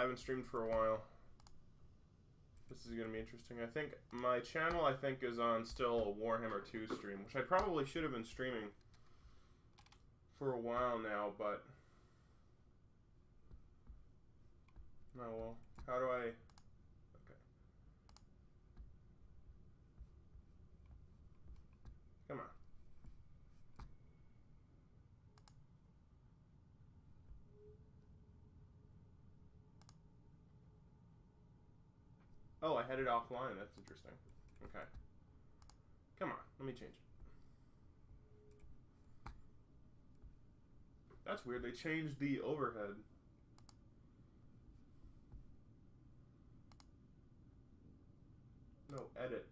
haven't streamed for a while. This is going to be interesting. I think my channel, is on still a Warhammer 2 stream, which I probably should have been streaming for a while now, but... Oh, well. How do I... Okay. Come on. Oh, I had it offline. That's interesting. Okay. Come on. Let me change it. That's weird. They changed the overhead. No, edit.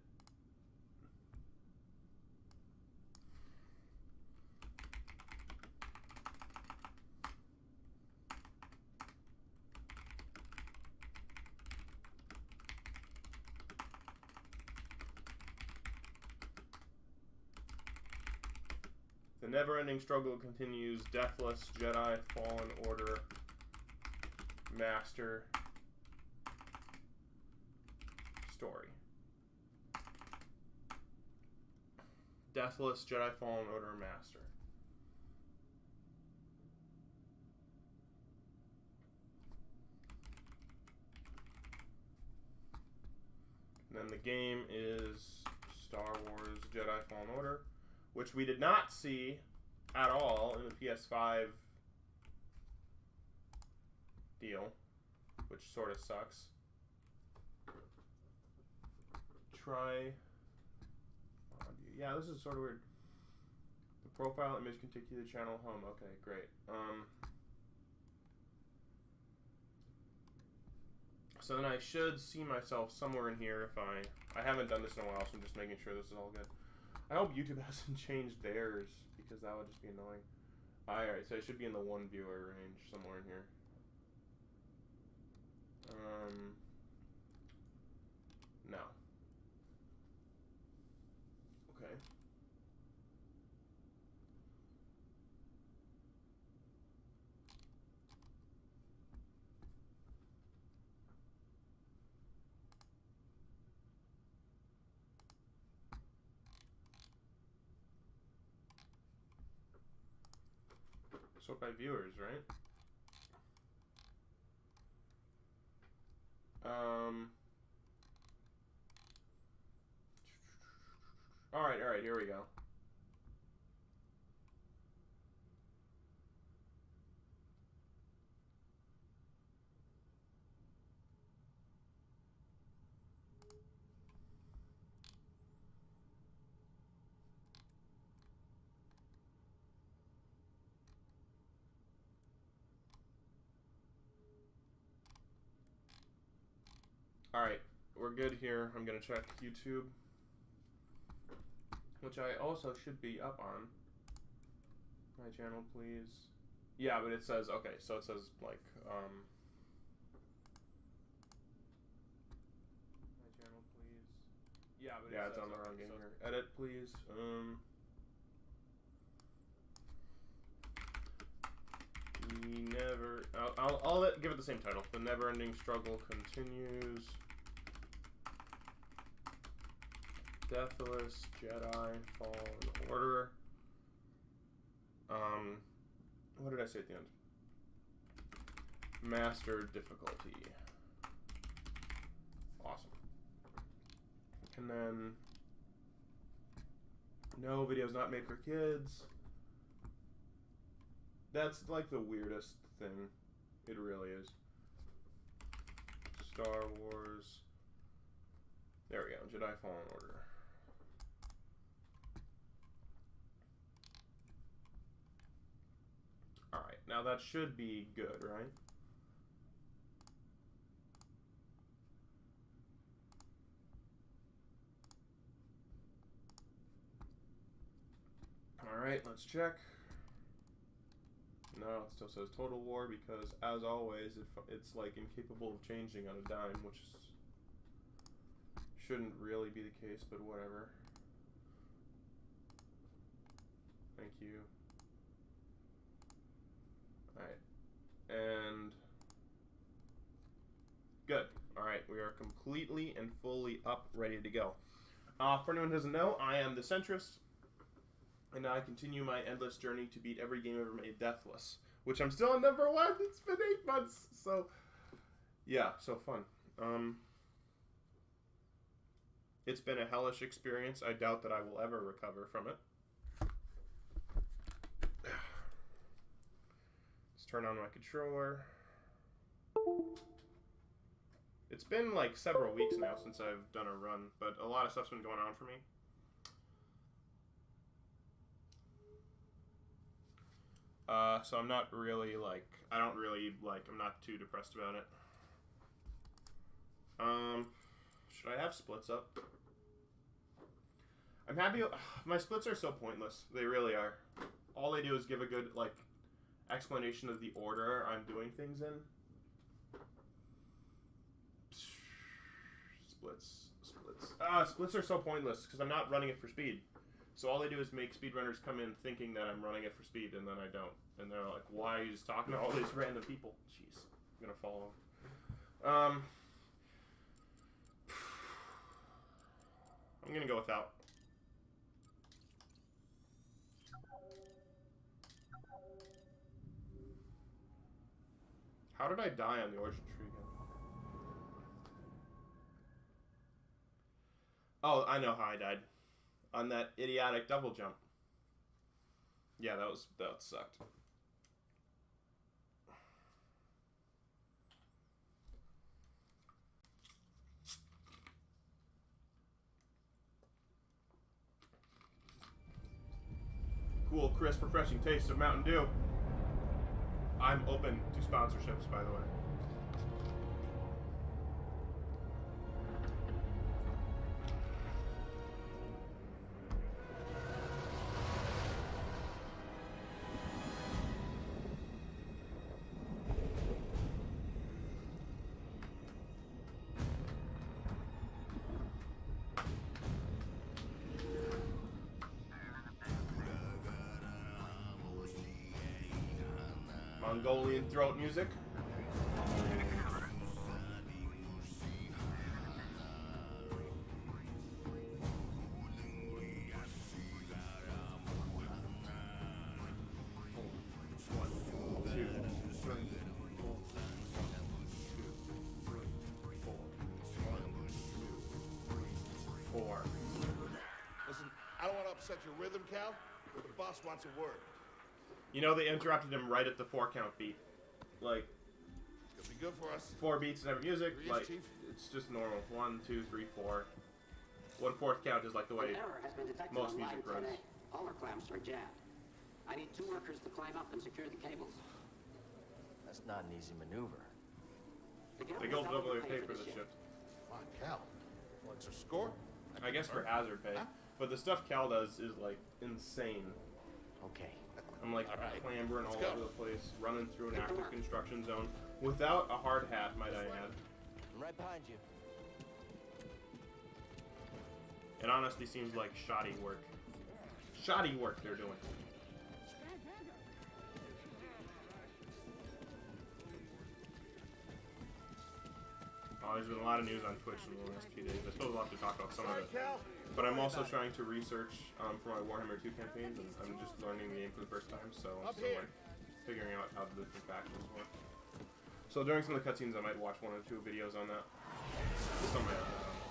The never-ending struggle continues. Deathless, Jedi, Fallen Order, Master, story. Deathless, Jedi, Fallen Order, Master. And then the game is Star Wars Jedi Fallen Order, which we did not see at all in the PS5 deal, which sort of sucks. Try... Yeah, this is sort of weird. The profile image can take you to the channel home. Okay, great. So then I should see myself somewhere in here if I haven't done this in a while, so I'm just making sure this is all good. I hope YouTube hasn't changed theirs, because that would just be annoying. Alright, so I should be in the 1 viewer range somewhere in here. No. Okay. Sort by viewers, right? Alright, here we go. Alright, we're good here. I'm gonna check YouTube, which I also should be up on. My channel, please. Yeah, but it says, okay, so it says, like, my channel, please. Yeah, but yeah, it's on the wrong game here. Edit, please. I'll give it the same title. The never-ending struggle continues. Deathless, Jedi, Fallen Order. What did I say at the end? Master difficulty. Awesome. And then no videos not made for kids. That's like the weirdest thing. It really is. Star Wars. There we go. Jedi Fallen Order. Alright, now that should be good, right? Alright, let's check. No, it still says Total War because, as always, it's like incapable of changing on a dime, which shouldn't really be the case, but whatever. Thank you. Alright. And Alright, we are completely and fully up, ready to go. For anyone who doesn't know, I am the Centrist, and I continue my endless journey to beat every game ever made Deathless, which I'm still on number 1. It's been 8 months, so yeah, so fun. It's been a hellish experience. I doubt that I will ever recover from it. Let's turn on my controller. It's been like several weeks now since I've done a run, but a lot of stuff's been going on for me. So I'm not really like, I'm not too depressed about it. Should I have splits up? I'm happy. My splits are so pointless. They really are. All they do is give a good, like, explanation of the order I'm doing things in. Splits are so pointless because I'm not running it for speed. So all they do is make speedrunners come in thinking that I'm running it for speed, and then I don't. And they're like, why are you just talking to all these random people? Jeez. I'm gonna follow them. I'm gonna go without. How did I die on the origin tree again? Oh, I know how I died. On that idiotic double jump. Yeah, that sucked. Cool, crisp, refreshing taste of Mountain Dew. I'm open to sponsorships, by the way. Mongolian throat music. Listen, I don't want to upset your rhythm, Cal, but the boss wants a word. You know, they interrupted him right at the 4 count beat. Like, It'll be good for us. 4 beats in every music. Yes, Like, Chief. it's just normal. 1, 2, 3, 4. 1/4 count is like the way An error has been detected most on music line runs. 10A. All our clamps are jammed. I need 2 workers to climb up and secure the cables. That's not an easy maneuver. They go double their pay for this shit. Come on, Cal. What's your score? I guess for hazard pay. But the stuff Cal does is, like, insane. Okay. I'm, like, All right. clambering all Let's go. over the place, running through an Get to active work. construction zone without a hard hat, might I add. I'm right behind you. It honestly seems like shoddy work. Shoddy work they're doing. Oh, there's been a lot of news on Twitch in the last few days. I suppose we'll have to talk about some of Sorry, it. Cal. But I'm also trying to research for my Warhammer 2 campaigns, and I'm just learning the game for the first time, so I'm Up still here. like figuring out how the different factions work. So during some of the cutscenes, I might watch 1 or 2 videos on that. Some might not much.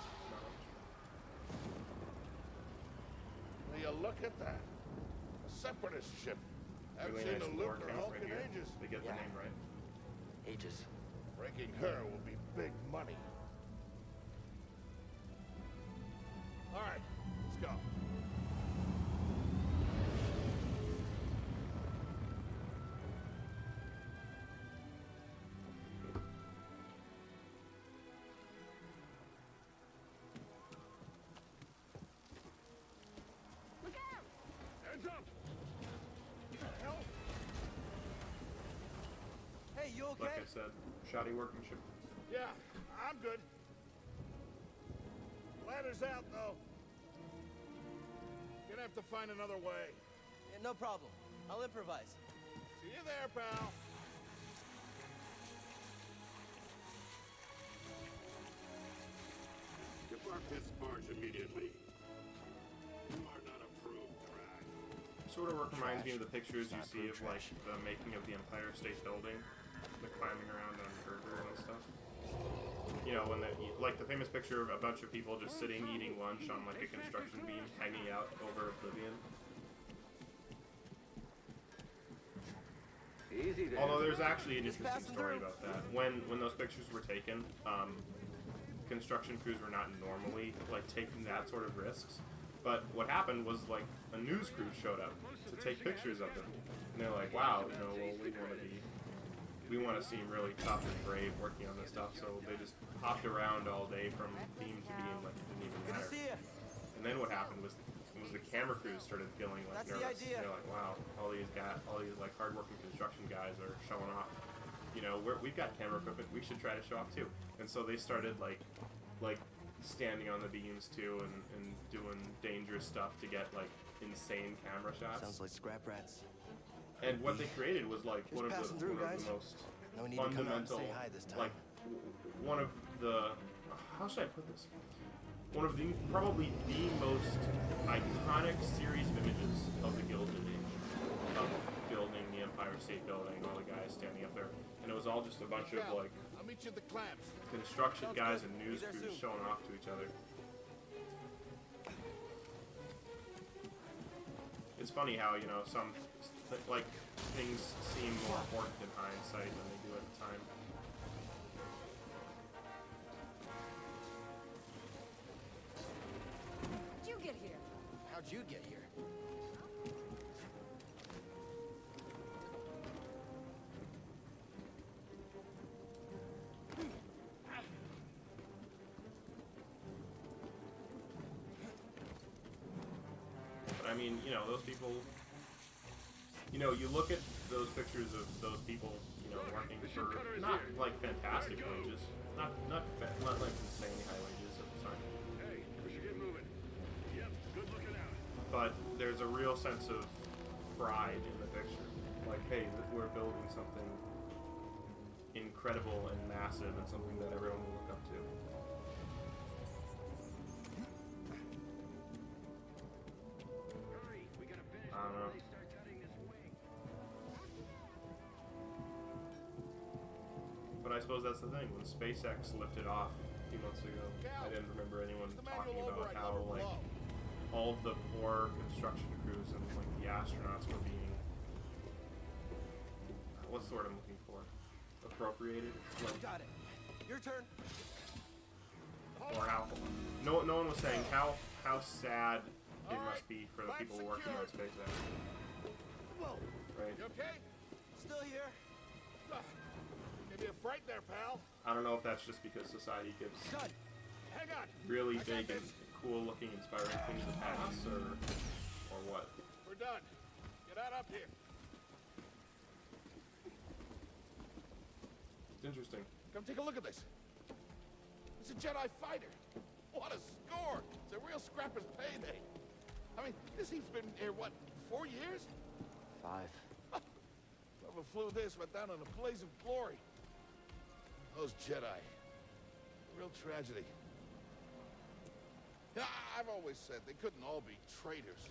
Will you look at that? A separatist ship. Haven't Really seen nice a war Luke or count Hulk right in here. ages. They get the Yeah. name right. Ages. Breaking her will be big money. All right, let's go. Look out! Hands up! What the hell? Hey, you okay? Like I said, shoddy workmanship. Yeah, I'm good. Ladder's out, though. Gonna have to find another way. Yeah, no problem. I'll improvise. See you there, pal. immediately. You are not approved, Drag. Sort of reminds me of the Trash. pictures you Not see of true like trash. the making of the Empire State Building, the climbing around on Gerber and stuff. You know, when like the famous picture of a bunch of people just sitting eating lunch on like a construction beam hanging out over Oblivion. Easy there. Although there's actually an Just interesting passing story through. about that. When those pictures were taken, construction crews were not normally like taking that sort of risks. But what happened was like a news crew showed up to take pictures of them, and they're like, "Wow, you know, well, we want to seem really tough and brave working on this stuff." So they just hopped around all day from beam to beam, like it didn't even Good to matter. see you. And then what happened was the camera crews started feeling like That's the nervous. idea. They're like, "Wow, all these like hardworking construction guys are showing off. You know, we've got camera equipment. We should try to show off too." And so they started like standing on the beams too and doing dangerous stuff to get like insane camera shots. Sounds like scrap rats. And what they created was like Just passing through, one of guys. the most No need to come out and fundamental, say hi this time. like one of the, how should I put this? One of the probably the most iconic series of images of the Gilded Age, of building the Empire State Building, all the guys standing up there, and it was all just a bunch of like I'll meet you at the clamps. construction Sounds guys good. and news Be there crews soon. showing off to each other. It's funny how, you know, some like things seem more important in hindsight than they do at the time. How'd you get here? How'd you get here? But I mean, you know, those people, you know, you look at those pictures of those people, you know, working for not like fantastic wages, not like insane high wages at the time, Hey, we should get moving. Yep, good looking out. but there's a real sense of pride in the picture. Like, hey, we're building something incredible and massive and something that everyone will look up to. Hurry, we gotta finish I don't know. before they start cutting this wing. But I suppose that's the thing. When SpaceX lifted off a few months ago, I didn't remember anyone The talking manual about override how lever like below. all of the poor construction crews and like the astronauts were being, what's the word I'm looking for? Appropriated? Like, Got it. Your turn. or how no one was saying how sad it must be for the people working on SpaceX, Whoa, right? you okay? Still here. Maybe a fright there, pal. I don't know if that's just because society gives Done. Hang on. really I got big and this. cool looking, inspiring things to pass, or what? We're done. Get out up here. It's interesting. Come take a look at this. It's a Jedi fighter. What a score! It's a real scrapper's payday. I mean, this he's been here, what, 4 years? 5. Whoever flew this went down in a blaze of glory. Those Jedi. Real tragedy. Yeah, I've always said they couldn't all be traitors.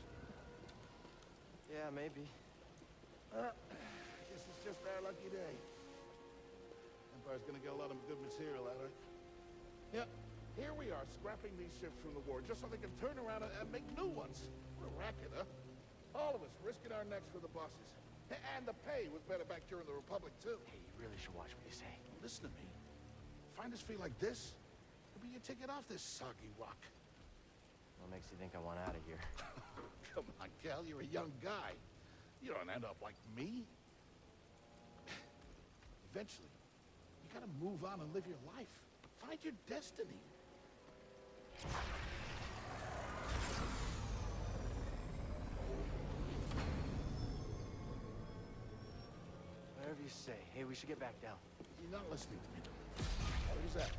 Yeah, maybe. I guess it's just our lucky day. Empire's gonna get a lot of good material out of it. Yeah, here we are, scrapping these ships from the war just so they can turn around and make new ones. What a racket, huh? All of us risking our necks for the bosses. And the pay was better back during the Republic, too. Hey, you really should watch what you say. Listen to me. Find us feel like this, it'll be your ticket off this soggy rock. What makes you think I want out of here? Come on, Cal, you're a young guy. You don't end up like me. Eventually, you gotta move on and live your life. Find your destiny. Whatever you say. Hey, we should get back down. You're not listening to me. What was that?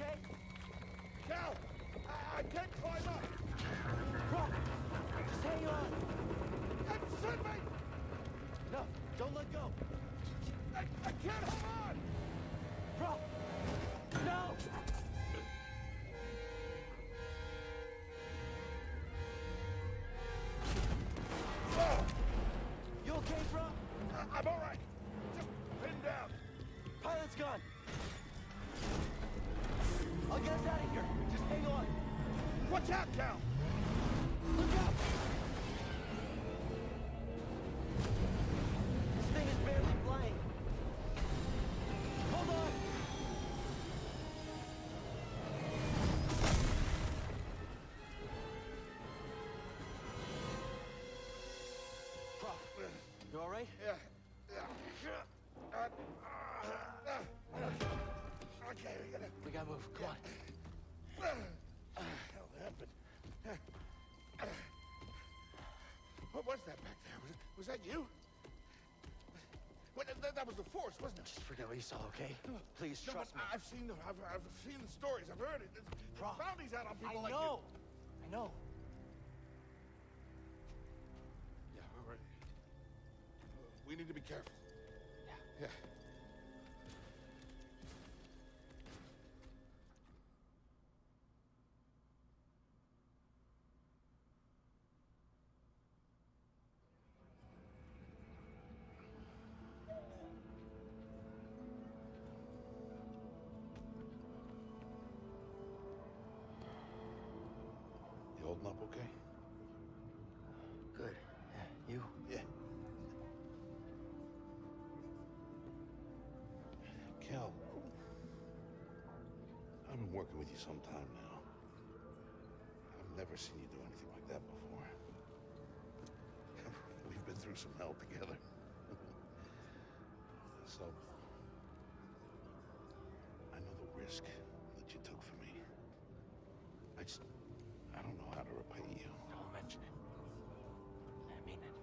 okay? Cal! I can't climb up! Bro, just hang on. Send me! No, don't let go. I can't hold on! Bro, no! You okay, bro? I'm all right. Just pinned down. Pilot's gone. I'll get us out of here. Just hang on. Watch out, Cal! Look out! This thing is barely flying. Hold on! Prof, you all right? Yeah. Okay, We gotta move. Come on. hell happened? What was that back there? Was that you? Well, that was the Force, wasn't it? Just forget what you saw, okay? Please No, trust but me. I've seen the stories. I've heard it. There's Prof, bounties out on people I like know. I know. you. Yeah, all right. We need to be careful. Yeah. You holding up okay? Good. Yeah, you? Yeah. Cal, I've been working with you some time now. I've never seen you do anything like that before. We've been through some hell together. So, I know the risk that you took for me. I don't know how to repay you. Don't mention it. I mean it.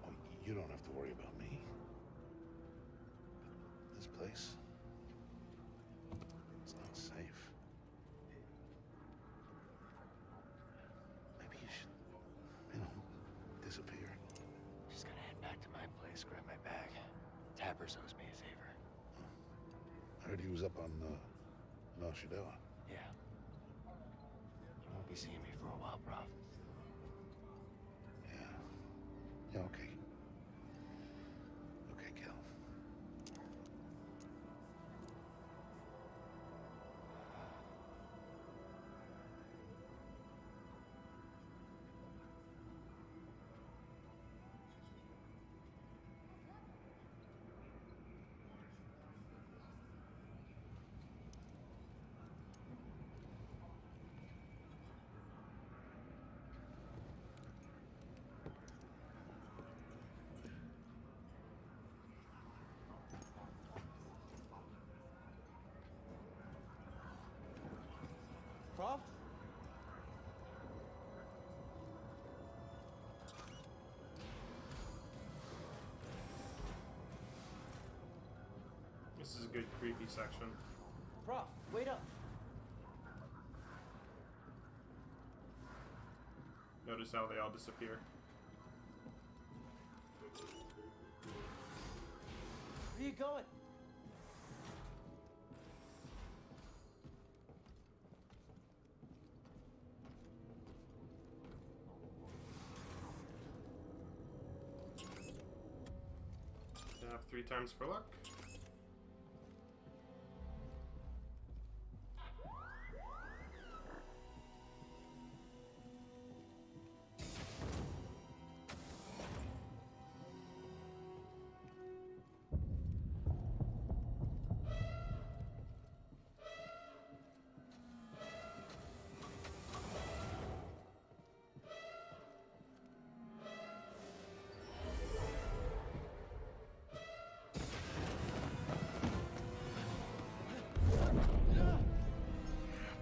Oh, you don't have to worry about me. This place, it's not safe. Maybe you should, disappear. Just gonna head back to my place, grab my bag. Tappers owes me a favor. I heard he was up on, Nar Shaddaa. Yeah. You won't be seeing me for a while, Prof. Yeah. Yeah, okay. Okay, Cal. Prof? This is a good creepy section. Prof, wait up. Notice how they all disappear. Where are you going? Tap 3 times for luck.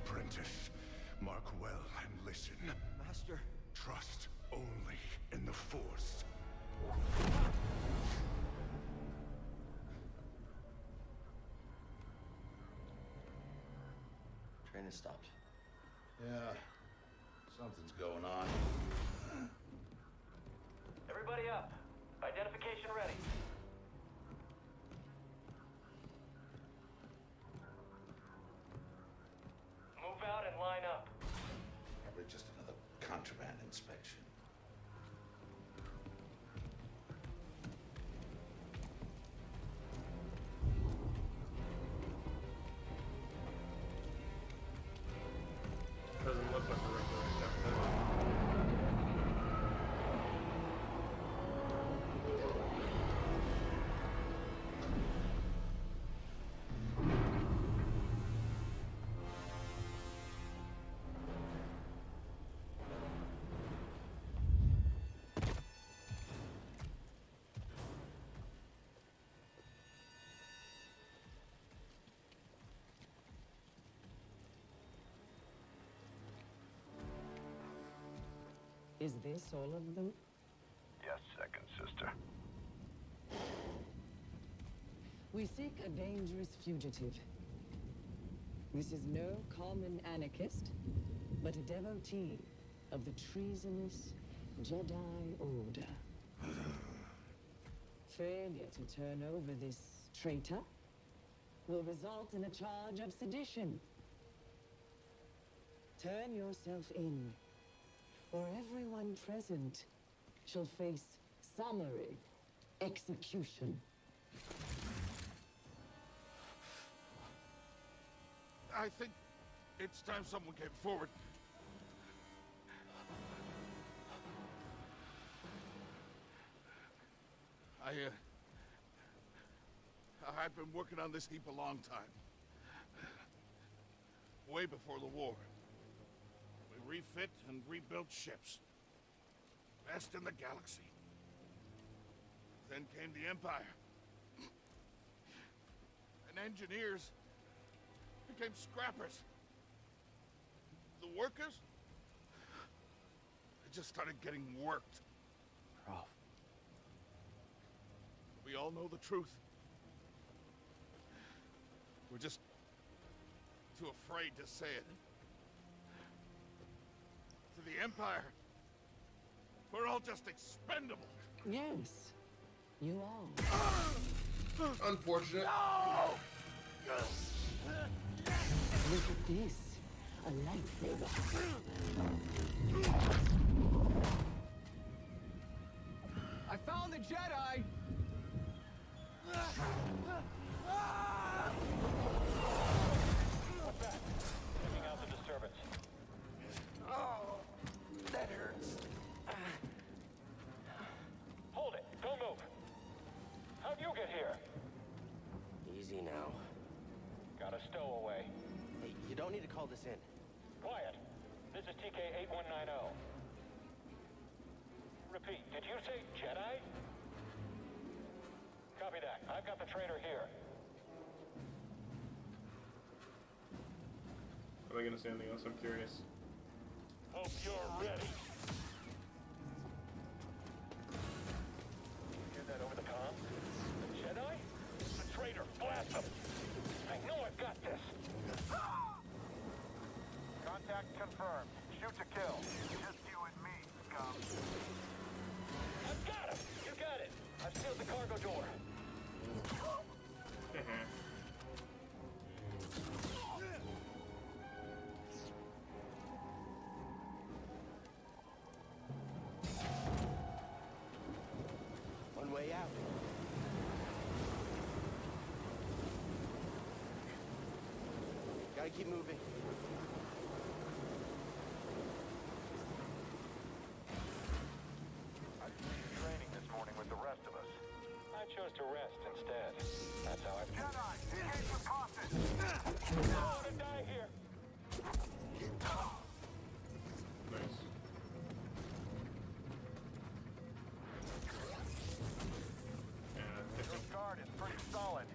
Apprentice, mark well and listen. Master. Trust only in the Force. train has stopped. Yeah, something's going on. Everybody up. Identification ready. Move out and line up. Probably just another contraband inspection. Doesn't look like a regular ship, does it? Is this all of them? Yes, second sister. We seek a dangerous fugitive. This is no common anarchist, but a devotee of the treasonous Jedi Order. Failure to turn over this traitor will result in a charge of sedition. Turn yourself in, or everyone present shall face summary execution. I think it's time someone came forward. I've been working on this heap a long time. Way before the war. We refit and rebuilt ships. Best in the galaxy. Then came the Empire. And engineers became scrappers. The workers, they just started getting worked. Prof. We all know the truth. We're just too afraid to say it. To the Empire, we're all just expendable. Yes, you are. Unfortunate. Look at this. A lightsaber. I found the Jedi! What's that? Checking out the disturbance. Oh, that hurts. Hold it! Don't move! How'd you get here? Easy now. Got a stowaway. Hey, you don't need to call this in. Quiet. This is TK-8190. Repeat, did you say Jedi? Copy that. I've got the traitor here. Are they gonna say anything else? I'm curious. Hope you're ready. Hear that over the comms? The Jedi? The traitor. Blast them. I know I've got this. Contact confirmed. Shoot to kill. Just you and me, scum. I've got him. You got it. I've sealed the cargo door. One way out. Gotta keep moving. I completed training this morning with the rest of us. I chose to rest instead. That's how I've... Jedi! Engage with caution! I want to die here! Nice. Your guard is pretty solid.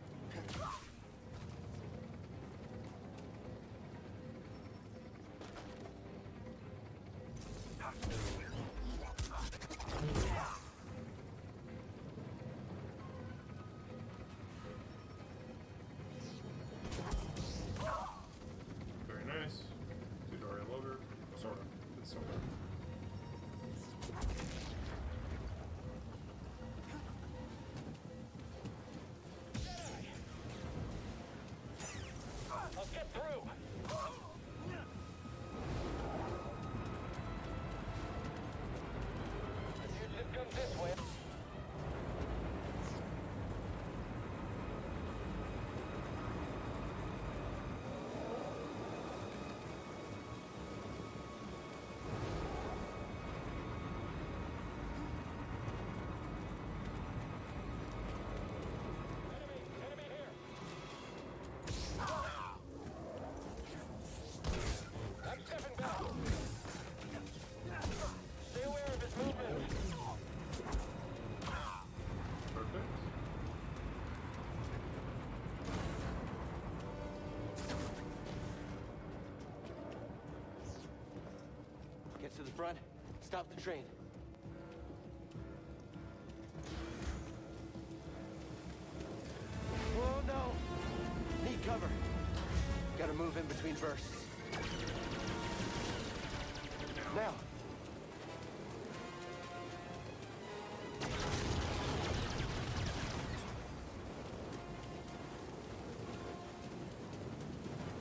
Get through! The fugitive comes this way. Enemy here! I'm stepping back. Stay aware of his movement. Perfect. Get to the front. Stop the train. Oh no! Need cover. Gotta move in between bursts. Now!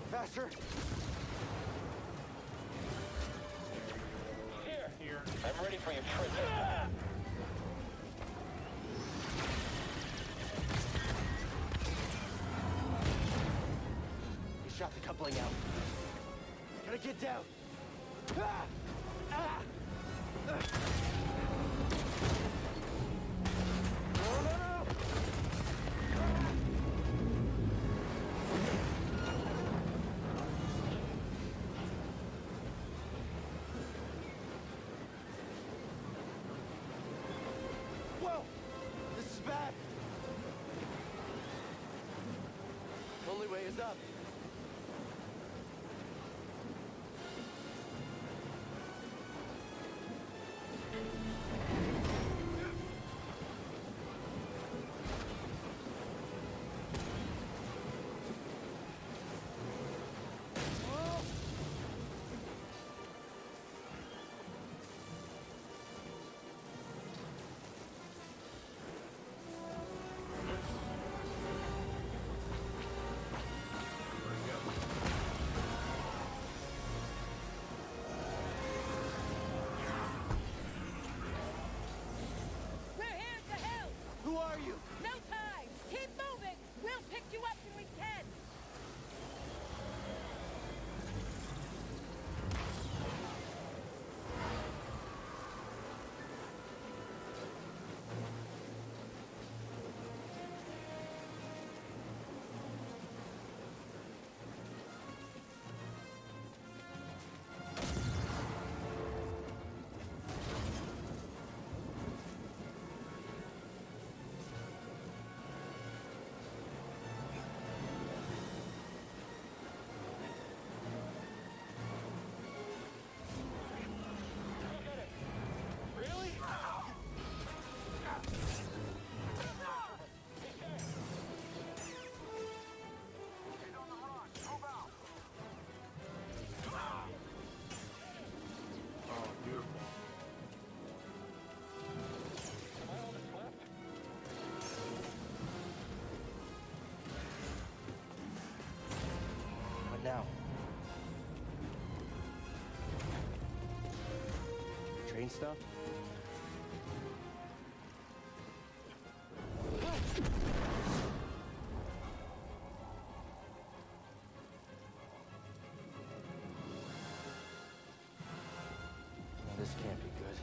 Faster! Here! Here. I'm ready for you, princess. You shot the coupling out. Gotta get down! Ah! Ah! Ah! No, no, no! Whoa! This is bad! Only way is up. Where'd he go? We're here to help! Who are you? No time! Keep moving! We'll pick you up when we can! Look at it! Really? Oh, beautiful. Am I all that's left? What now? Train stop? This can't be good.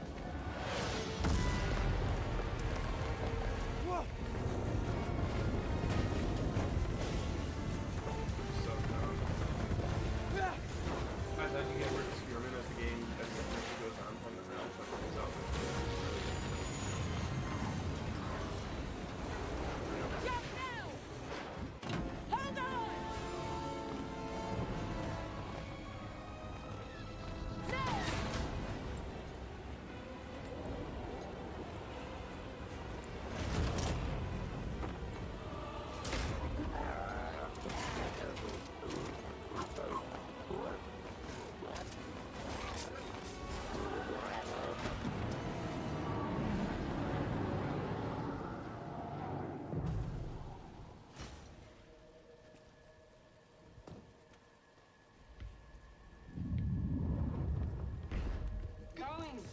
Whoa! So dumb. I thought you get more discriminant as the game as the mission goes on from the ground, so it comes out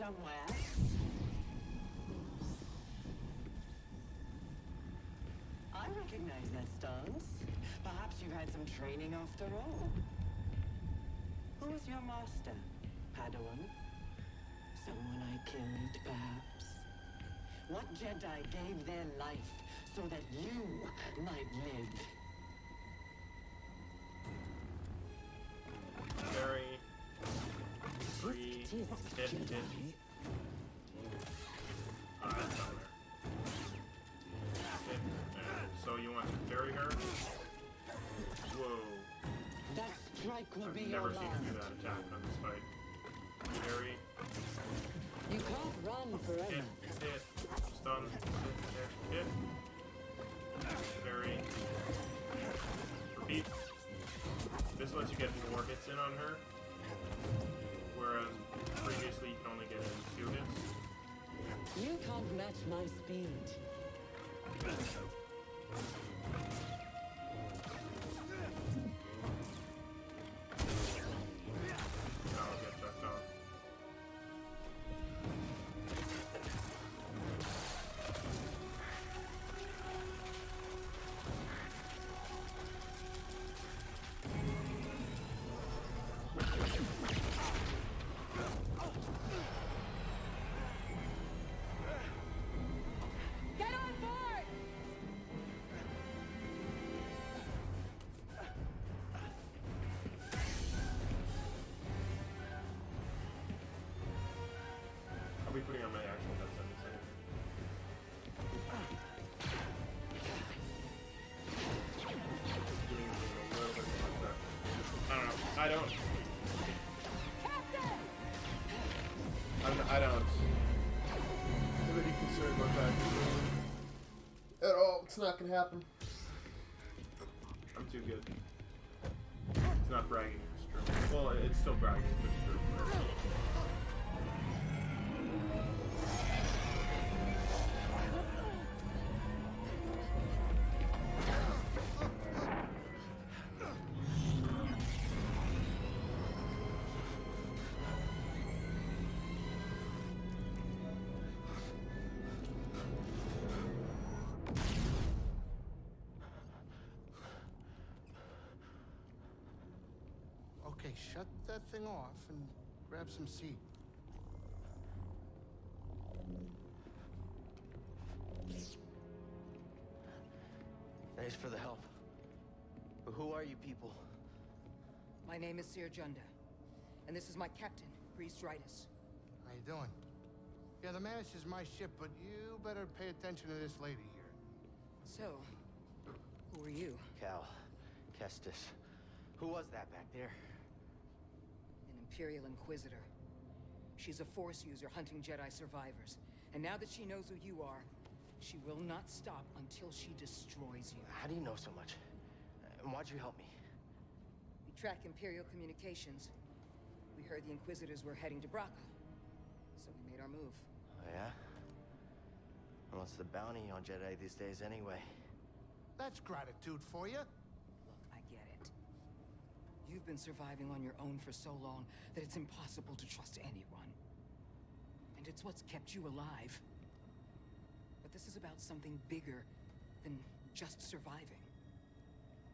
somewhere. I recognize that stance. Perhaps you've had some training after all. Who was your master, Padawan? Someone I killed, perhaps? What Jedi gave their life so that you might live? Very free. Hit. That's not there. Hit. So you want to bury her? Whoa. That strike will be I've your never seen her do last. that attack on this fight. Bury. You can't run forever. Hit. Hit. Stun. Hit. Bury. Repeat. This lets you get more hits in on her, whereas previously you can only get in 2 hits. You can't match my speed. I'll get that done. Get on board! I'll be putting on my actual headset in a second. Doing a little bit more stuff. I don't know. I don't. I'm really concerned about that. At all. It's not gonna happen. I'm too good. It's not bragging, it's true. Well, it's still bragging, but it's true. Okay, shut that thing off and grab some seat. Thanks for the help. But who are you people? My name is Seer Junda, and this is my captain, Priest Dridus. How you doing? Yeah, the Mantis is my ship, but you better pay attention to this lady here. So, who are you? Cal. Kestis. Who was that back there? An Imperial Inquisitor. She's a Force user hunting Jedi survivors. And now that she knows who you are, she will not stop until she destroys you. How do you know so much? And why'd you help me? We track Imperial communications. We heard the Inquisitors were heading to Braca. So we made our move. Oh, yeah? And what's the bounty on Jedi these days anyway? That's gratitude for you. Look, I get it. You've been surviving on your own for so long that it's impossible to trust anyone. And it's what's kept you alive. But this is about something bigger than just surviving.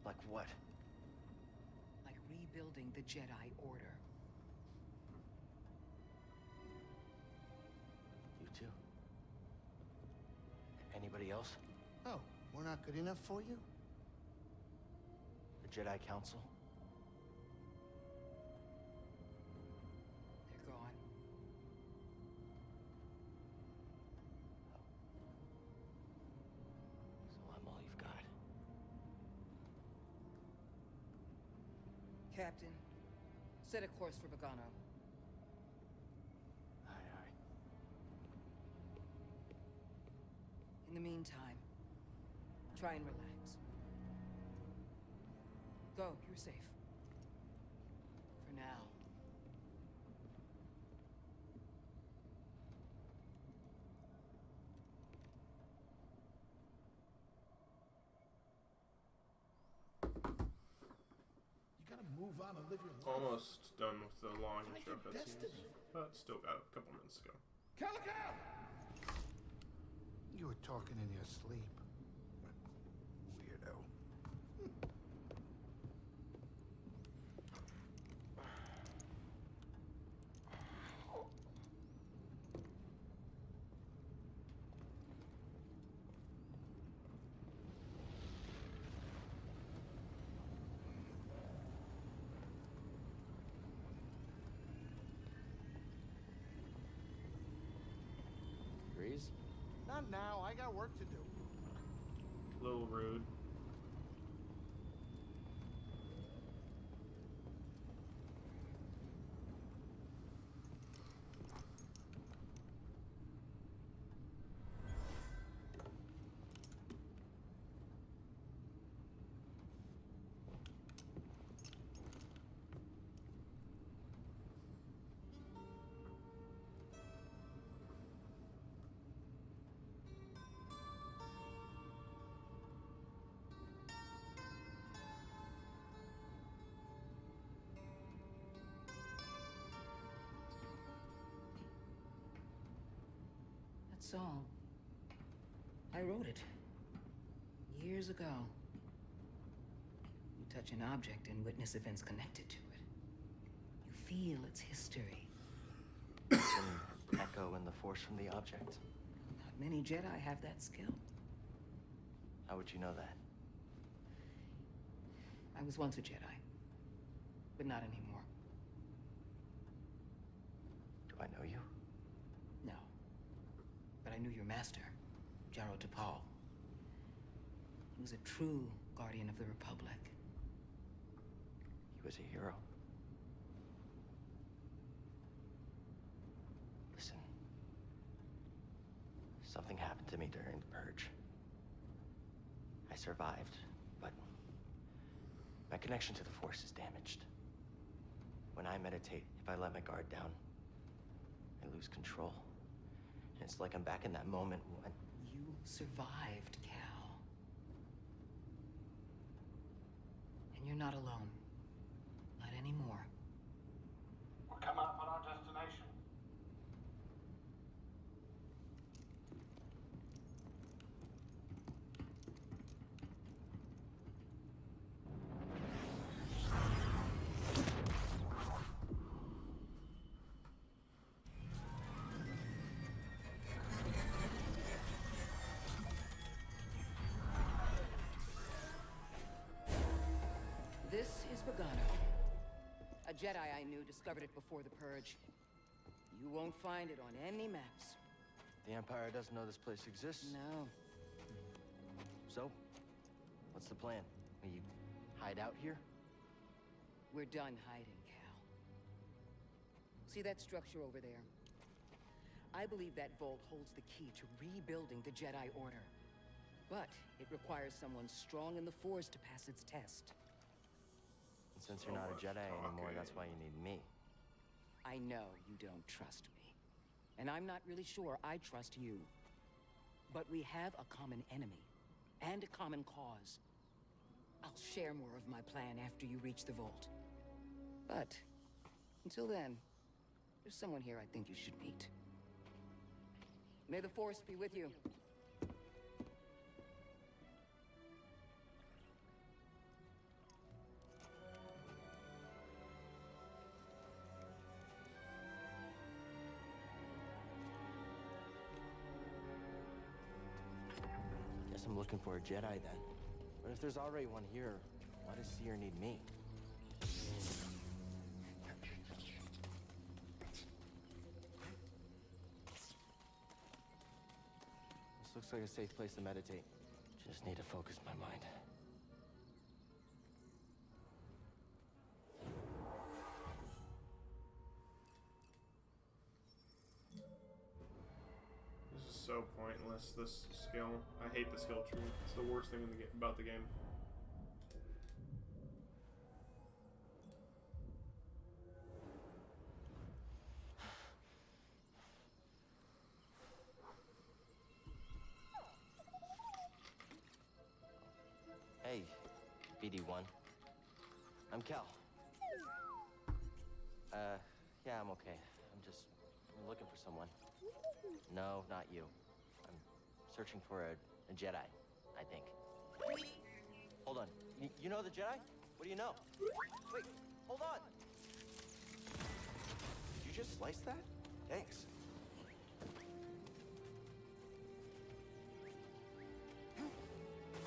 Like what? Like rebuilding the Jedi Order. You too? Anybody else? Oh, we're not good enough for you? The Jedi Council? They're gone. So I'm all you've got. Captain, set a course for Bogano. Aye, aye. In the meantime, try and relax. Go, you're safe. For now. You gotta move move on and live your life. Almost done with the long Find intro your cutscenes, destiny. but still got a couple minutes to go. Calico! You were talking in your sleep. Weirdo. Breeze? Not now. I got work to do. A little rude. Song. I wrote it. Years ago. You touch an object and witness events connected to it. You feel its history. It's an echo in the force from the object. Not many Jedi have that skill. How would you know that? I was once a Jedi, but not anymore. Do I know you? No. But I knew your master, Jaro Tapal. He was a true guardian of the Republic. He was a hero. Listen. Something happened to me during the Purge. I survived, but my connection to the Force is damaged. When I meditate, if I let my guard down, I lose control. And it's like I'm back in that moment when... You survived, Cal. And you're not alone. Not anymore. We're coming up on our destination. This is Bogano. A Jedi I knew discovered it before the Purge. You won't find it on any maps. The Empire doesn't know this place exists. No. So, what's the plan? Will you hide out here? We're done hiding, Cal. See that structure over there? I believe that vault holds the key to rebuilding the Jedi Order. But it requires someone strong in the Force to pass its test. And since you're not a Jedi anymore, that's why you need me. I know you don't trust me. And I'm not really sure I trust you. But we have a common enemy. And a common cause. I'll share more of my plan after you reach the vault. But, until then, there's someone here I think you should meet. May the Force be with you. Guess I'm looking for a Jedi then. But if there's already one here, why does Seer need me? This looks like a safe place to meditate. Just need to focus my mind. This is so pointless, this skill. I hate the skill tree. It's the worst thing in the about the game. Hey, BD1. I'm Cal. Yeah, I'm okay. I'm looking for someone. No, not you. I'm searching for a Jedi, I think. Hold on. You know the Jedi? What do you know? Wait, hold on. Did you just slice that? Thanks.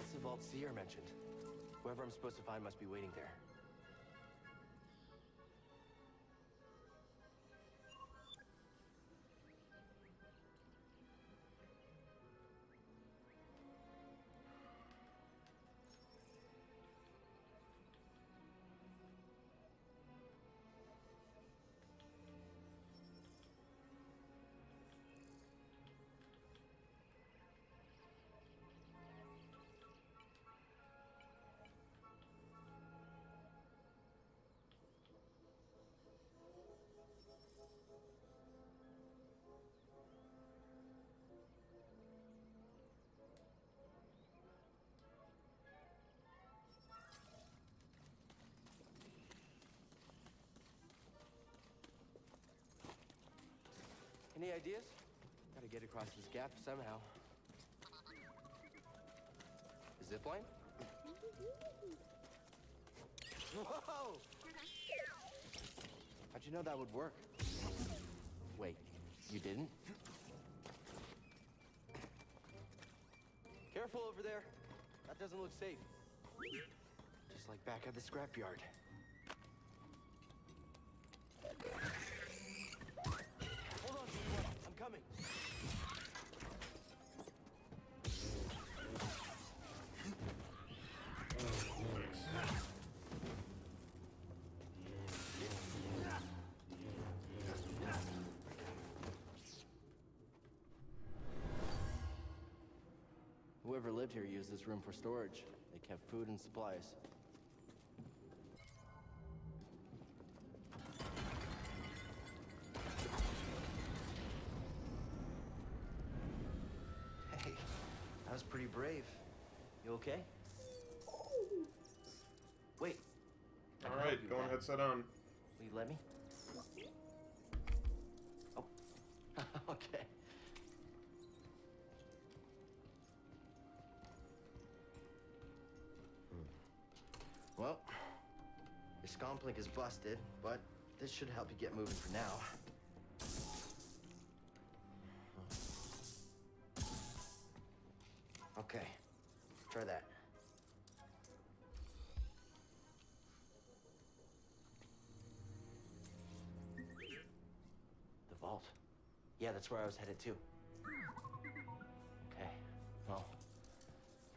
It's the vault Seer mentioned. Whoever I'm supposed to find must be waiting there. Any ideas? Gotta get across this gap somehow. A zip line? Whoa! How'd you know that would work? Wait, you didn't? Careful over there. That doesn't look safe. Just like back at the scrapyard. Hold on, T1. I'm coming. Whoever lived here used this room for storage. They kept food and supplies. Hey, that was pretty brave. You okay? Wait. All right, go on, headset on. Will you let me? Oh. Okay. Well, your scomp link is busted, but this should help you get moving for now. Okay, try that. The vault. Yeah, that's where I was headed to. Okay, well,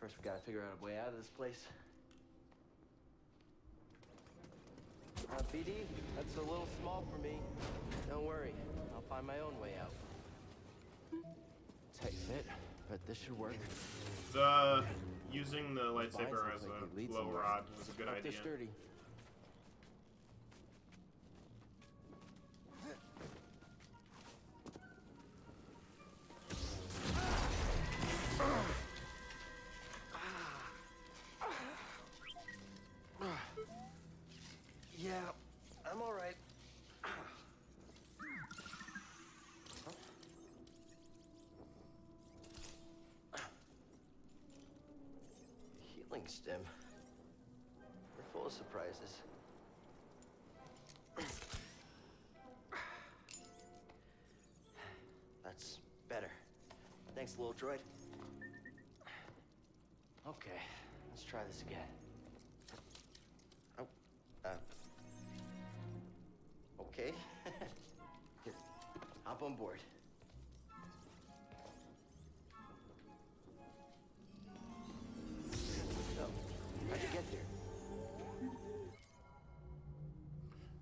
first we gotta figure out a way out of this place. BD, that's a little small for me. Don't worry, I'll find my own way out. Tight fit, but this should work. Using the lightsaber as a glow rod was a good idea. They're sturdy. Yeah, I'm all right. Healing stem. They're full of surprises. That's better. Thanks, little droid. Okay, let's try this again. Oh, okay. Here, hop on board. So, how'd you get here?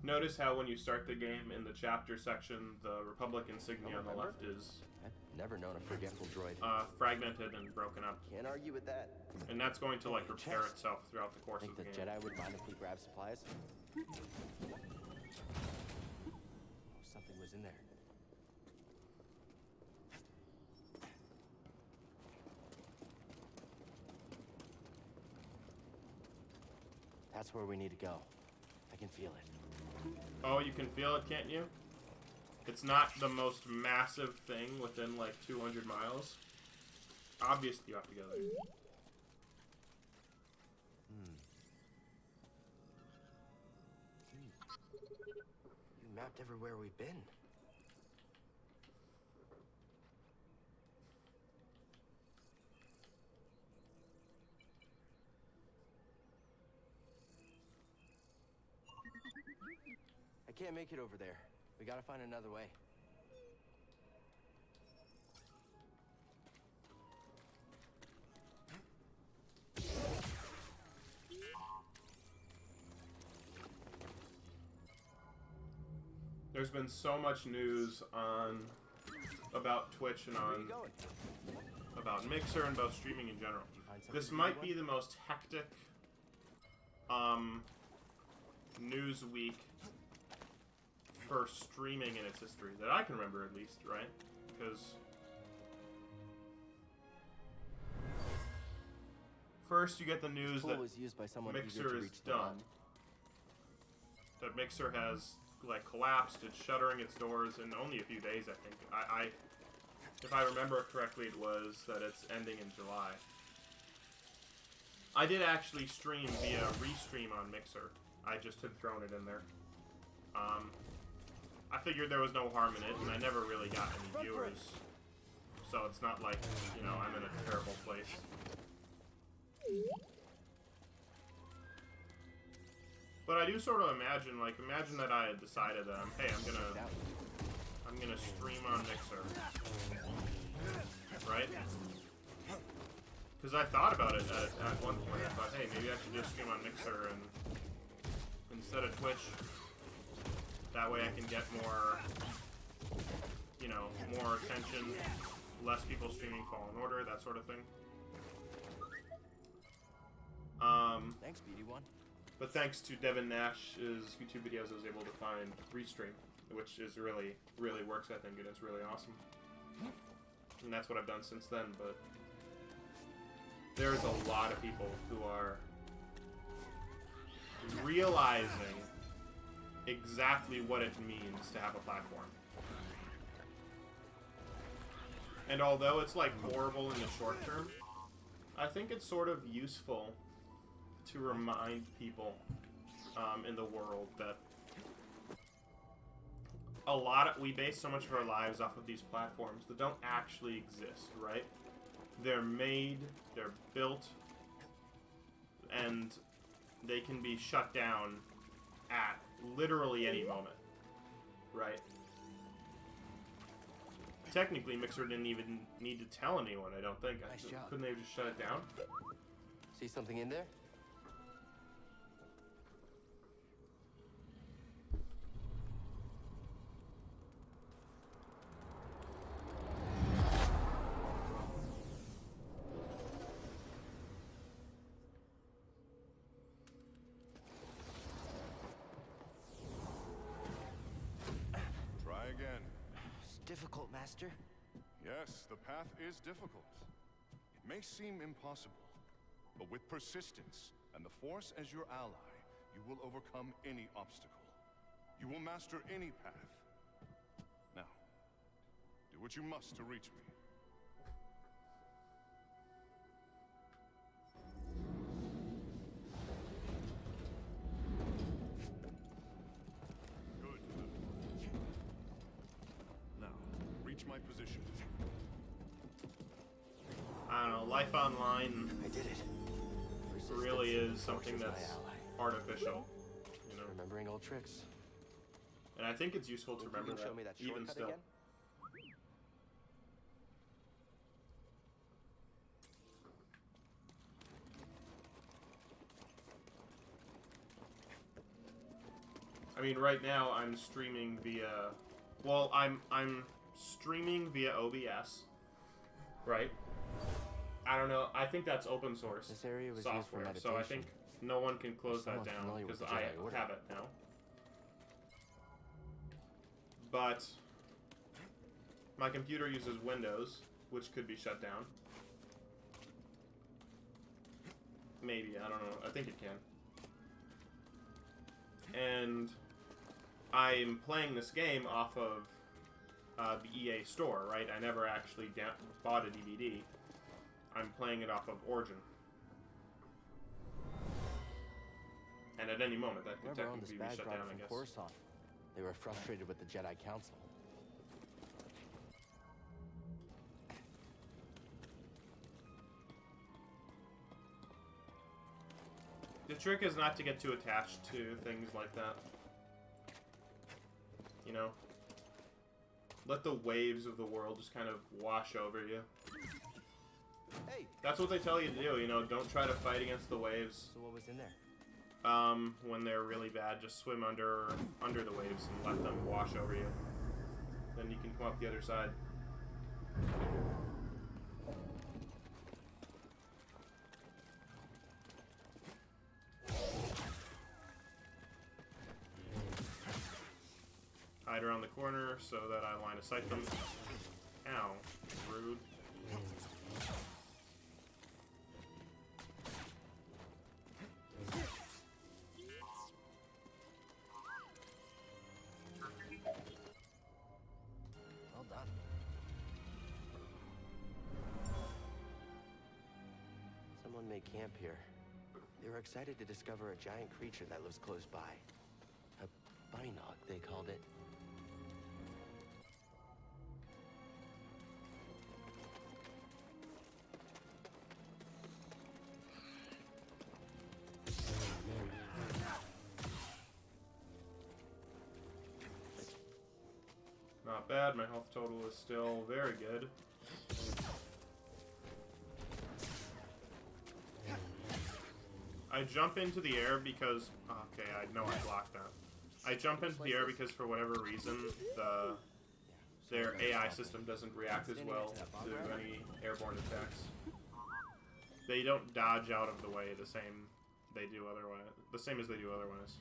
Notice how when you start the game in the chapter section, the Republic insignia on the left is I've never known a forgetful droid. fragmented and broken up. Can't argue with that. And that's going to like repair Chest. itself throughout the course Think of the the game. Jedi would mind if we grab supplies? Oh, something was in there. That's where we need to go. I can feel it. Oh, you can feel it, can't you? It's not the most massive thing within like 200 miles. Obviously, you have to go there. You mapped everywhere we've been. I can't make it over there. We gotta find another way. There's been so much news about Twitch and about Mixer and about streaming in general. This might be the most hectic news week for streaming in its history that I can remember, at least, right? Because first you get the news that Mixer is done. That Mixer has like collapsed, it's shuttering its doors in only a few days, I think. If I remember correctly, it was that it's ending in July. I did actually stream via restream on Mixer. I just had thrown it in there. I figured there was no harm in it, and I never really got any viewers. So it's not like, you know, I'm in a terrible place. But I do sort of imagine that I had decided that, hey, I'm gonna stream on Mixer. Right? Because I thought about it at one point. I thought, hey, maybe I should just stream on Mixer and instead of Twitch. That way I can get more, you know, more attention, less people streaming Fallen Order, that sort of thing. Thanks, BD1. But thanks to Devin Nash's YouTube videos, I was able to find Restream, which is really works, I think, and it's really awesome. And that's what I've done since then, but there's a lot of people who are realizing exactly what it means to have a platform. And although it's like horrible in the short term, I think it's sort of useful to remind people in the world that we base so much of our lives off of these platforms that don't actually exist, right? They're made, they're built, and they can be shut down at literally any moment, right? Technically, Mixer didn't even need to tell anyone, I don't think. Nice job. Couldn't they have just shut it down? See something in there? Difficult, Master. Yes, the path is difficult. It may seem impossible, but with persistence and the Force as your ally, you will overcome any obstacle. You will master any path. Now, do what you must to reach me. My position. I don't know, life online I did it. really is something that's artificial, you know. Remembering old tricks. And I think it's useful to remember that, even still. Again? I mean, right now I'm streaming via, well, I'm streaming via OBS, right? I don't know. I think that's open source This area was software, used for so I meditation. think no one can close that Someone down familiar with because the I Jedi Order. have it now. But my computer uses Windows, which could be shut down. Maybe, I don't know. I think it can. And I'm playing this game off of the EA store, right? I never actually bought a DVD. I'm playing it off of Origin. And at any moment, that could technically be shut down, I guess. Coruscant. They were frustrated with the Jedi Council. The trick is not to get too attached to things like that. You know? Let the waves of the world just kind of wash over you. Hey. That's what they tell you to do, you know, don't try to fight against the waves. So what was in there? When they're really bad, just swim under the waves and let them wash over you. Then you can come up the other side. Hide around the corner so that I line of sight them. Ow. Rude. Well done. Someone made camp here. They were excited to discover a giant creature that lives close by. A binog, they called it. Not bad, my health total is still very good. I jump into the air because... Okay, I know I blocked that. I jump into the air because for whatever reason, their AI system doesn't react as well to any airborne attacks. They don't dodge out of the way the same as they do otherwise.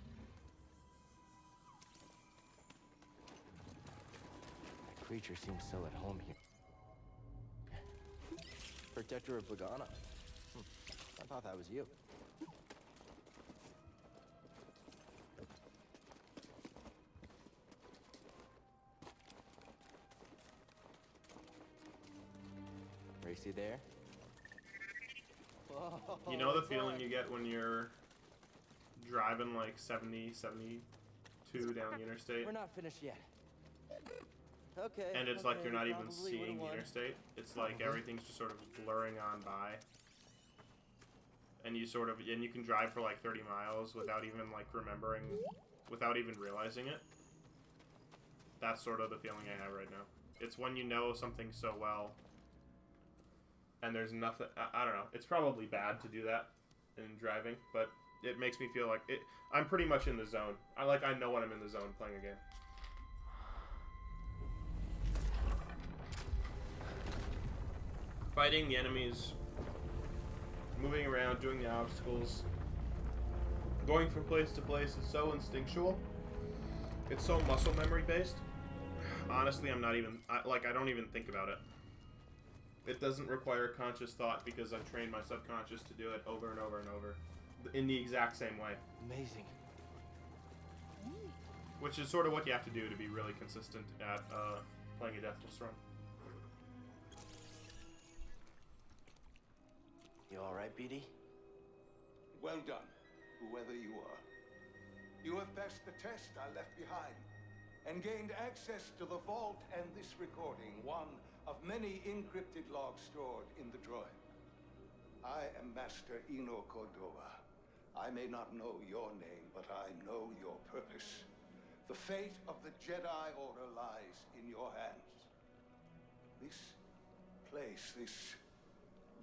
Creature seems so at home here. Protector of Pagana. I thought that was you. Racy there? You know the feeling you get when you're driving like 70, 72 down the interstate? We're not finished yet. Okay. And it's like you're not even seeing the interstate. It's like everything's just sort of blurring on by. And you can drive for like 30 miles without even like remembering, without even realizing it. That's sort of the feeling I have right now. It's when you know something so well, and there's nothing, I don't know. It's probably bad to do that in driving, but it makes me feel like it. I'm pretty much in the zone. I know when I'm in the zone playing a game. Fighting the enemies, moving around, doing the obstacles, going from place to place is so instinctual. It's so muscle memory based. Honestly, I don't even think about it. It doesn't require conscious thought because I've trained my subconscious to do it over and over and over in the exact same way. Amazing. Which is sort of what you have to do to be really consistent at playing a Deathless run. You alright, BD? Well done, whoever you are. You have passed the test I left behind, and gained access to the vault and this recording, one of many encrypted logs stored in the droid. I am Master Eno Cordova. I may not know your name, but I know your purpose. The fate of the Jedi Order lies in your hands. This place, this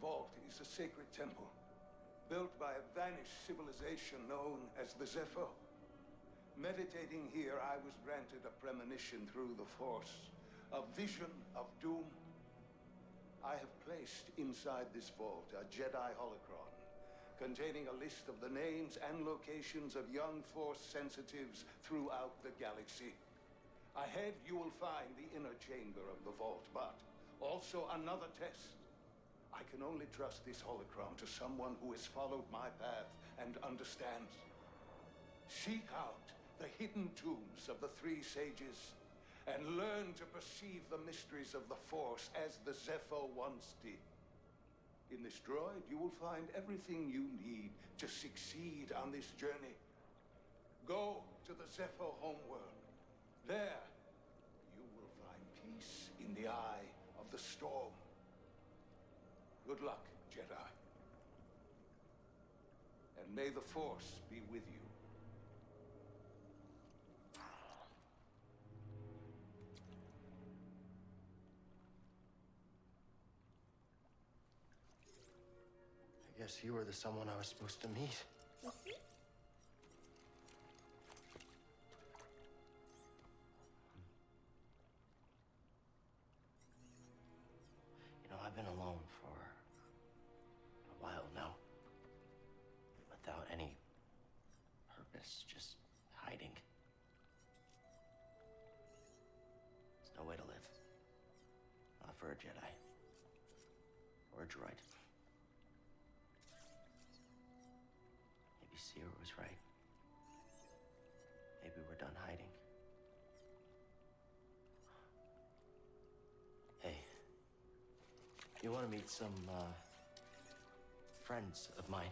vault, is a sacred temple, built by a vanished civilization known as the Zepho. Meditating here, I was granted a premonition through the Force, a vision of doom. I have placed inside this vault a Jedi holocron, containing a list of the names and locations of young Force sensitives throughout the galaxy. Ahead, you will find the inner chamber of the vault, but also another test. I can only trust this holocron to someone who has followed my path and understands. Seek out the hidden tombs of the three sages and learn to perceive the mysteries of the Force as the Zephyr once did. In this droid, you will find everything you need to succeed on this journey. Go to the Zephyr homeworld. There, you will find peace in the eye of the storm. Good luck, Jedi. And may the Force be with you. I guess you were the someone I was supposed to meet. You know, I've been alone for a while now. Without any purpose, just hiding. It's no way to live. Not for a Jedi. Or a droid. Maybe Seer was right. Maybe we're done hiding. Hey, you want to meet some, friends of mine?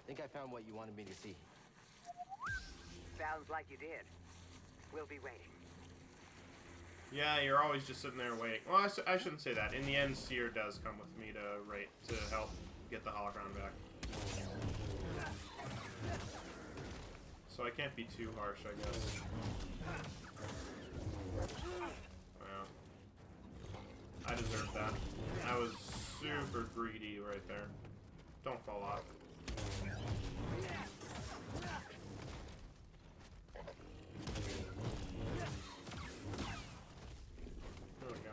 I think I found what you wanted me to see. Sounds like you did. We'll be waiting. Yeah, you're always just sitting there waiting. Well, I shouldn't say that. In the end, Seer does come with me to help get the holocron back. So I can't be too harsh, I guess. Well, I deserve that. I was super greedy right there. Don't fall off. There we go.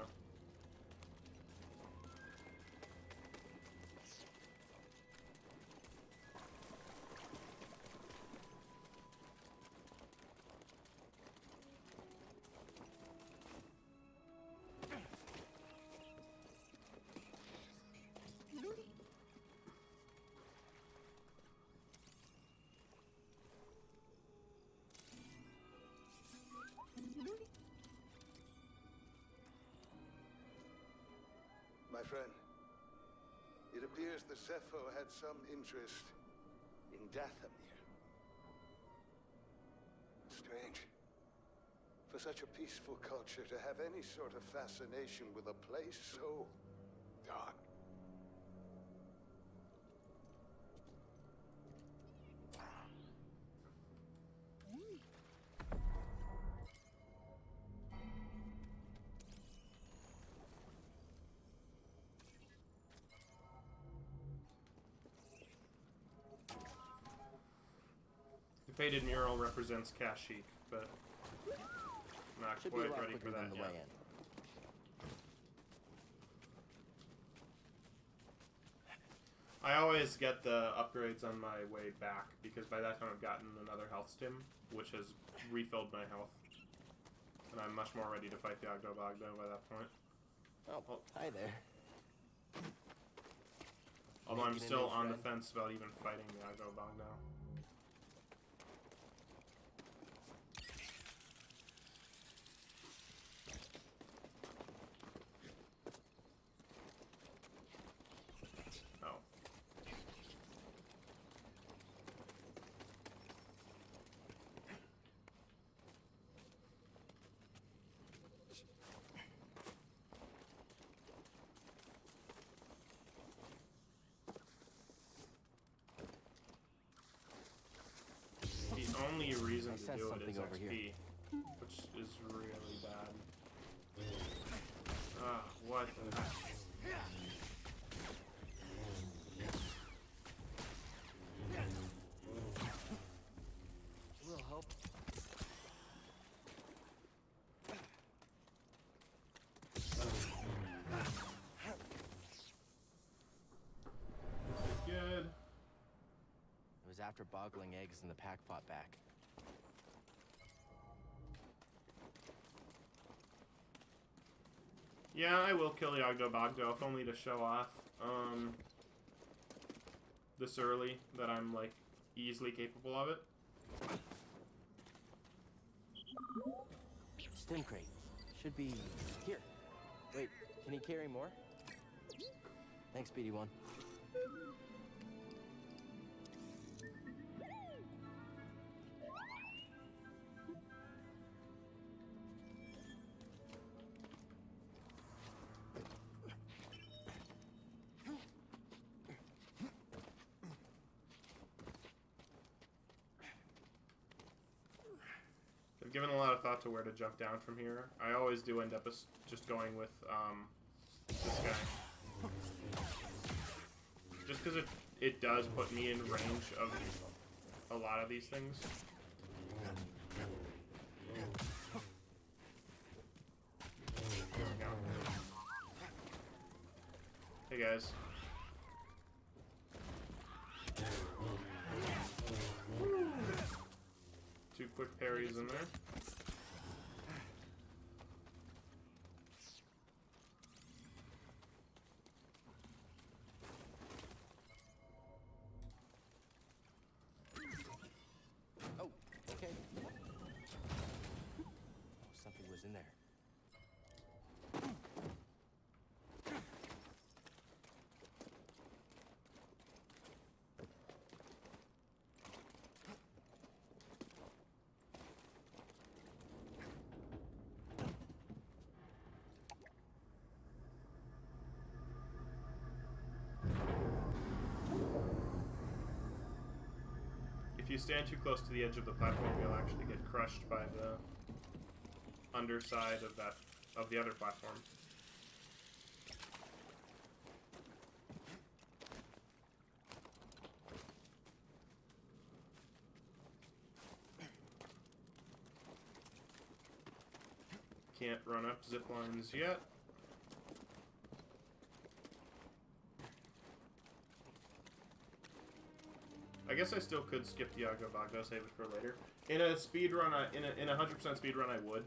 My friend, it appears the Zephyr had some interest in Dathomir. Strange. For such a peaceful culture to have any sort of fascination with a place so dark. The faded mural represents Kashyyyk, but not Should quite be a lot ready for quicker that than the yet. way in. I always get the upgrades on my way back, because by that time I've gotten another health stim, which has refilled my health. And I'm much more ready to fight the Ogdo Bogdo by that point. Oh, hi there. Although I'm Making a still new on the friend? fence about even fighting the Ogdo Bogdo. Oh. The only reason I to sense do it something is over XP, here. which is really bad. Ah, what the heck? We'll hope. Good. after boggling eggs and the pack fought back. Yeah, I will kill Yagdo Bogdo, if only to show off, this early, that I'm, like, easily capable of it. Stim crate. Should be here. Wait, can he carry more? Thanks, BD1. I've given a lot of thought to where to jump down from here. I always do end up just going with this guy. Just because it does put me in range of a lot of these things. There we go. Hey guys. Two quick parries in there. Oh, okay. Oh, something was in there. If you stand too close to the edge of the platform, you'll actually get crushed by the underside of the other platform. Can't run up zip lines yet. I guess I still could skip the Yagdo Bogdo, save it for later. In a speed run, in a 100% speed run, I would,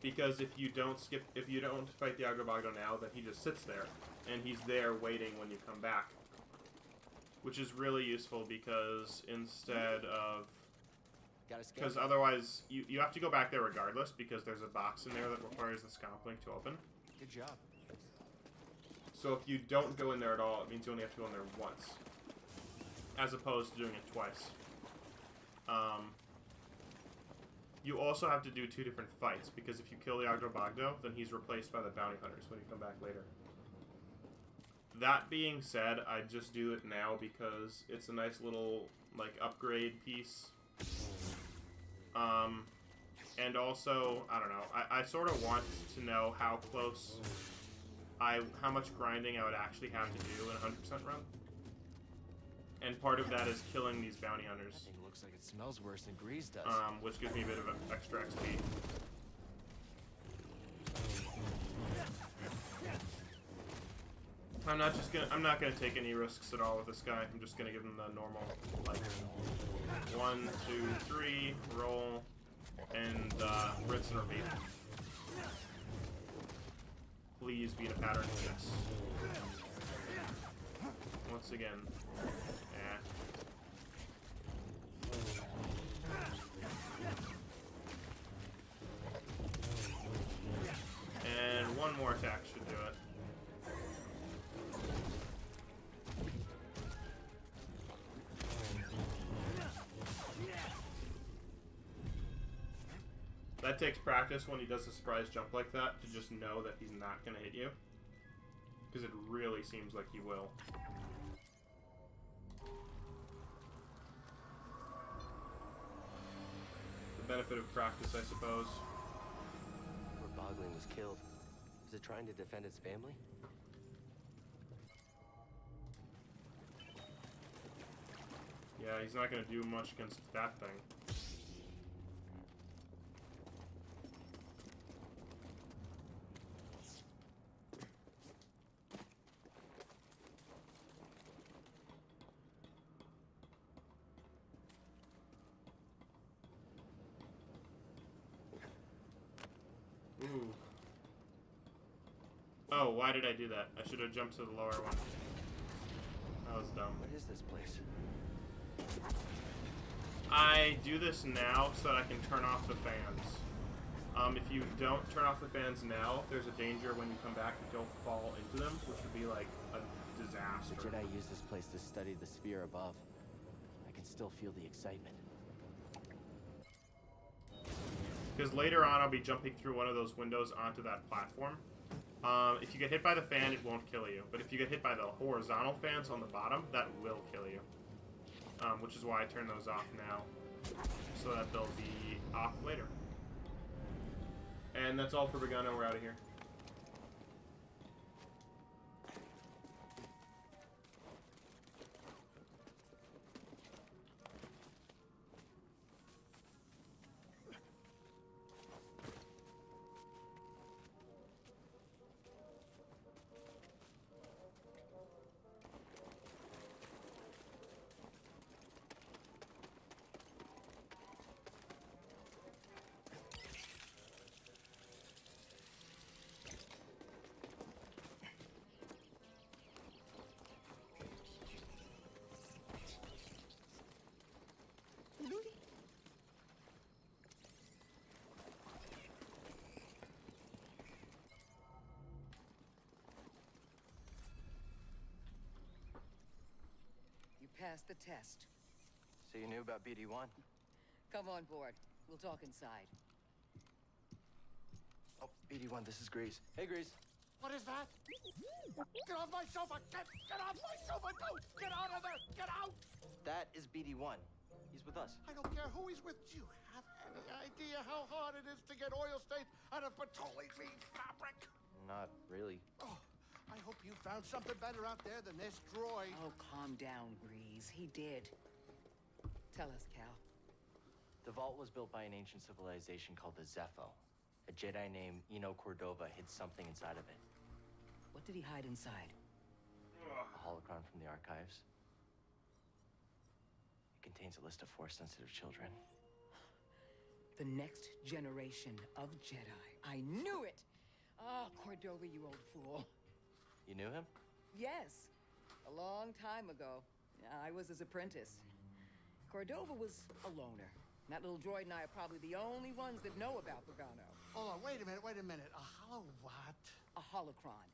because if you don't fight the Yagdo Bogdo now, then he just sits there, and he's there waiting when you come back, which is really useful because instead of, because otherwise you have to go back there regardless because there's a box in there that requires the scomp link to open. Good job. So if you don't go in there at all, it means you only have to go in there once, as opposed to doing it twice. You also have to do 2 different fights, because if you kill the Yagdo Bogdo, then he's replaced by the bounty hunters when you come back later. That being said, I just do it now because it's a nice little, like, upgrade piece. And also, I don't know, I sort of want to know how close how much grinding I would actually have to do in a 100% run. And part of that is killing these bounty hunters. That thing looks like it smells worse than Grease does. Which gives me a bit of extra XP. I'm not gonna take any risks at all with this guy. I'm just gonna give him the normal, like, 1, 2, 3, roll, and rinse and repeat. Please be in a pattern. Yes. Once again. Yeah. And one more attack should do it. That takes practice when he does a surprise jump like that, to just know that he's not going to hit you. Because it really seems like he will. The benefit of practice, I suppose. Poor Bogling was killed. Was it trying to defend its family? Yeah, he's not going to do much against that thing. Oh, why did I do that? I should have jumped to the lower one. That was dumb. What is this place? I do this now so that I can turn off the fans. If you don't turn off the fans now, there's a danger when you come back that you'll fall into them, which would be like a disaster. The Jedi used this place to study the sphere above. I can still feel the excitement. Because later on, I'll be jumping through one of those windows onto that platform. If you get hit by the fan, it won't kill you. But if you get hit by the horizontal fans on the bottom, that will kill you. Which is why I turn those off now, so that they'll be off later. And that's all for Vegano. We're out of here. You passed the test. So you knew about BD-1? Come on board. We'll talk inside. Oh, BD-1, this is Grease. Hey, Grease. What is that? Get off my sofa! Get off my sofa! Don't! Get out of there! Get out! That is BD-1. He's with us. I don't care who he's with. Do you have any idea how hard it is to get oil stains out of petroleum fabric? Not really. Oh, I hope you found something better out there than this droid. Oh, calm down, Grease. He did. Tell us, Cal. The vault was built by an ancient civilization called the Zepho. A Jedi named Eno Cordova hid something inside of it. What did he hide inside? A holocron from the archives. It contains a list of Force-sensitive children. The next generation of Jedi. I knew it! Oh, Cordova, you old fool. You knew him? Yes. A long time ago. I was his apprentice. Cordova was a loner. That little droid and I are probably the only ones that know about Pagano. Hold on, wait a minute. A hollow what? A holocron.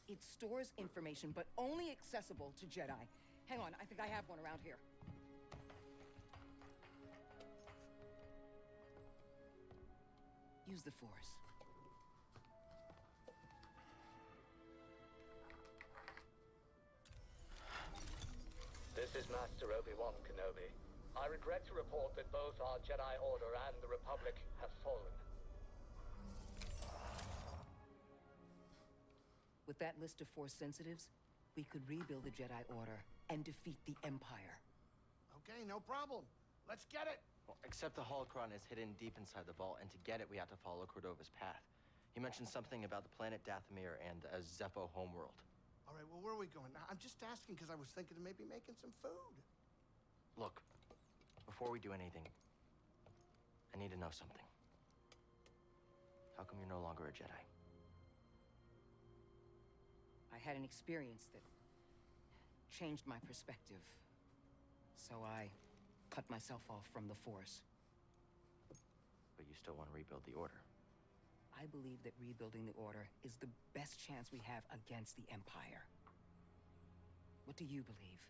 It stores information, but only accessible to Jedi. Hang on, I think I have one around here. Use the Force. This is Master Obi-Wan Kenobi. I regret to report that both our Jedi Order and the Republic have fallen. With that list of Force sensitives, we could rebuild the Jedi Order and defeat the Empire. Okay, no problem. Let's get it. Well, except the holocron is hidden deep inside the vault, and to get it, we have to follow Cordova's path. He mentioned something about the planet Dathomir and a Zepho homeworld. All right, well, where are we going? I'm just asking because I was thinking of maybe making some food. Look, before we do anything, I need to know something. How come you're no longer a Jedi? I had an experience that changed my perspective. So I cut myself off from the Force. But you still want to rebuild the Order. I believe that rebuilding the Order is the best chance we have against the Empire. What do you believe?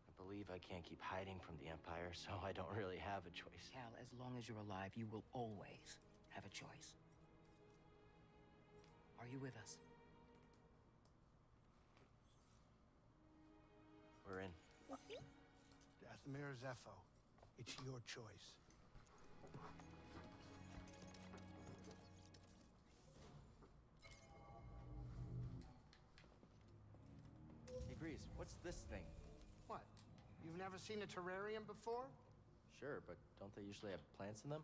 I believe I can't keep hiding from the Empire, so I don't really have a choice. Cal, as long as you're alive, you will always have a choice. Are you with us? We're in. Dathomir Zepho. It's your choice. Hey, Grease, what's this thing? What? You've never seen a terrarium before? Sure, but don't they usually have plants in them?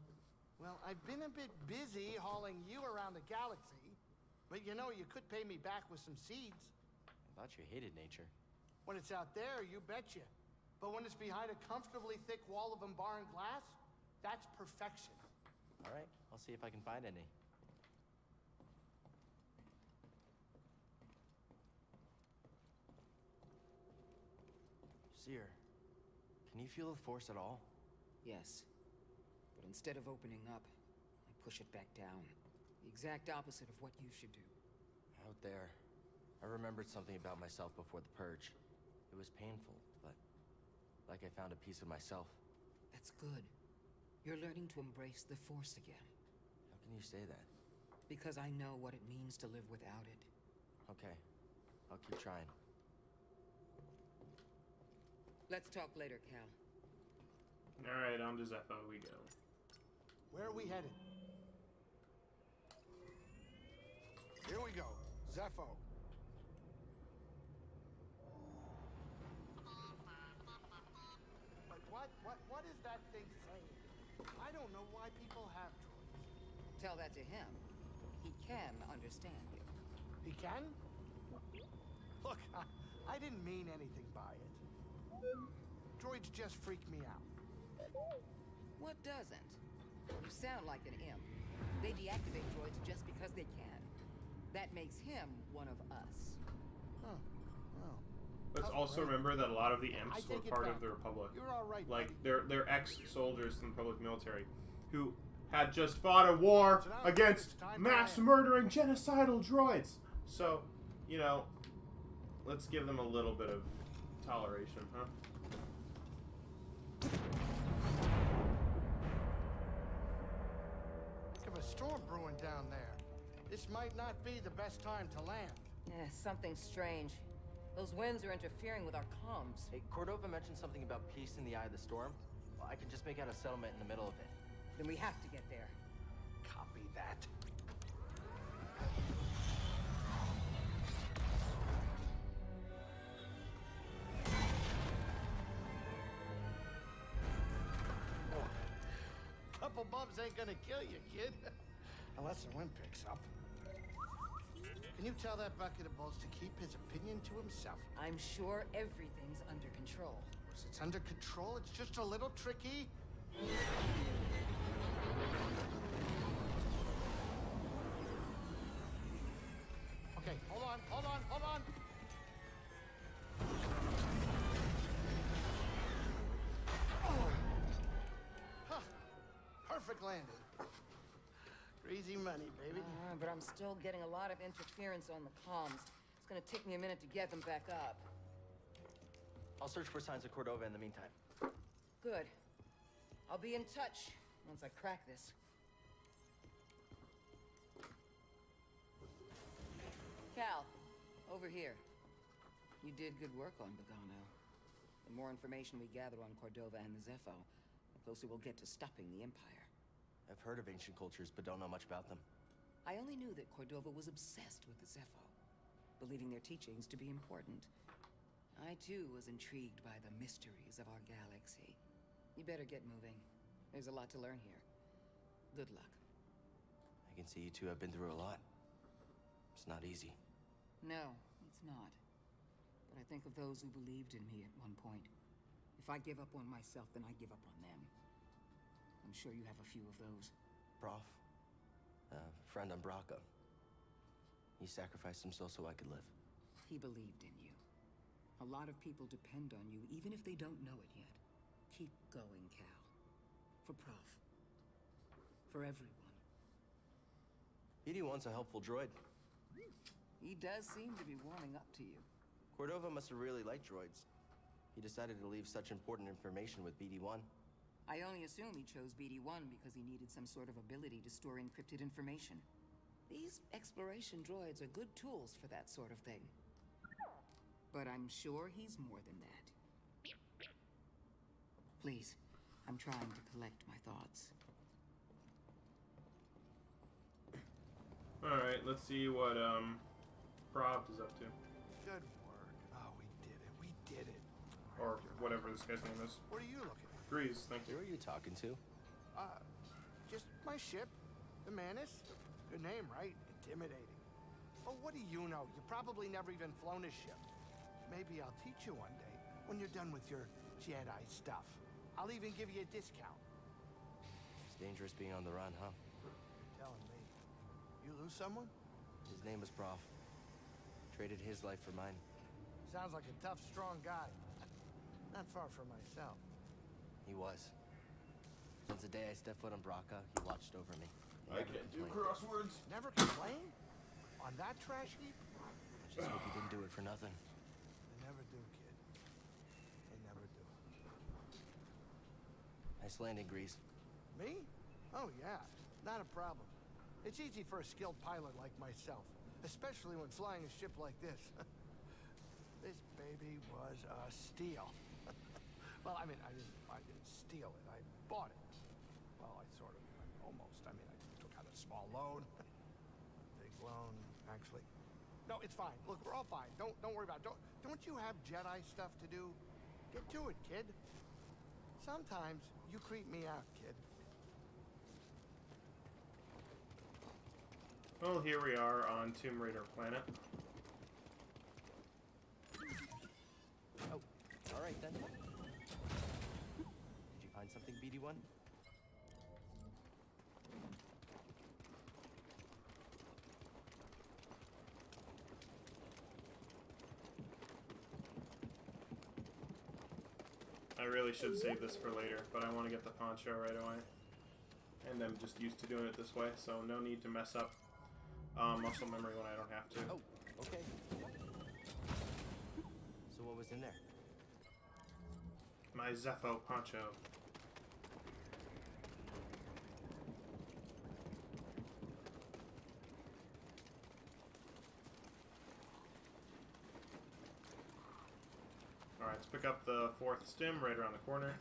Well, I've been a bit busy hauling you around the galaxy. But you know, you could pay me back with some seeds. I thought you hated nature. When it's out there, you betcha. But when it's behind a comfortably thick wall of embarring glass, that's perfection. All right, I'll see if I can find any. Seer, can you feel the Force at all? Yes. But instead of opening up, I push it back down. The exact opposite of what you should do. Out there, I remembered something about myself before the Purge. It was painful, but like I found a piece of myself. That's good. You're learning to embrace the Force again. How can you say that? Because I know what it means to live without it. Okay, I'll keep trying. Let's talk later, Cal. Alright, on to Zepho we go. Where are we headed? Here we go. Zepho. What is that thing saying? I don't know why people have droids. Tell that to him. He can understand you. He can? Look, I didn't mean anything by it. Droids just freak me out. What doesn't? You sound like an imp. They deactivate droids just because they can. That makes him one of us. Huh. Well. Let's also remember that a lot of the imps were part of the Republic. You're all right, like, buddy. they're ex-soldiers in the Republic military who had just fought a war against mass-murdering genocidal droids. So, you know, let's give them a little bit of toleration, huh? Think of a storm brewing down there. This might not be the best time to land. Yeah, something strange. Those winds are interfering with our comms. Hey, Cordova mentioned something about peace in the eye of the storm. Well, I can just make out a settlement in the middle of it. Then we have to get there. Copy that. Couple bumps ain't gonna kill you, kid. Unless the wind picks up. Can you tell that bucket of balls to keep his opinion to himself? I'm sure everything's under control. It's under control. It's just a little tricky. Okay, hold on. Oh. Huh. Perfect landing. Easy money, baby. But I'm still getting a lot of interference on the comms. It's gonna take me a minute to get them back up. I'll search for signs of Cordova in the meantime. Good. I'll be in touch once I crack this. Cal, over here. You did good work on Bogano. The more information we gather on Cordova and the Zepho, the closer we'll get to stopping the Empire. I've heard of ancient cultures, but don't know much about them. I only knew that Cordova was obsessed with the Zepho, believing their teachings to be important. I, too, was intrigued by the mysteries of our galaxy. You better get moving. There's a lot to learn here. Good luck. I can see you two have been through a lot. It's not easy. No, it's not. But I think of those who believed in me at one point. If I give up on myself, then I give up on them. I'm sure you have a few of those. Prof, a friend on Braca. He sacrificed himself so I could live. He believed in you. A lot of people depend on you, even if they don't know it yet. Keep going, Cal. For Prof. For everyone. BD-1's a helpful droid. He does seem to be warming up to you. Cordova must have really liked droids. He decided to leave such important information with BD-1. I only assume he chose BD-1 because he needed some sort of ability to store encrypted information. These exploration droids are good tools for that sort of thing. But I'm sure he's more than that. Please, I'm trying to collect my thoughts. Alright, let's see what, Probt is up to. Good work. Oh, we did it. Or whatever this guy's name is. What are you looking at? Grease, thank you. Who are you talking to? Just my ship. The Manus. Good name, right? Intimidating. Oh, what do you know? You probably never even flown a ship. Maybe I'll teach you one day when you're done with your Jedi stuff. I'll even give you a discount. It's dangerous being on the run, huh? You're telling me. You lose someone? His name was Prof. Traded his life for mine. Sounds like a tough, strong guy. Not far from myself. He was. Since the day I stepped foot on Braca, he watched over me. I can't do crosswords. Never complain? On that trash heap? I just hope he didn't do it for nothing. They never do, kid. They never do. Nice landing, Grease. Me? Oh, yeah. Not a problem. It's easy for a skilled pilot like myself, especially when flying a ship like this. This baby was a steal. Well, I mean, I didn't steal it. I bought it. Well, I sort of, almost. I mean, I took out a small loan. Big loan, actually. No, it's fine. Look, we're all fine. Don't worry about it. Don't you have Jedi stuff to do? Get to it, kid. Sometimes you creep me out, kid. Well, here we are on Tomb Raider Planet. Oh, all right then. Did you find something, BD1? I really should save this for later, but I want to get the poncho right away. And I'm just used to doing it this way, so no need to mess up muscle memory when I don't have to. Oh, okay. So what was in there? My Zepho poncho. Alright, let's pick up the 4th stim right around the corner.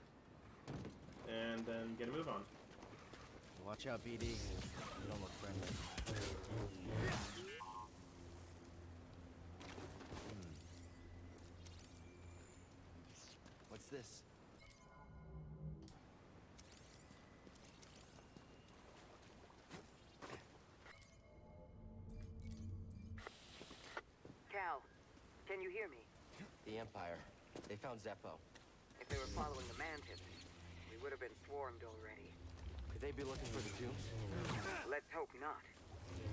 And then get a move on. Watch out, BD. You don't look friendly. What's this? Cal, can you hear me? The Empire. They found Zepho. If they were following the mantis, we would have been swarmed already. Could they be looking for the tombs? Let's hope not.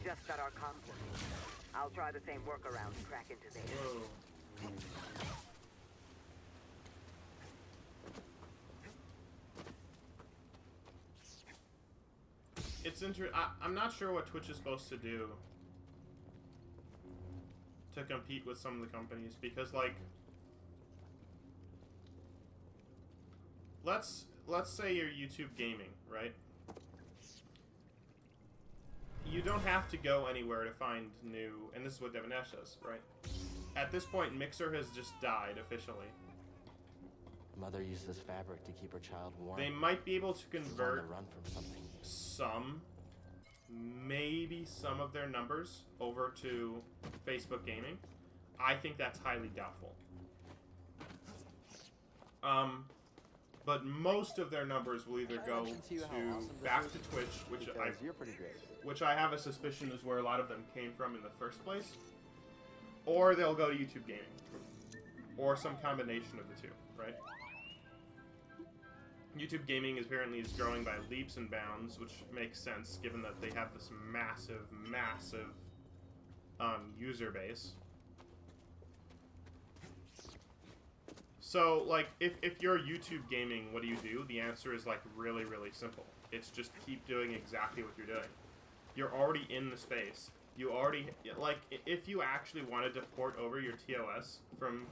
Just got our comms working. I'll try the same workaround to crack into theirs. Whoa. It's I'm not sure what Twitch is supposed to do to compete with some of the companies, because like let's say you're YouTube gaming, right? You don't have to go anywhere to find new, and this is what Devanesh does, right? At this point, Mixer has just died officially. Mother used this fabric to keep her child warm. They might be able to convert on the run from something. Maybe some of their numbers over to Facebook Gaming. I think that's highly doubtful. But most of their numbers will either go back to Twitch, which I have a suspicion is where a lot of them came from in the first place, or they'll go to YouTube Gaming, or some combination of the two, right? YouTube Gaming apparently is growing by leaps and bounds, which makes sense given that they have this massive user base. So, like, if you're YouTube Gaming, what do you do? The answer is, like, really, really simple. It's just keep doing exactly what you're doing. You're already in the space. You already, like, if you actually wanted to port over your TOS from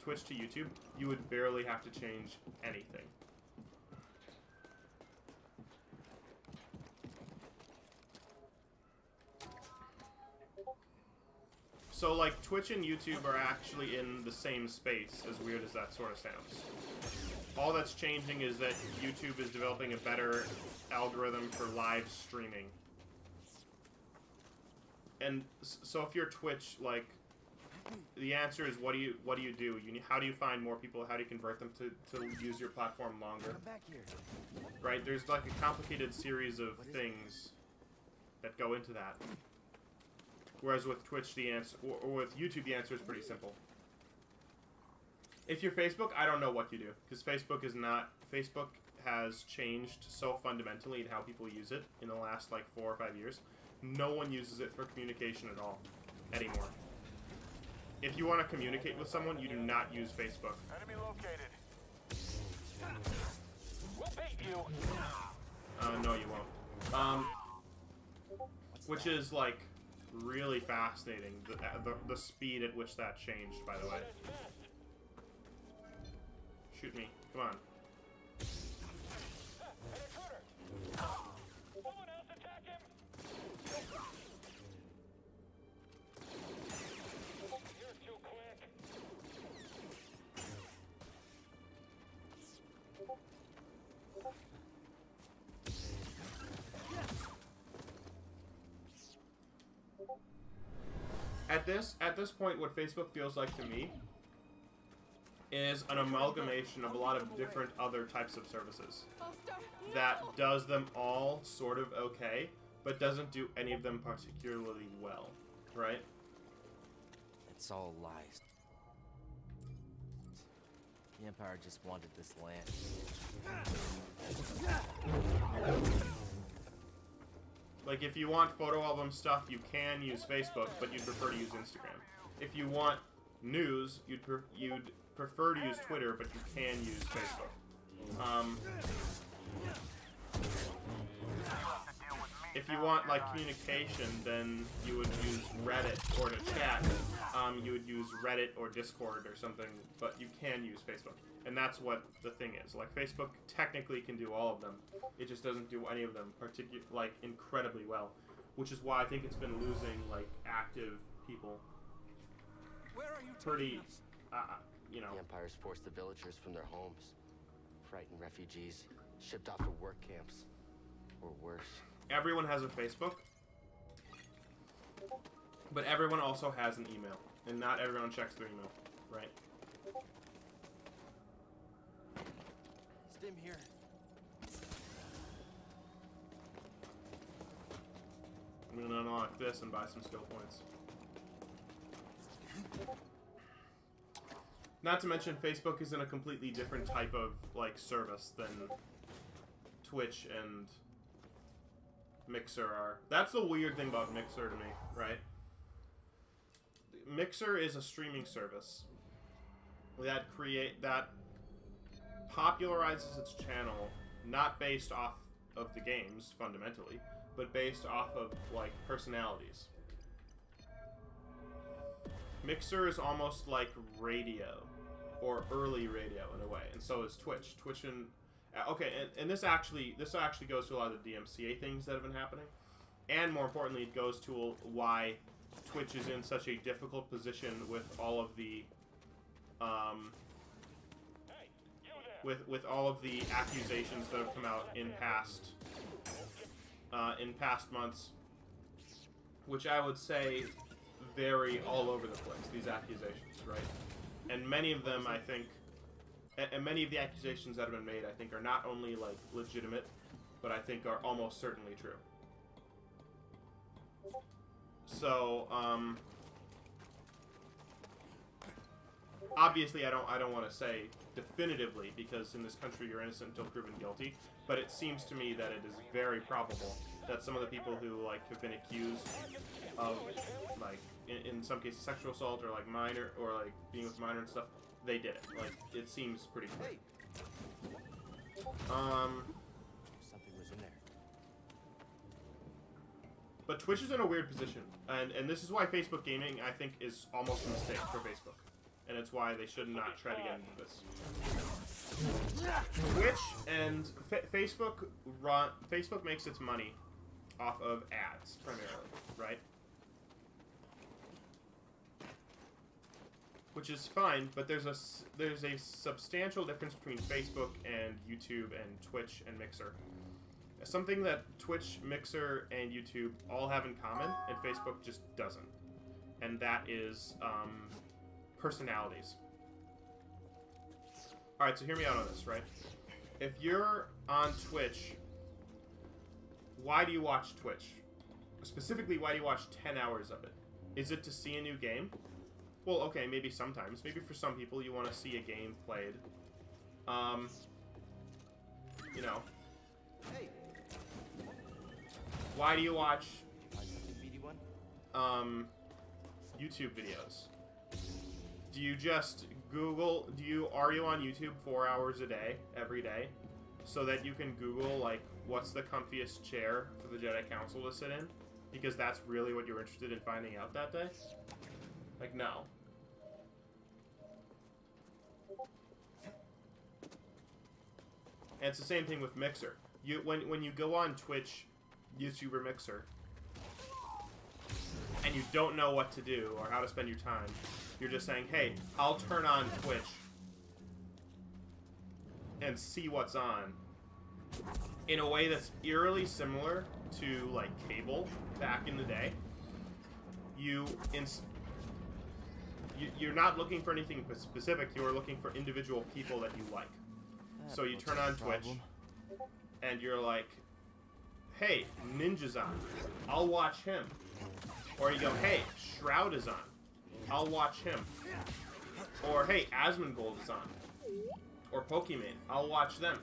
Twitch to YouTube, you would barely have to change anything. So, like, Twitch and YouTube are actually in the same space, as weird as that sort of sounds. All that's changing is that YouTube is developing a better algorithm for live streaming. And so if you're Twitch, like, the answer is what do you do? How do you find more people? How do you convert them to use your platform longer? Come back here. Right? There's, like, a complicated series of things that go into that. Whereas with Twitch, the answer, or with YouTube, the answer is pretty simple. If you're Facebook, I don't know what you do, because Facebook has changed so fundamentally in how people use it in the last, like, 4 or 5 years. No one uses it for communication at all anymore. If you want to communicate with someone, you do not use Facebook. Enemy located. We'll beat you. No, you won't. Which is like really fascinating. The speed at which that changed, by the way. Shoot me. Come on. Someone else attack him. You're too quick. At this point, what Facebook feels like to me is an amalgamation of a lot of different other types of services that does them all sort of okay, but doesn't do any of them particularly well, right? It's all lies. The Empire just wanted this land. Like, if you want photo album stuff, you can use Facebook, but you'd prefer to use Instagram. If you want news, you'd prefer to use Twitter, but you can use Facebook. If you want, like, communication, then you would use Reddit, or to chat, you would use Reddit or Discord or something, but you can use Facebook. And that's what the thing is. Like, Facebook technically can do all of them. It just doesn't do any of them incredibly well. Which is why I think it's been losing, like, active people. Where are you pretty, you know. The Empire's forced the villagers from their homes, frightened refugees, shipped off to work camps, or worse. Everyone has a Facebook, but everyone also has an email, and not everyone checks their email, right? Stim here. I'm gonna unlock this and buy some skill points. Not to mention, Facebook is in a completely different type of, like, service than Twitch and Mixer are. That's the weird thing about Mixer to me, right? Mixer is a streaming service that popularizes its channel not based off of the games fundamentally, but based off of, like, personalities. Mixer is almost like radio, or early radio in a way, and so is Twitch. Twitch and okay, and this actually goes to a lot of the DMCA things that have been happening, and more importantly, it goes to why Twitch is in such a difficult position with all of the with all of the accusations that have come out in past months, which I would say vary all over the place. These accusations, right? And many of them, I think, and many of the accusations that have been made, I think, are not only, like, legitimate, but I think are almost certainly true. So, obviously, I don't want to say definitively, because in this country you're innocent until proven guilty, but it seems to me that it is very probable that some of the people who, like, have been accused of, like, in some cases sexual assault or, like, minor, or, like, being with minor and stuff, they did it. Like, it seems pretty clear. Something was in there. But Twitch is in a weird position, and this is why Facebook gaming, I think, is almost a mistake for Facebook. And it's why they should not try to get into this. Twitch and Facebook makes its money off of ads, primarily, right? Which is fine, but there's a substantial difference between Facebook and YouTube and Twitch and Mixer. Something that Twitch, Mixer, and YouTube all have in common, and Facebook just doesn't. And that is personalities. Alright, so hear me out on this, right? If you're on Twitch, why do you watch Twitch? Specifically, why do you watch 10 hours of it? Is it to see a new game? Well, okay, maybe sometimes. Maybe for some people you want to see a game played. You know. Hey. Why do you watch YouTube videos? Do you just Google, are you on YouTube 4 hours a day, every day? So that you can Google, like, what's the comfiest chair for the Jedi Council to sit in? Because that's really what you're interested in finding out that day? Like, no. And it's the same thing with Mixer. When you go on Twitch, YouTuber Mixer, and you don't know what to do or how to spend your time, you're just saying, hey, I'll turn on Twitch and see what's on, in a way that's eerily similar to, like, cable back in the day. You're not looking for anything specific, you're looking for individual people that you like. So you turn on Twitch, and you're like, hey, Ninja's on, I'll watch him. Or you go, hey, Shroud is on, I'll watch him. Or, hey, Asmongold is on. Or Pokemon, I'll watch them.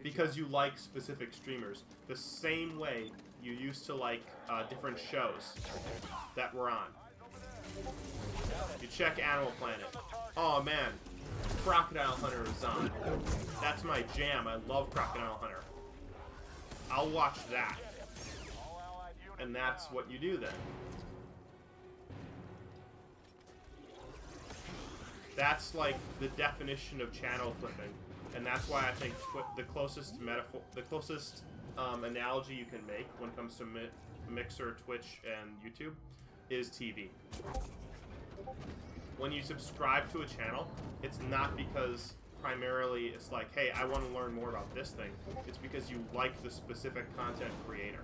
Because you like specific streamers. The same way you used to like different shows that were on. You check Animal Planet. Oh man, Crocodile Hunter is on. That's my jam. I love Crocodile Hunter. I'll watch that. And that's what you do then. That's like the definition of channel flipping, and that's why I think the closest metaphor, the closest analogy you can make when it comes to Mixer, Twitch, and YouTube is TV. When you subscribe to a channel, it's not because primarily it's like, hey, I want to learn more about this thing. It's because you like the specific content creator.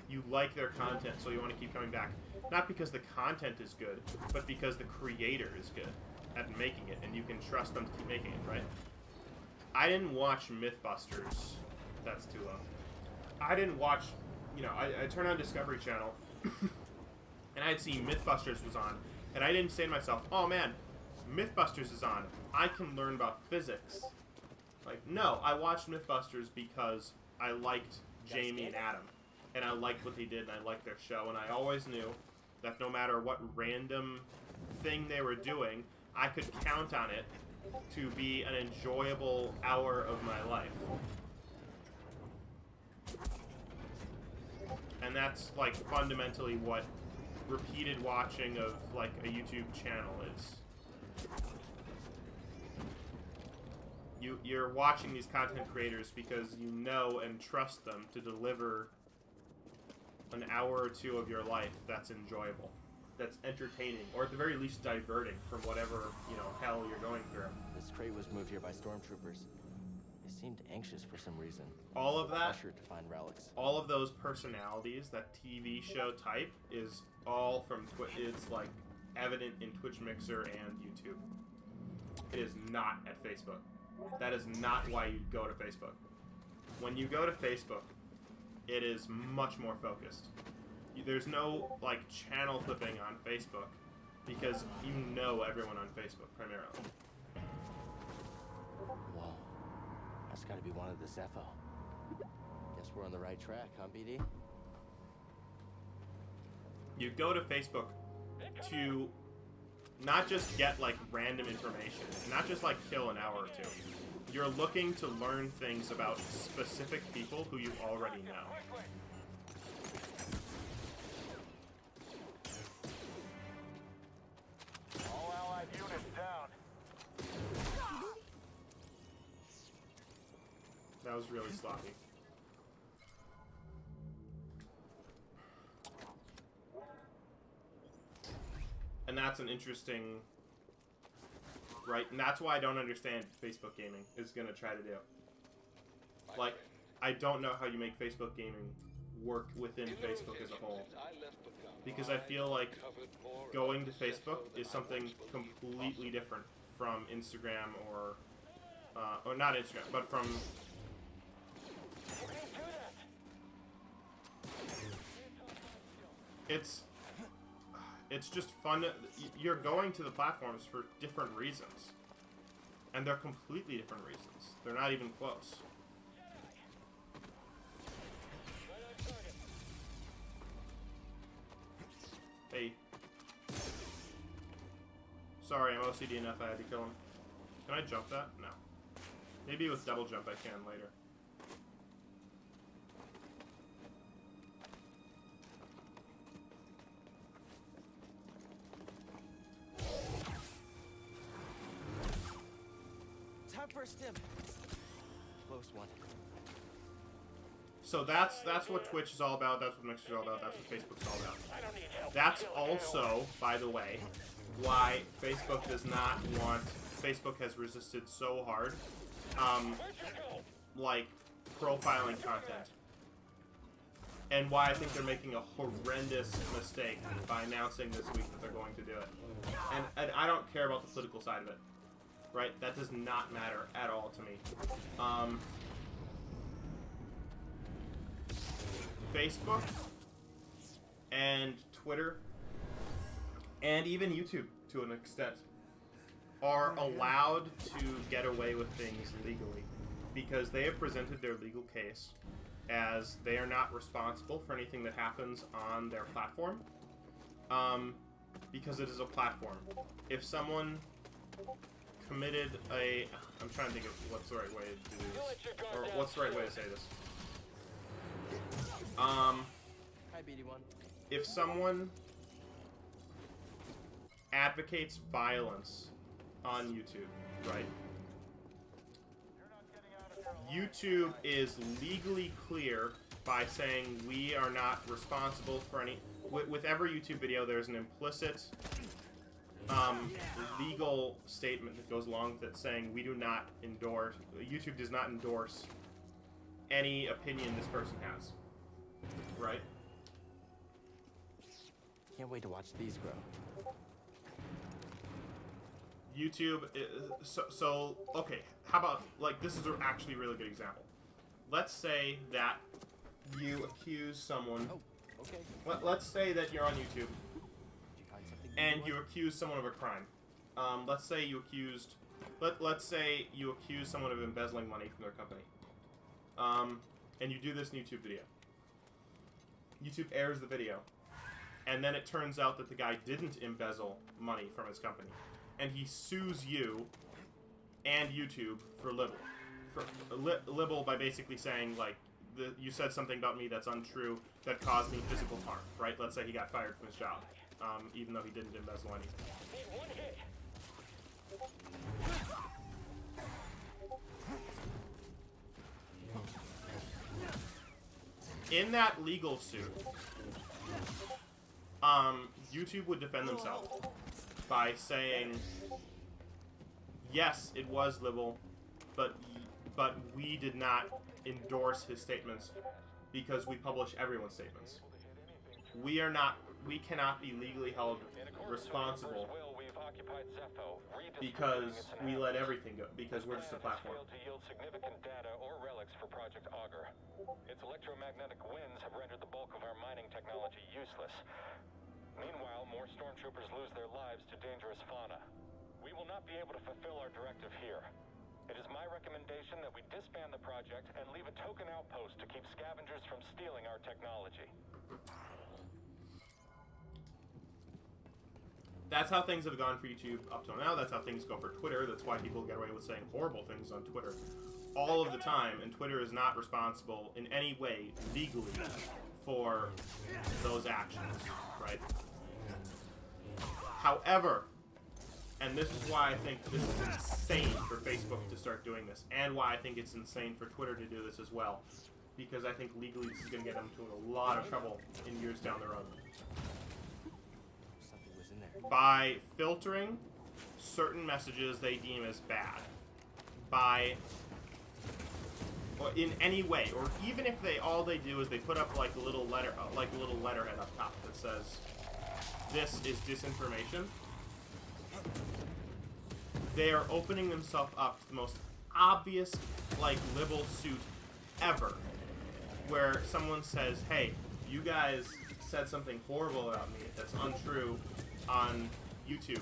You like their content, so you want to keep coming back. Not because the content is good, but because the creator is good at making it, and you can trust them to keep making it, right? I didn't watch Mythbusters. That's too low. I didn't watch, you know, I turned on Discovery Channel, and I'd seen Mythbusters was on, and I didn't say to myself, oh man, Mythbusters is on, I can learn about physics. Like, no, I watched Mythbusters because I liked Jamie and Adam, and I liked what they did, and I liked their show, and I always knew that no matter what random thing they were doing, I could count on it to be an enjoyable hour of my life. And that's, like, fundamentally what repeated watching of, like, a YouTube channel is. You're watching these content creators because you know and trust them to deliver an hour or two of your life that's enjoyable, that's entertaining, or at the very least diverting from whatever, you know, hell you're going through. This crate was moved here by stormtroopers. They seemed anxious for some reason. All of that, Pressure to find relics. all of those personalities, that TV show type, is all from Twitch. It's like evident in Twitch, Mixer, and YouTube. It is not at Facebook. That is not why you go to Facebook. When you go to Facebook, it is much more focused. There's no, like, channel flipping on Facebook because you know everyone on Facebook, primarily. Whoa. That's gotta be one of the Zepho. Guess we're on the right track, huh, BD? You go to Facebook to not just get, like, random information, not just, like, kill an hour or two. You're looking to learn things about specific people who you already know. All allied units down. That was really sloppy. And that's an interesting... Right? And that's why I don't understand Facebook gaming is going to try to do. Like, I don't know how you make Facebook gaming work within Facebook as a whole. Because I feel like going to Facebook is something completely different from Instagram or not Instagram, but from... It's just fun. You're going to the platforms for different reasons. And they're completely different reasons. They're not even close. Hey. Sorry, I'm OCD enough I had to kill him. Can I jump that? No. Maybe with double jump I can later. Time for a stim. Close one. So that's what Twitch is all about, that's what Mixer is all about, that's what Facebook's all about. That's also, by the way, why Facebook has resisted so hard, like, profiling content. And why I think they're making a horrendous mistake by announcing this week that they're going to do it. And I don't care about the political side of it, right? That does not matter at all to me. Facebook and Twitter and even YouTube, to an extent, are allowed to get away with things legally because they have presented their legal case as they are not responsible for anything that happens on their platform, because it is a platform. If someone committed a... I'm trying to think of what's the right way to do this, or what's the right way to say this. Hi, BD1. If someone advocates violence on YouTube, right? YouTube is legally clear by saying we are not responsible for any... With every YouTube video, there's an implicit legal statement that goes along with it saying we do not endorse... YouTube does not endorse any opinion this person has. Right? Can't wait to watch these grow. YouTube, so okay, how about, like, this is actually a really good example. Let's say that you accuse someone, let's say that you're on YouTube, and you accuse someone of a crime. Let's say you accused, let's say you accuse someone of embezzling money from their company. And you do this in YouTube video. YouTube airs the video, and then it turns out that the guy didn't embezzle money from his company, and he sues you and YouTube for libel. Libel by basically saying, like, you said something about me that's untrue that caused me physical harm, right? Let's say he got fired from his job, even though he didn't embezzle any. In that legal suit, YouTube would defend themselves by saying, yes, it was libel, but we did not endorse his statements because we publish everyone's statements. We cannot be legally held responsible because we let everything go, because we're just a platform. To yield significant data or relics for Project Augur. Its electromagnetic winds have rendered the bulk of our mining technology useless. Meanwhile, more stormtroopers lose their lives to dangerous fauna. We will not be able to fulfill our directive here. It is my recommendation that we disband the project and leave a token outpost to keep scavengers from stealing our technology. That's how things have gone for YouTube up till now. That's how things go for Twitter. That's why people get away with saying horrible things on Twitter all of the time, and Twitter is not responsible in any way legally for those actions, right? However, and this is why I think this is insane for Facebook to start doing this, and why I think it's insane for Twitter to do this as well, because I think legally this is going to get them into a lot of trouble in years down the road. By filtering certain messages they deem as bad, by, or in any way, or even if all they do is they put up like a little letter, letterhead up top that says, "This is disinformation." They are opening themselves up to the most obvious, like, libel suit ever, where someone says, "Hey, you guys said something horrible about me that's untrue on YouTube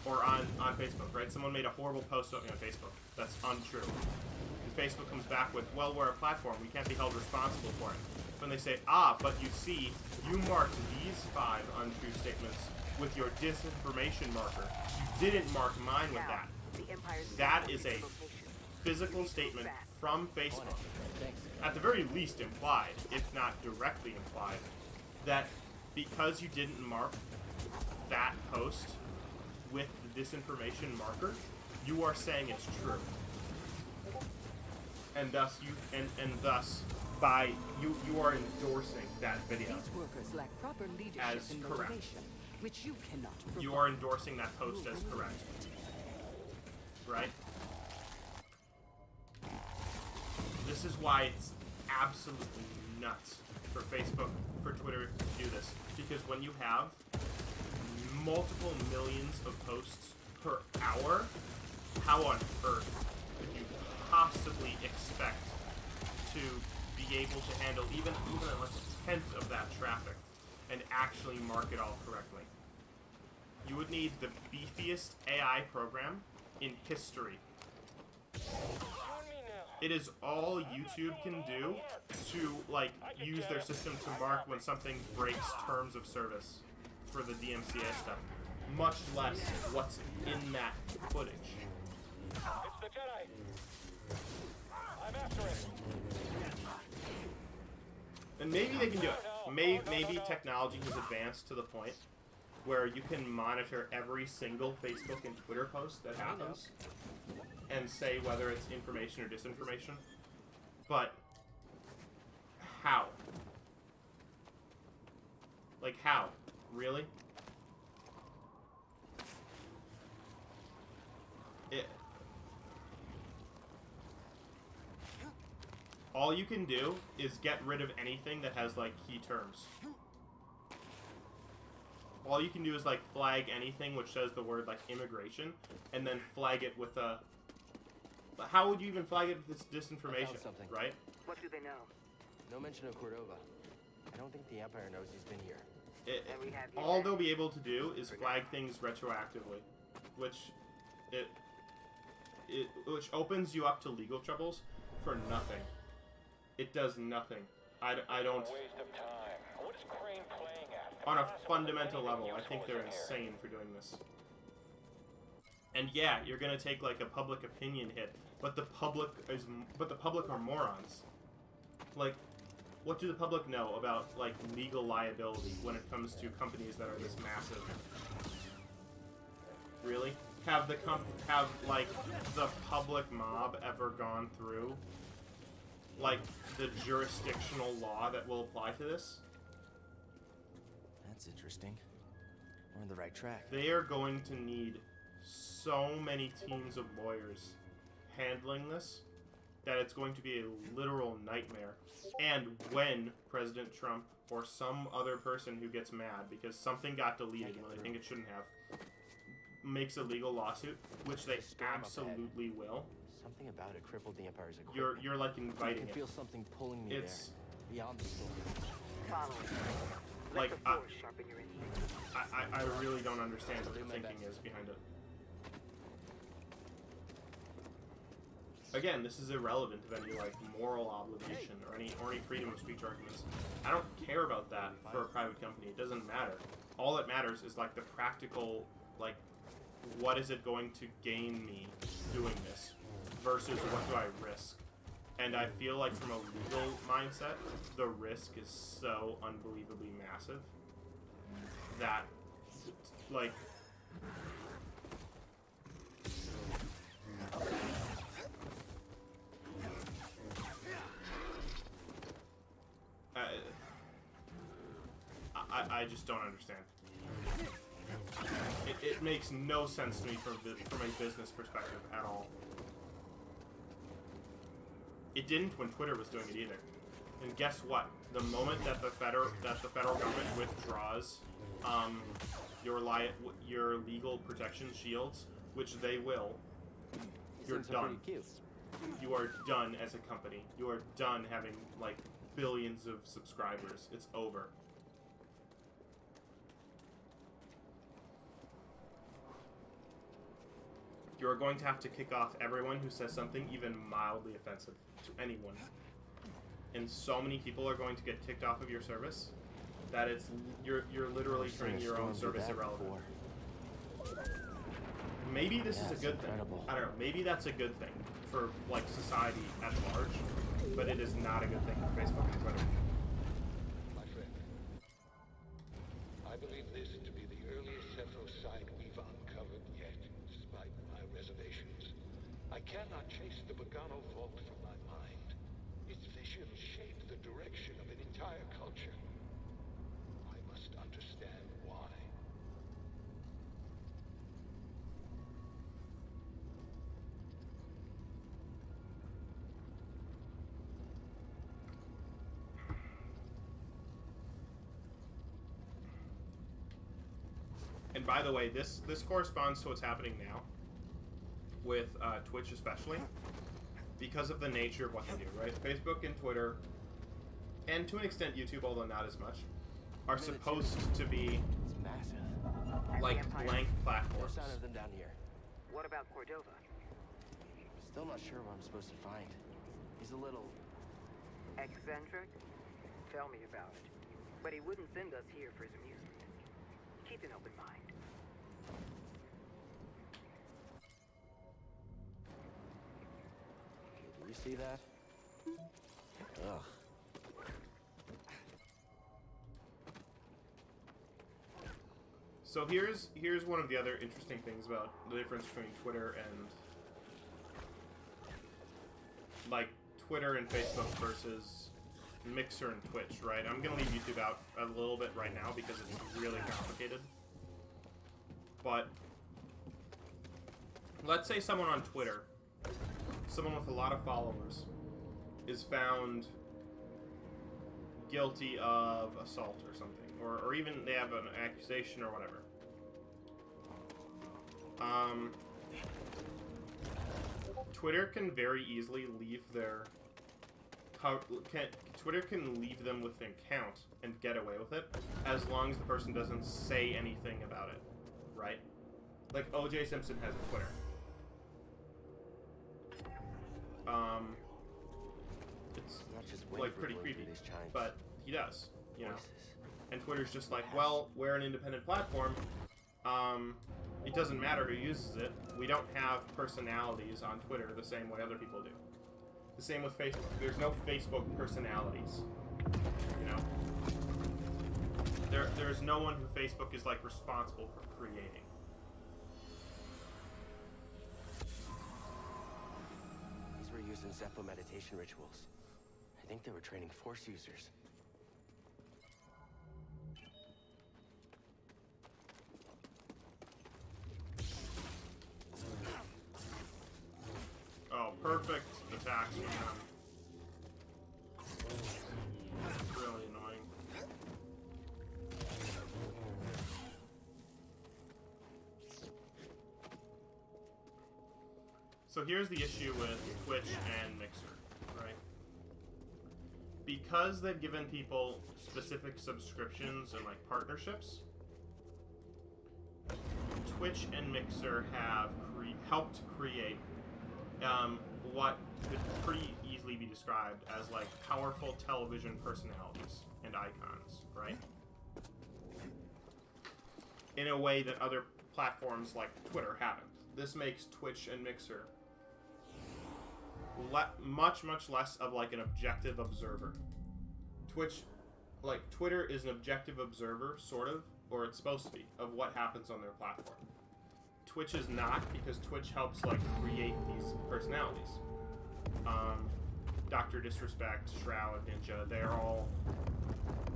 or on Facebook," right? Someone made a horrible post about me on Facebook that's untrue. And Facebook comes back with, "Well, we're a platform. We can't be held responsible for it." when they say, ah, but you see, you marked these 5 untrue statements with your disinformation marker. You didn't mark mine with that. That is a physical statement from Facebook. At the very least implied, if not directly implied, that because you didn't mark that post with the disinformation marker, you are saying it's true. And thus by you are endorsing that video These workers lack proper leadership as and correct. motivation, which you cannot provide. You are endorsing that post as correct. Right? This is why it's absolutely nuts for Facebook, for Twitter to do this. Because when you have multiple millions of posts per hour, how on earth could you possibly expect to be able to handle even like a tenth of that traffic and actually mark it all correctly? You would need the beefiest AI program in history. It is all YouTube can do to, like, use their system to mark when something breaks terms of service for the DMCA stuff. Much less what's in that footage. It's the Jedi. I'm after it. And maybe they can do it. Maybe technology has advanced to the point where you can monitor every single Facebook and Twitter post that happens and say whether it's information or disinformation. But how? Like, how? Really? All you can do is get rid of anything that has, like, key terms. All you can do is, like, flag anything which says the word, like, immigration, and then flag it with a... How would you even flag it with this disinformation, right? What do they know? No mention of Cordova. I don't think the Empire knows he's been here. All they'll be able to do is flag things retroactively, which which opens you up to legal troubles for nothing. It does nothing. I don't... Waste of time. What is Crane playing at? On a fundamental level, I think they're insane for doing this. And yeah, you're gonna take like a public opinion hit, but the public are morons. Like, what do the public know about like legal liability when it comes to companies that are this massive? Really? Have like the public mob ever gone through like the jurisdictional law that will apply to this? That's interesting. We're on the right track. They are going to need so many teams of lawyers handling this that it's going to be a literal nightmare. And when President Trump or some other person who gets mad because something got deleted when they think it shouldn't have, makes a legal lawsuit, which they absolutely will. Something about it crippled the Empire's equipment. You're like inviting I can feel something pulling me there, beyond the storm. Like, I really don't understand what the thinking is behind it. Again, this is irrelevant of any like moral obligation or any freedom of speech arguments. I don't care about that for a private company. It doesn't matter. All that matters is like the practical, like, what is it going to gain me doing this versus what do I risk? And I feel like from a legal mindset, the risk is so unbelievably massive that, like, I just don't understand. It makes no sense to me from a business perspective at all. It didn't when Twitter was doing it either. And guess what? The moment that the federal government withdraws your legal protection shields, which they will, you're done. You are done as a company. You are done having like billions of subscribers. It's over. You are going to have to kick off everyone who says something even mildly offensive to anyone. and so many people are going to get kicked off of your service that you're literally turning your own service irrelevant. Maybe this is a good thing. I don't know. Maybe that's a good thing for like society at large, but it is not a good thing for Facebook and Twitter. My friend, I believe this to be the earliest Cepho site we've uncovered yet, despite my reservations. I cannot chase the Bogano vault from my mind. Its vision shaped the direction of an entire culture. I must understand why. And by the way, this corresponds to what's happening now with Twitch especially, because of the nature of what they do, right? Facebook and Twitter, and to an extent YouTube, although not as much, are supposed to be like blank platforms. No sign of them down here. What about Cordova? Still not sure what I'm supposed to find. He's a little... eccentric? Tell me about it. But he wouldn't send us here for his amusement. Keep an open mind. Do you see that? Ugh. So here's one of the other interesting things about the difference between Twitter and like Twitter and Facebook versus Mixer and Twitch, right? I'm gonna leave YouTube out a little bit right now because it's really complicated. But let's say someone on Twitter, someone with a lot of followers, is found guilty of assault or something, or even they have an accusation or whatever. Twitter can very easily leave their Twitter can leave them with an account and get away with it as long as the person doesn't say anything about it, right? Like O.J. Simpson has a Twitter. It's like pretty creepy, but he does, you know. And Twitter's just like, well, we're an independent platform. It doesn't matter who uses it. We don't have personalities on Twitter the same way other people do. The same with Facebook. There's no Facebook personalities. You know? There's no one who Facebook is like responsible for creating. These were used in Zeppo meditation rituals. I think they were training Force users. Oh, perfect attacks from them. Really annoying. So here's the issue with Twitch and Mixer, right? Because they've given people specific subscriptions and like partnerships, Twitch and Mixer have helped create what could pretty easily be described as like powerful television personalities and icons, right? In a way that other platforms like Twitter haven't. This makes Twitch and Mixer much less of like an objective observer. Twitter is an objective observer, sort of, or it's supposed to be, of what happens on their platform. Twitch is not, because Twitch helps like create these personalities. Dr. Disrespect, Shroud, Ninja, they're all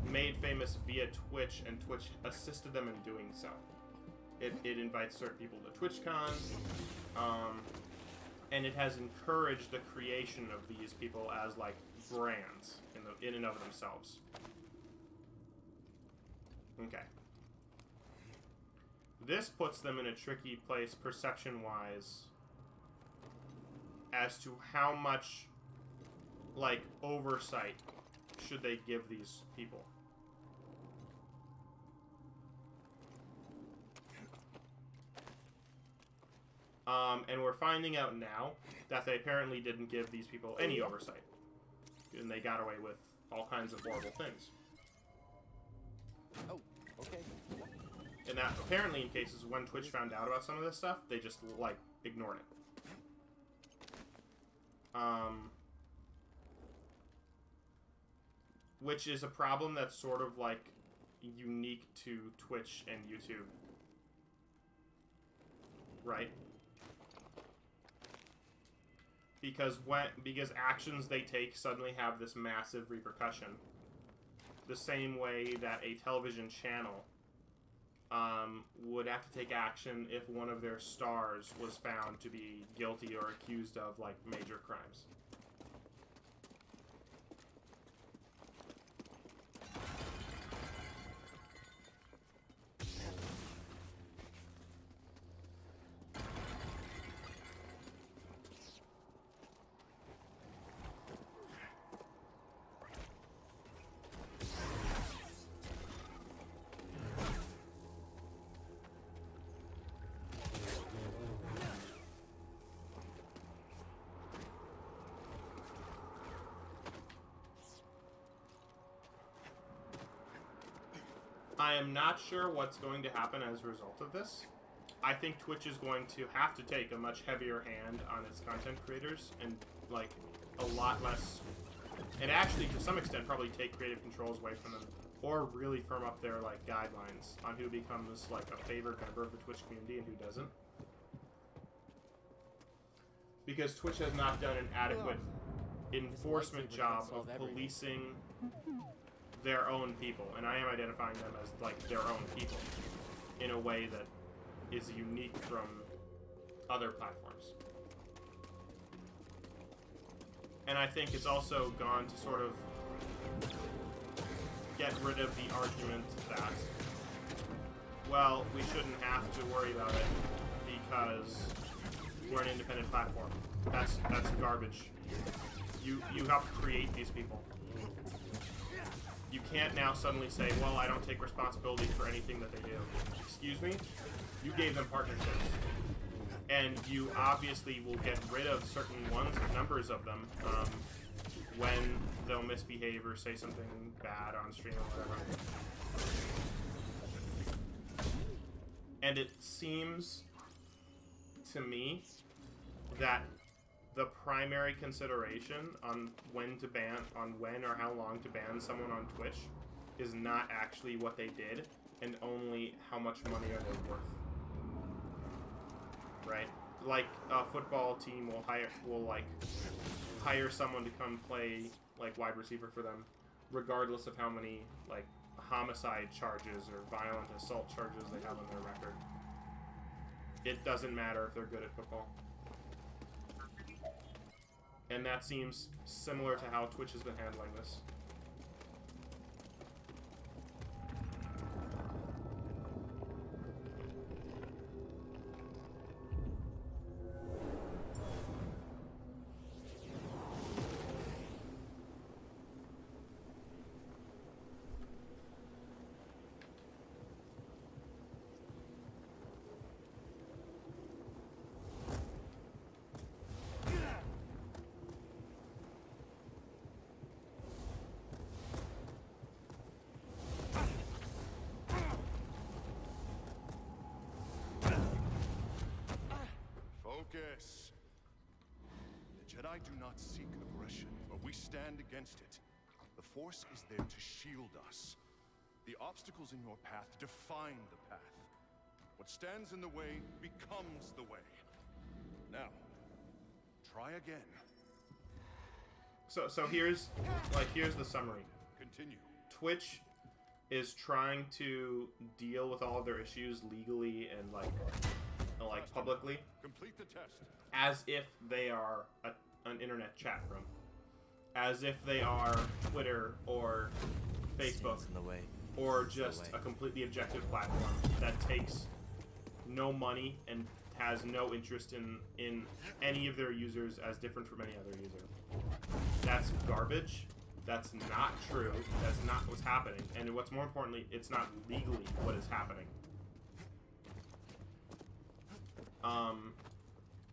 made famous via Twitch, and Twitch assisted them in doing so. It invites certain people to TwitchCon, and it has encouraged the creation of these people as like brands in and of themselves. Okay. This puts them in a tricky place perception-wise as to how much, like, oversight should they give these people. And we're finding out now that they apparently didn't give these people any oversight. and they got away with all kinds of horrible things. Oh, okay. And that apparently in cases when Twitch found out about some of this stuff, they just like ignored it. Which is a problem that's sort of like unique to Twitch and YouTube. Right? Because actions they take suddenly have this massive repercussion. The same way that a television channel would have to take action if one of their stars was found to be guilty or accused of, like, major crimes. I am not sure what's going to happen as a result of this. I think Twitch is going to have to take a much heavier hand on its content creators and, like, a lot less... And actually, to some extent, probably take creative controls away from them. Or really firm up their, like, guidelines on who becomes, like, a favored member of the Twitch community and who doesn't. Because Twitch has not done an adequate enforcement job of policing their own people, and I am identifying them as, like, their own people in a way that is unique from other platforms. And I think it's also gone to sort of get rid of the argument that, well, we shouldn't have to worry about it because we're an independent platform. That's garbage. You have to create these people. You can't now suddenly say, well, I don't take responsibility for anything that they do. Excuse me? You gave them partnerships. And you obviously will get rid of certain ones, numbers of them, when they'll misbehave or say something bad on stream or whatever. And it seems to me that the primary consideration on when or how long to ban someone on Twitch is not actually what they did, and only how much money are they worth. Right? Like a football team will hire someone to come play, like, wide receiver for them, regardless of how many, like, homicide charges or violent assault charges they have on their record. It doesn't matter if they're good at football. And that seems similar to how Twitch has been handling this. Focus. The Jedi do not seek aggression, but we stand against it. The Force is there to shield us. The obstacles in your path define the path. What stands in the way becomes the way. Now, try again. So here's the summary. Continue. Twitch is trying to deal with all of their issues legally and like publicly. Complete the test. As if they are an internet chat room. As if they are Twitter or Facebook or just a completely objective platform that takes no money and has no interest in any of their users as different from any other user. That's garbage. That's not true. That's not what's happening. And what's more importantly, it's not legally what is happening.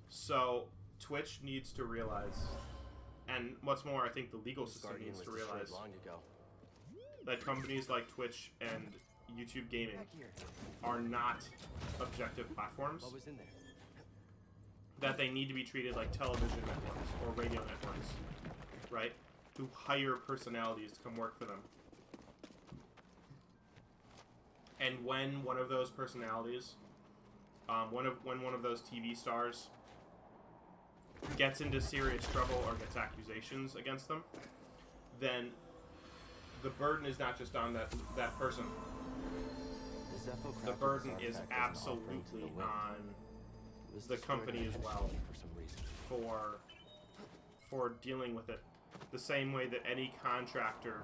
So Twitch needs to realize And what's more, I think the legal system Guardian needs was to destroyed realize long ago. that companies like Twitch and YouTube Gaming are not objective platforms. What was in there? That they need to be treated like television networks or radio networks, right? Who hire personalities to come work for them. And when one of those personalities, when one of those TV stars gets into serious trouble or gets accusations against them, then the burden is not just on that person. The burden is absolutely on the company as well for dealing with it the same way that any contractor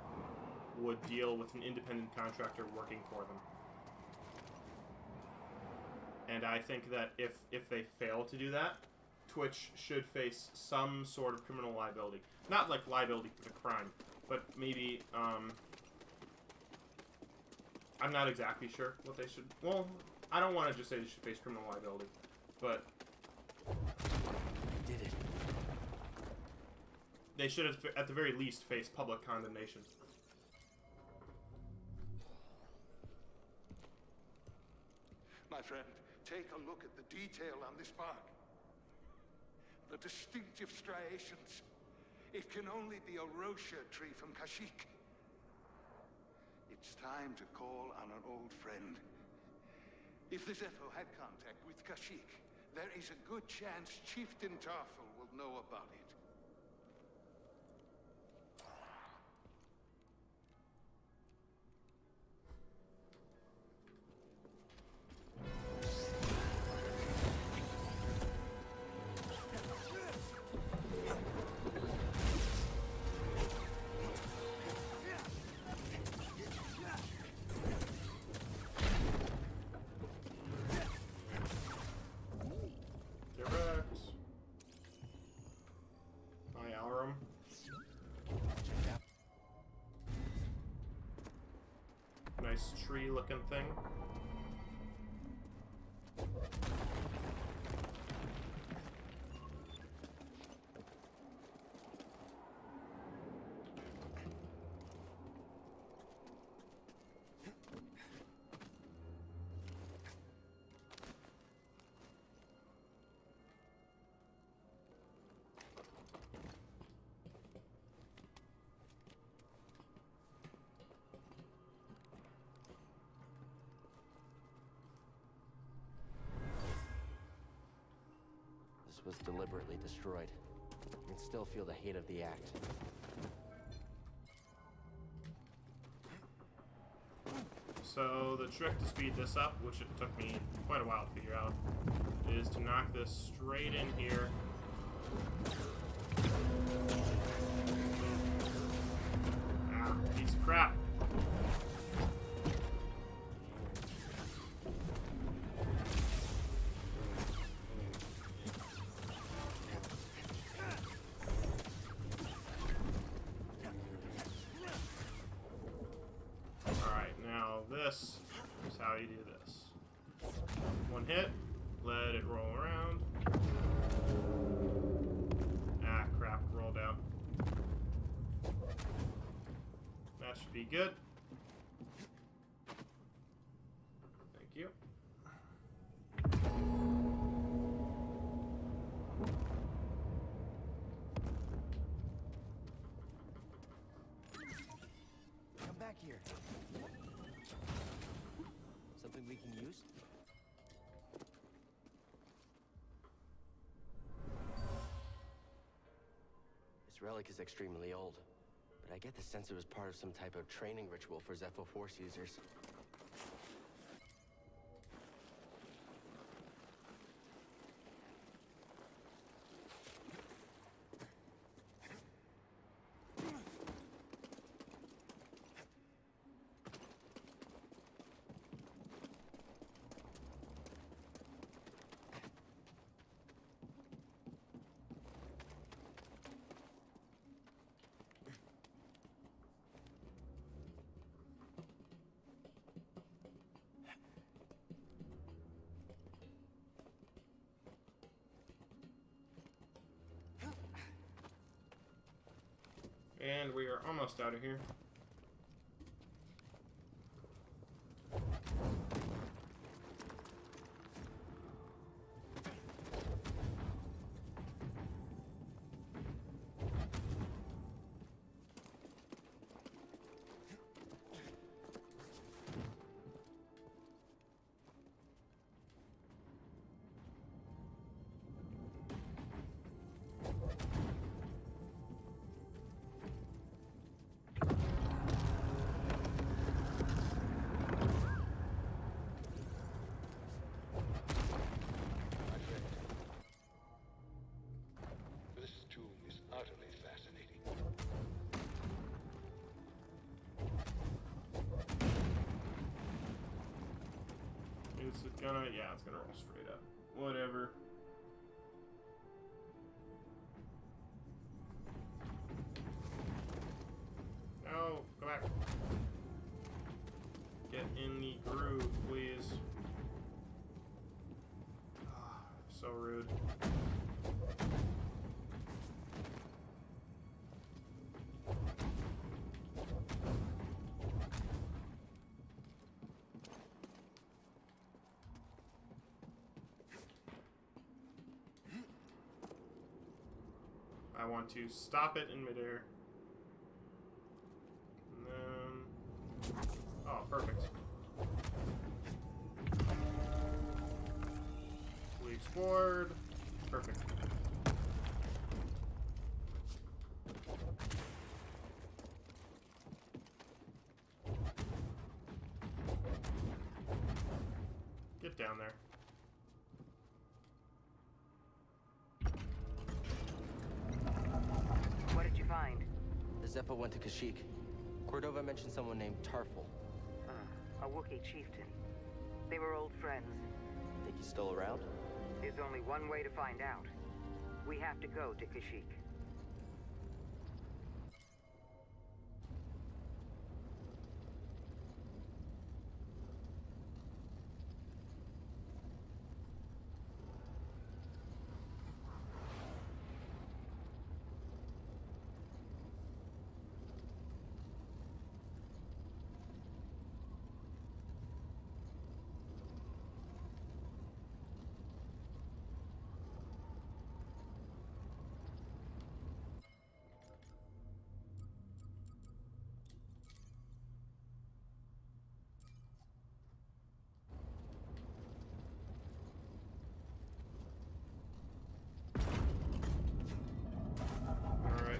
would deal with an independent contractor working for them. And I think that if they fail to do that, Twitch should face some sort of criminal liability. Not like liability for the crime, but maybe, I'm not exactly sure what they should... Well, I don't want to just say they should face criminal liability, but... Did it. They should, at the very least, face public condemnation. My friend, take a look at the detail on this bark. The distinctive striations. It can only be a Rosia tree from Kashyyyk. It's time to call on an old friend. If the Zepho had contact with Kashyyyk, there is a good chance Chieftain Tarful will know about it. Nice tree-looking thing. Was deliberately destroyed. You can still feel the hate of the act. So the trick to speed this up, which it took me quite a while to figure out, is to knock this straight in here. Ah, piece of crap. This is how you do this. One hit, let it roll around. Ah, crap, rolled out. That should be good. Thank you. Come back here. Something we can use? This relic is extremely old, but I get the sense it was part of some type of training ritual for Zepho Force users. And we are almost out of here. Is it gonna? Yeah, it's gonna roll straight up. Whatever. No, go back. Get in the groove, please. So rude. I want to stop it in midair. And then... Oh, perfect. We explored. Perfect. Get down there. What did you find? The Zeppo went to Kashyyyk. Cordova mentioned someone named Tarful. A Wookiee chieftain. They were old friends. Think he's still around? There's only one way to find out. We have to go to Kashyyyk.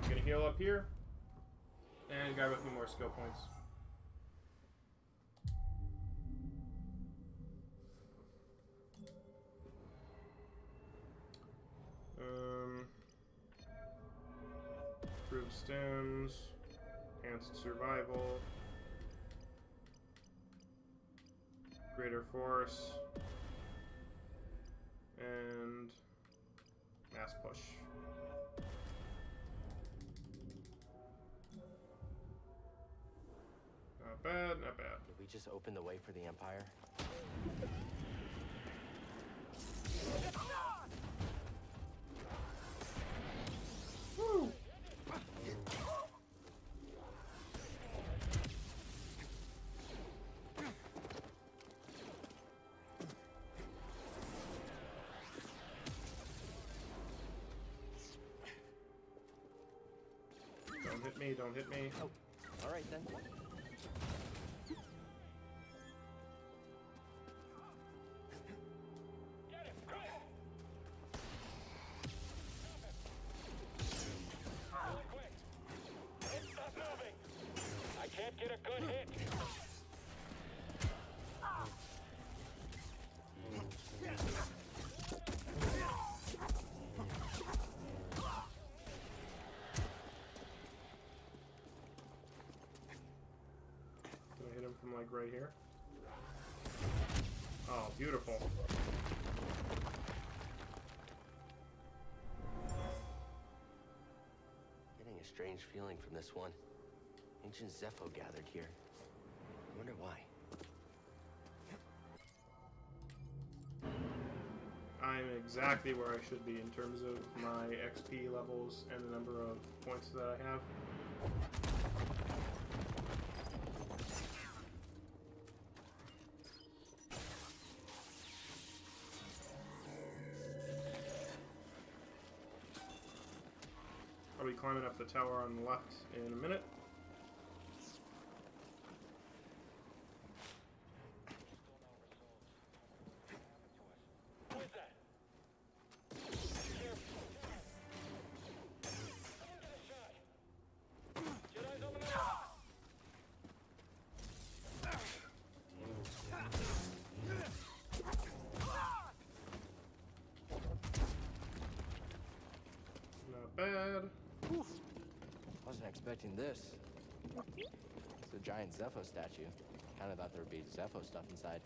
Gonna heal up here, and grab a few more skill points. Improved stems, enhanced survival, greater force, and mass push. Not bad, not bad. Did we just open the way for the Empire? Woo! Don't hit me, don't hit me. Oh, all right then. Get a good hit. Can I hit him from like right here? Oh, beautiful. Getting a strange feeling from this one. Ancient Zepho gathered here. I wonder why. I'm exactly where I should be in terms of my XP levels and the number of points that I have. I'll be climbing up the tower on the left in a minute. Not bad. Wasn't expecting this. It's a giant Zepho statue. Kinda thought there'd be Zepho stuff inside.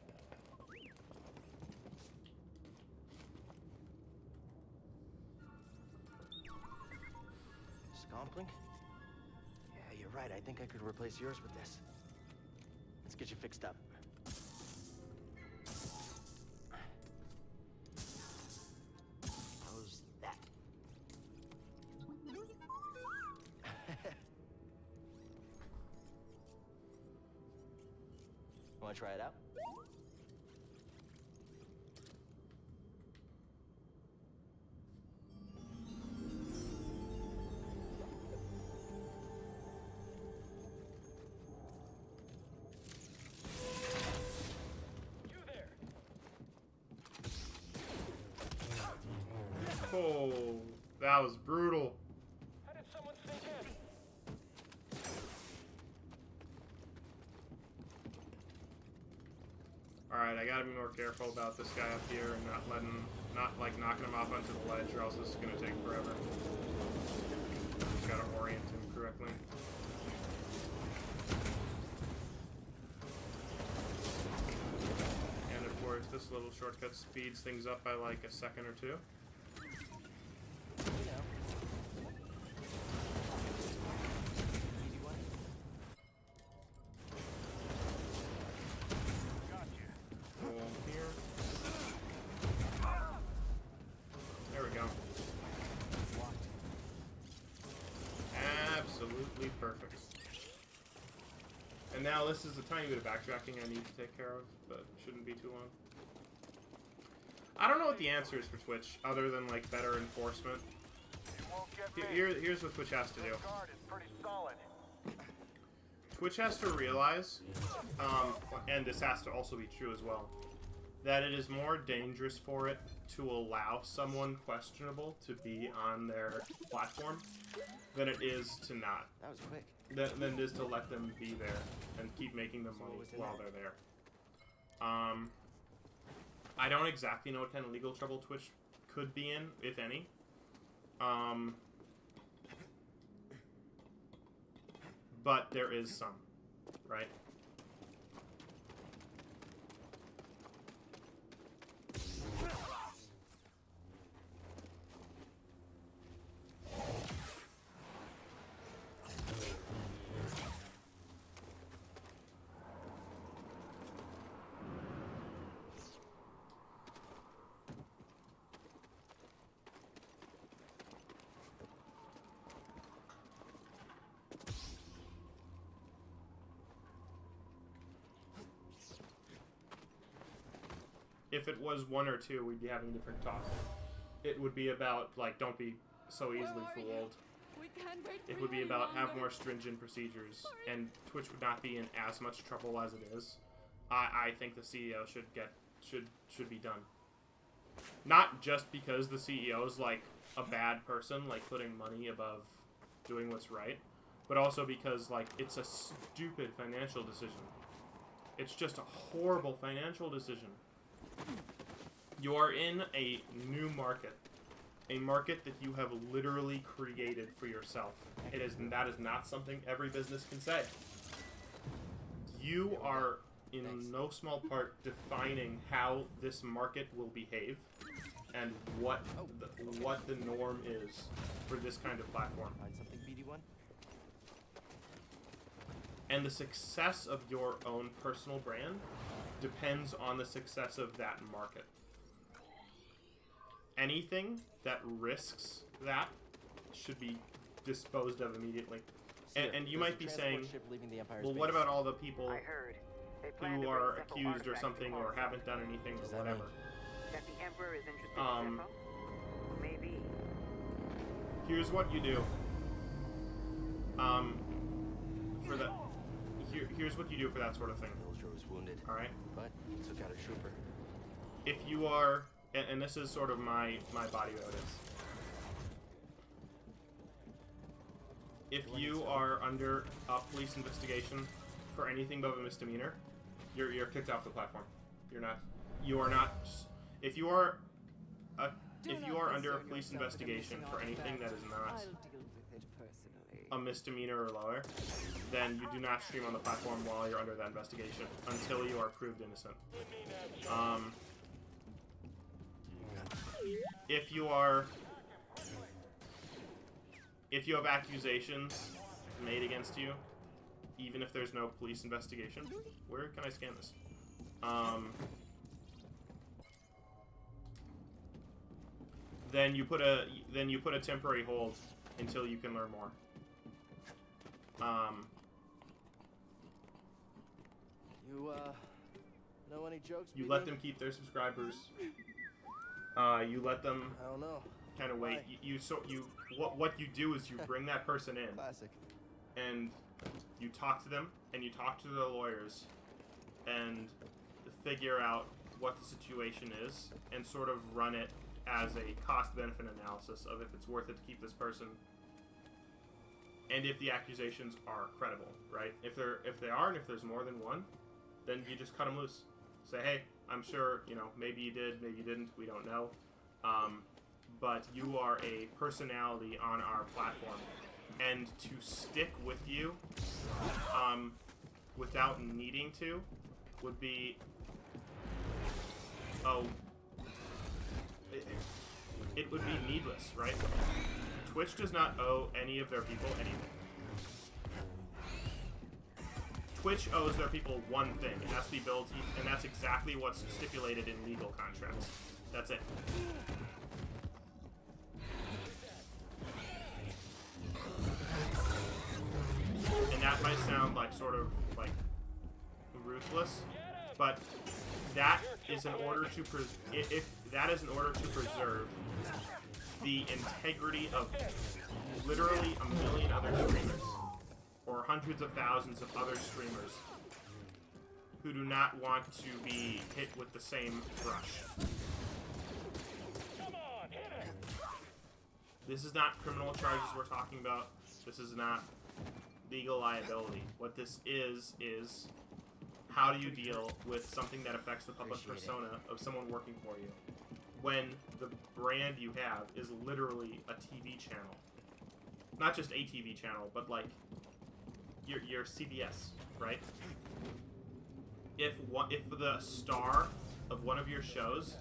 Scompling? Yeah, you're right. I think I could replace yours with this. Let's get you fixed up. How's that? Want to try it out? Oh, that was brutal. How did someone sneak in? Alright, I gotta be more careful about this guy up here and not like knocking him off onto the ledge, or else this is gonna take forever. Just gotta orient him correctly. And of course, this little shortcut speeds things up by like a second or two. Perfect. And now this is a tiny bit of backtracking I need to take care of, but shouldn't be too long. I don't know what the answer is for Twitch, other than like better enforcement. Here's what Twitch has to do. Twitch has to realize, and this has to also be true as well, that it is more dangerous for it to allow someone questionable to be on their platform than it is to not. That was quick. Than it is to let them be there and keep making them money while they're there. I don't exactly know what kind of legal trouble Twitch could be in, if any. But there is some, right? If it was 1 or 2, we'd be having different talks. It would be about, like, don't be so easily fooled. It would be about have more stringent procedures, and Twitch would not be in as much trouble as it is. I think the CEO should be done. Not just because the CEO is like a bad person, like putting money above doing what's right, but also because like it's a stupid financial decision. It's just a horrible financial decision. You are in a new market. A market that you have literally created for yourself. That is not something every business can say. You are, in no small part, defining how this market will behave and what the norm is for this kind of platform. Find something, BD1? And the success of your own personal brand depends on the success of that market. Anything that risks that should be disposed of immediately. And you might be saying, leaving the Empire's well, base. what about all the people I heard. They plan who to are bring Zepho accused or artifacts something to or Coruscant. haven't done anything or whatever? That the Emperor is interested in Zepho? Maybe. Here's what you do. For that, here's what you do for that sort of thing. Milcher was wounded. All right. But he took out a trooper. If you are, and this is sort of my body notice. If you are under a police investigation for anything but a misdemeanor, you're kicked off the platform. You are not. If you are under a police investigation for anything that is not a misdemeanor or lower, then you do not stream on the platform while you're under that investigation until you are proved innocent. If you have accusations made against you, even if there's no police investigation, where can I scan this? Then you put a temporary hold until you can learn more. You know any jokes? You let them keep their subscribers. You let them. I don't know. Kind of wait. What you do is you bring that person in. Classic. And you talk to them, and you talk to the lawyers, and figure out what the situation is, and sort of run it as a cost-benefit analysis of if it's worth it to keep this person, and if the accusations are credible, right? If they are, and if there's more than one, then you just cut them loose. Say, hey, I'm sure, maybe you did, maybe you didn't, we don't know. But you are a personality on our platform. And to stick with you, without needing to, would be, it would be needless, right? Twitch does not owe any of their people anything. Twitch owes their people one thing, and that's the ability, and that's exactly what's stipulated in legal contracts. That's it. And that might sound like sort of like ruthless, but that is in order to if that is in order to preserve the integrity of literally a million other streamers or hundreds of thousands of other streamers who do not want to be hit with the same brush. This is not criminal charges we're talking about. This is not legal liability. What this is how do you deal with something that affects the public persona of someone working for you when the brand you have is literally a TV channel. Not just a TV channel, but like your CBS, right? If the star of one of your shows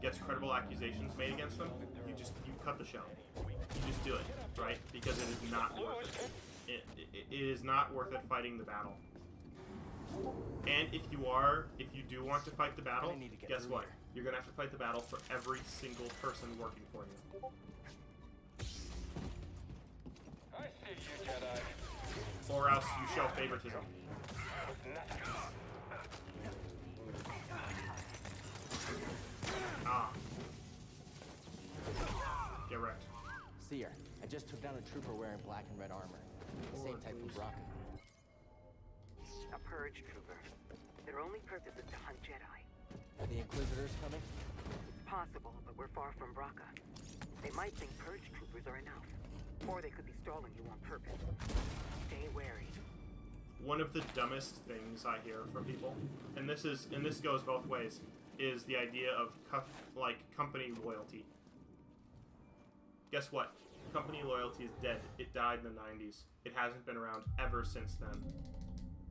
gets credible accusations made against them, you cut the show. You just do it, right? Because it is not worth it. It is not worth it fighting the battle. And if you do want to fight the battle, guess what? You're gonna have to fight the battle for every single person working for you. I see you, Jedi. Or else you show favoritism. Ah. Get wrecked. Seer, I just took down a trooper wearing black and red armor. The same type from Bracca. A purge trooper. Their only purpose is to hunt Jedi. Are the Inquisitors coming? It's possible, but we're far from Bracca. They might think purge troopers are enough. Or they could be stalling you on purpose. Stay wary. One of the dumbest things I hear from people, and this goes both ways, is the idea of company loyalty. Guess what? Company loyalty is dead. It died in the 90s. It hasn't been around ever since then.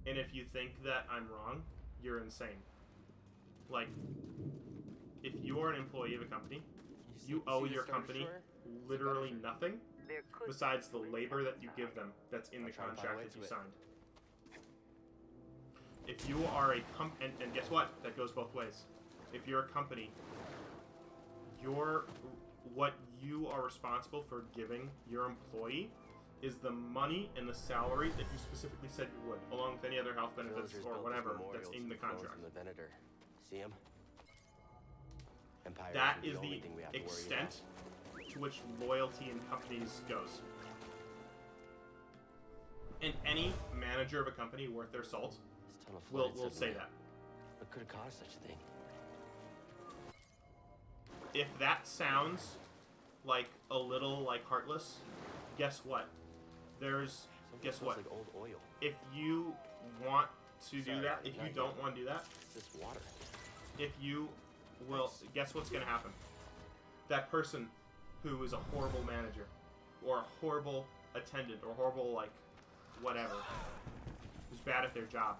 And if you think that I'm wrong, you're insane. Like, if you are an employee of a company, you owe your company literally nothing besides the labor that you give them that's in the contract that you signed. If you are a and guess what? That goes both ways. If you're a company, what you are responsible for giving your employee is the money and the salary that you specifically said you would, along with any other health benefits Villagers or built whatever this that's memorial in the to clones contract. from the Venator. See him? Empire That isn't is only the thing we have to worry extent to which loyalty in companies goes. And any manager of a company worth their salt will say that. What could have caused such a thing? If that sounds like a little like heartless, guess what? Guess what? Like old oil. If you want to do Sorry, that, if you not don't yet. want to do that, It's this water. if you will, guess what's going to happen? That person who is a horrible manager, or a horrible attendant, or horrible, like, whatever, who's bad at their job,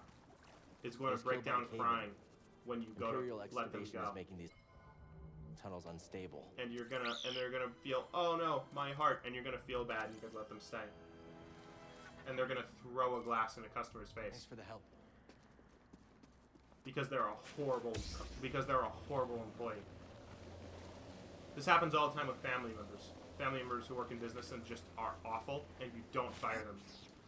is going to break down crying when you go to let them excavation go. is making these tunnels unstable. And they're gonna feel, oh no, my heart, and you're gonna feel bad, and you're gonna let them stay. And they're gonna throw a glass in a customer's face. Thanks for the help. Because they're a horrible employee. This happens all the time with family members. Family members who work in business and just are awful, and you don't fire them.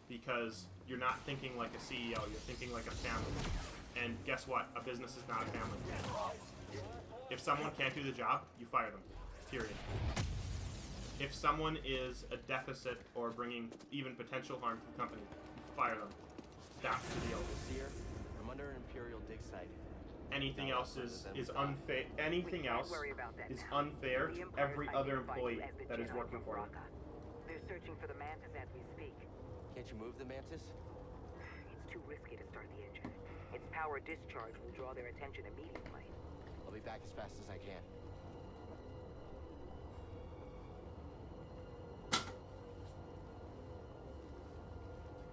Because you're not thinking like a CEO, you're thinking like a family. And guess what? A business is not a family. If someone can't do the job, you fire them. Period. If someone is a deficit or bringing even potential harm to the company, you fire them. That's the deal. Seer, I'm under an Imperial dig site. Anything else is unfair. Anything else is unfair to every other employee that is working for you. They're searching for the Mantis as we speak. Can't you move the Mantis? It's too risky to start the engine. Its power discharge will draw their attention immediately. I'll be back as fast as I can.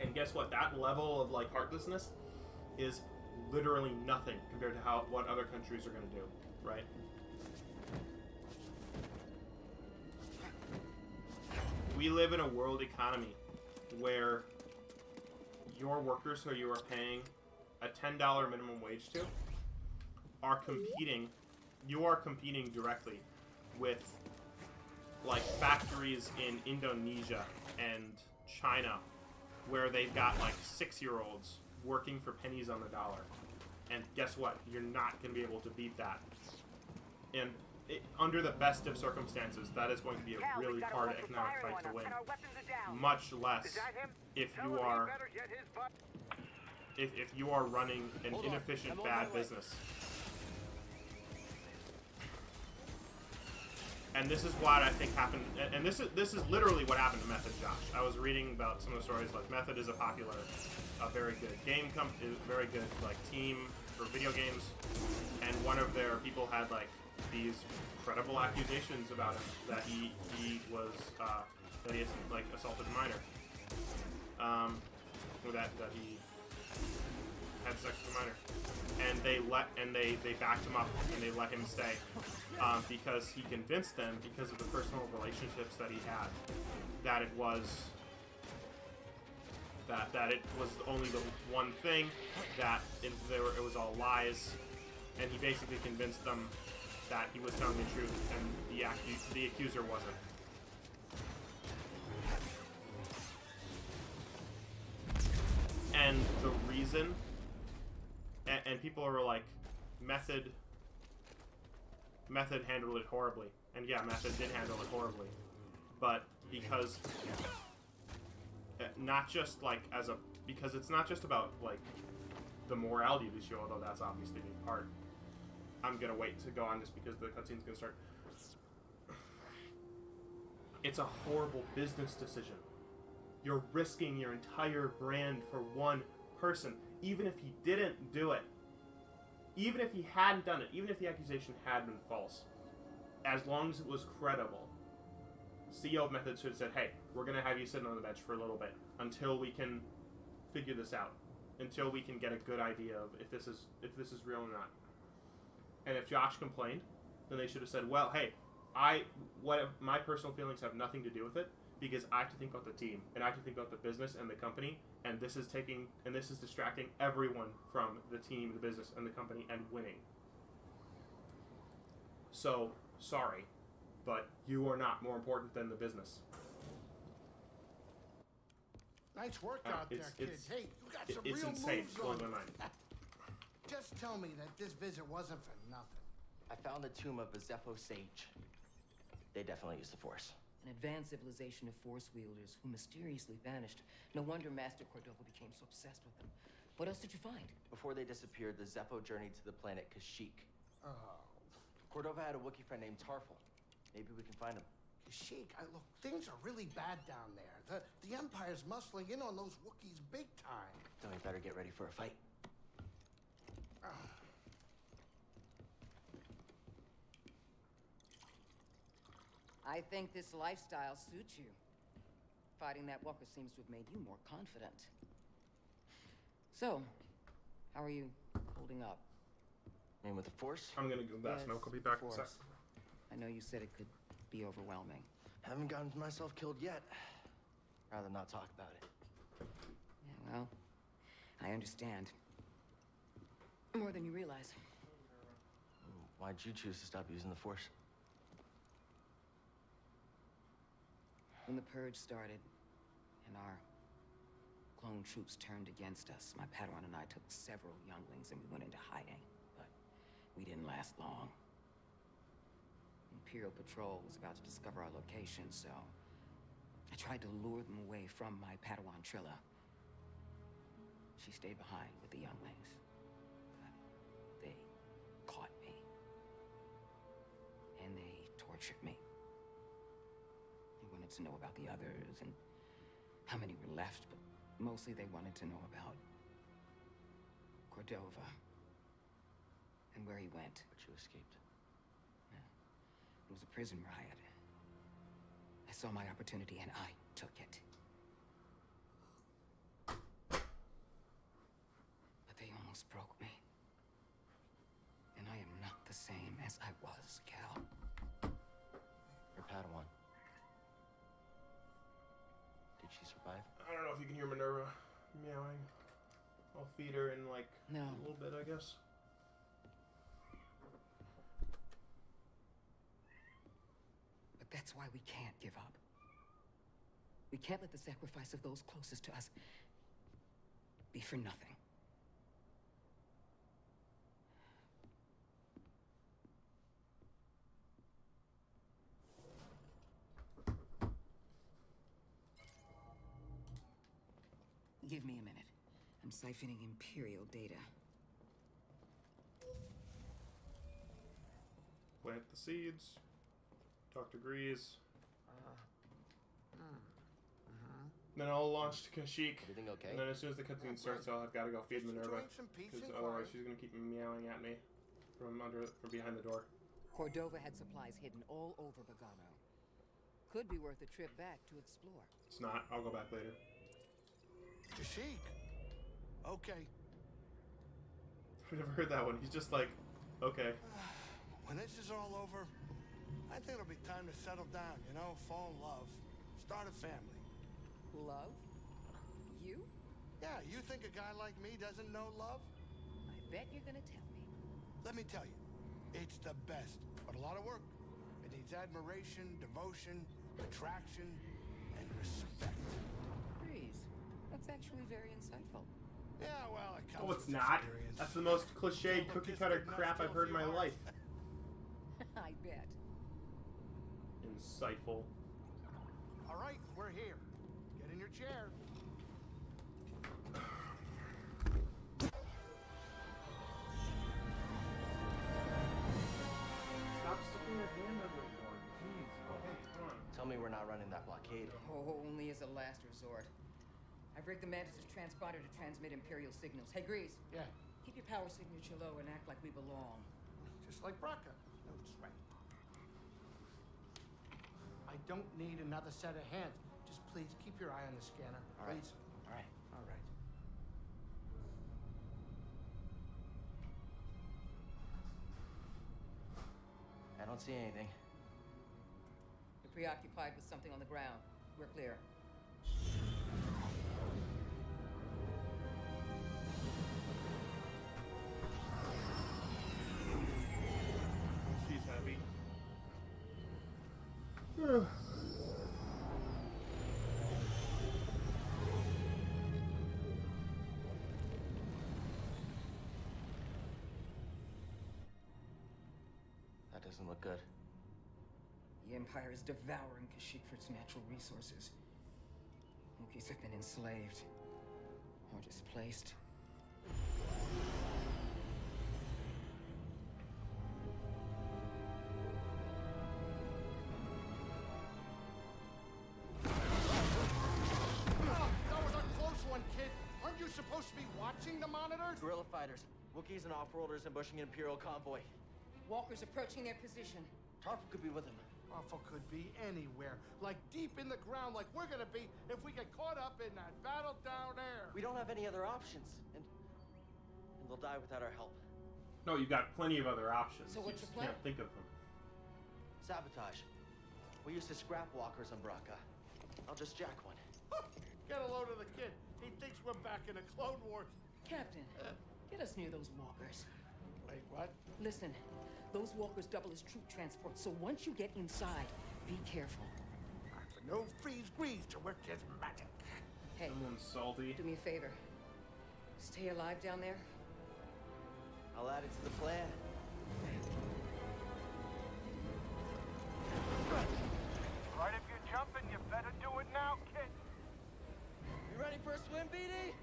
And guess what? That level of like heartlessness is literally nothing compared to what other countries are going to do, right? We live in a world economy where your workers who you are paying a $10 minimum wage to are competing. You are competing directly with like factories in Indonesia and China where they've got like 6-year-olds working for pennies on the dollar. And guess what? You're not going to be able to beat that. And under the best of circumstances, that is going to be a really hard economic fight to win. Much less if you are if you are running an inefficient, bad business. And this is what I think happened, and this is literally what happened to Method, Josh. I was reading about some of the stories, like Method is a very good game very good like team for video games, and one of their people had like these credible accusations about him that he was that he had like assaulted a minor, or that he had sex with a minor, and they backed him up and they let him stay because he convinced them, because of the personal relationships that he had, that it was only the one thing, that it was all lies, and he basically convinced them that he was telling the truth and the accuser wasn't. And the reason, and people are like, Method handled it horribly. And yeah, Method did handle it horribly. But because, because it's not just about, like, the morality of the show, although that's obviously a big part. I'm gonna wait to go on just because the cutscene's gonna start. It's a horrible business decision. You're risking your entire brand for one person, even if he didn't do it. Even if he hadn't done it, even if the accusation had been false, as long as it was credible, CEO of Method should have said, hey, we're going to have you sitting on the bench for a little bit until we can figure this out, until we can get a good idea of if this is real or not. And if Josh complained, then they should have said, well, hey, my personal feelings have nothing to do with it, because I have to think about the team, and I have to think about the business and the company, and this is distracting everyone from the team, the business, and the company, and winning. So, sorry, but you are not more important than the business. Nice work out there, kids. Hey, you got some real insane. moves Blows on my you. mind. Just tell me that this visit wasn't for nothing. I found the tomb of a Zepho sage. They definitely used the Force. An advanced civilization of Force wielders who mysteriously vanished. No wonder Master Cordova became so obsessed with them. What else did you find? Before they disappeared, the Zepho journeyed to the planet Kashyyyk. Oh. Cordova had a Wookiee friend named Tarful. Maybe we can find him. Kashyyyk, look, things are really bad down there. The Empire's muscling in on those Wookiees big time. Then we better get ready for a fight. I think this lifestyle suits you. Fighting that walker seems to have made you more confident. So, how are you holding up? I mean, with the Force? I'm gonna go back, and I'll be back in a sec. I know you said it could be overwhelming. Haven't gotten myself killed yet. Rather not talk about it. Yeah, well, I understand. More than you realize. Why'd you choose to stop using the Force? When the Purge started, and our clone troops turned against us, my Padawan and I took several younglings and we went into hiding. But we didn't last long. Imperial Patrol was about to discover our location, so I tried to lure them away from my Padawan Trilla. She stayed behind with the younglings. But they caught me. And they tortured me. They wanted to know about the others and how many were left, but mostly they wanted to know about Cordova and where he went. But you escaped. It was a prison riot. I saw my opportunity and I took it. But they almost broke me. And I am not the same as I was, Cal. Your Padawan. Did she survive? I don't know if you can hear Minerva meowing. I'll feed her in like No. a little bit, I guess. But that's why we can't give up. We can't let the sacrifice of those closest to us be for nothing. Give me a minute. I'm siphoning Imperial data. Plant the seeds. Dr. Grease. Then I'll launch to Kashyyyk. Everything okay? And then as soon as the cutscene starts, I've got to go feed Minerva. Because otherwise she's going to keep meowing at me from behind the door. Cordova had supplies hidden all over Bogano. Could be worth a trip back to explore. It's not. I'll go back later. Kashyyyk. Okay. I've never heard that one. He's just like, okay. When this is all over, I think it'll be time to settle down, you know? Fall in love. Start a family. Love? You? Yeah, you think a guy like me doesn't know love? I bet you're gonna tell me. Let me tell you, it's the best, but a lot of work. It needs admiration, devotion, attraction, and respect. Breeze, that's actually very insightful. Yeah, well, it comes Oh, it's with not. experience. That's the most cliched cookie cutter crap I've heard in my life. I bet. Insightful. All right, we're here. Get in your chair. Stop sticking your hand everywhere. Jeez. Okay, come on. Tell me we're not running that blockade. Oh, only as a last resort. I've rigged the Mantis' transponder to transmit Imperial signals. Hey, Grease. Yeah. Keep your power signature low and act like we belong. Just like Braca. No sweat. I don't need another set of hands. Just please keep your eye on the scanner. All right. Please. All right. All right. I don't see anything. You're preoccupied with something on the ground. We're clear. She's happy. doesn't look good. The Empire is devouring Kashyyyk for its natural resources. Wookiees have been enslaved or displaced. That was a close one, kid. Aren't you supposed to be watching the monitors? Guerrilla fighters, Wookiees and off-worlders ambushing an Imperial convoy. Walkers approaching their position. Tarful could be with them. Awful could be anywhere. Like deep in the ground, like we're gonna be if we get caught up in that battle down there. We don't have any other options, and they'll die without our help. No, you've got plenty of other options. So what's you just your plan? can't think of them. Sabotage. We used to scrap walkers on Braca. I'll just jack one. Get a load of the kid. He thinks we're back in the Clone Wars. Captain, get us near those walkers. Wait, what? Listen, those walkers double as troop transport, so once you get inside, be careful. No freeze grease to work his magic. Hey, Someone's salty. do me a favor. Stay alive down there. I'll add it to the plan. Right, if you're jumping, you better do it now, kid. You ready for a swim, BD?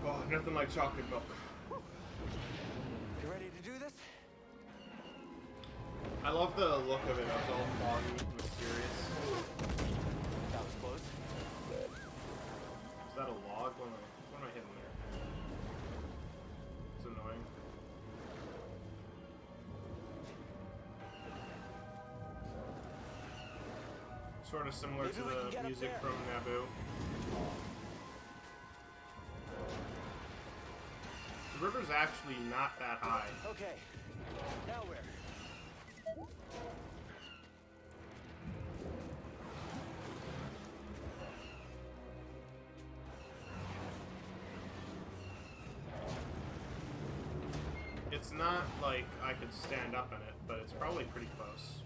Oh, nothing like chocolate milk. You ready to do this? I love the look of it. It's all foggy, mysterious. That was close. Is that a log? What am I hitting there? It's annoying. Sort of similar to the music from Naboo. The river's actually not that high. Okay, now where? It's not like I could stand up in it, but it's probably pretty close.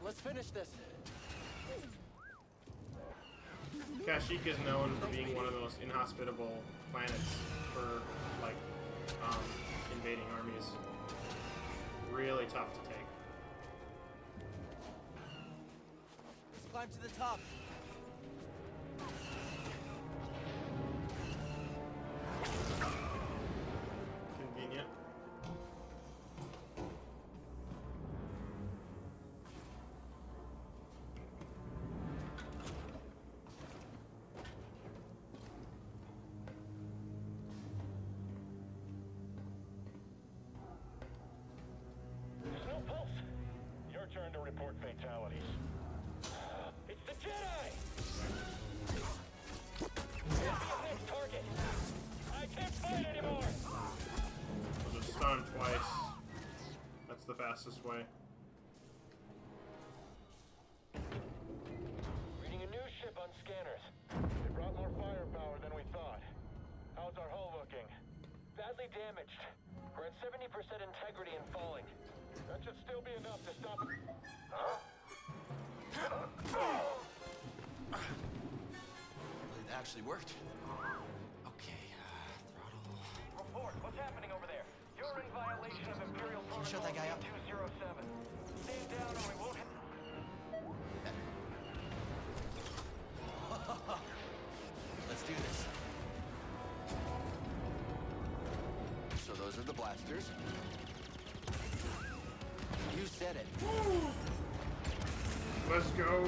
Let's finish this. Kashyyyk is known for being one of the most inhospitable planets for, like, invading armies. Really tough to take. Let's climb to the top. Convenient. There's no pulse. Your turn to report fatalities. It's the Jedi! Next target! I can't fight anymore! I'll just stun him twice. That's the fastest way. Reading a new ship on scanners. They brought more firepower than we thought. How's our hull looking? Badly damaged. We're at 70% integrity and falling. That should still be enough to stop it. Huh? It actually worked. Okay, throttle. Report, what's happening over there? You're in violation of Imperial Can you shut that guy up? 207. Stand down or we won't hit. Let's do this. So those are the blasters. You said it. Let's go!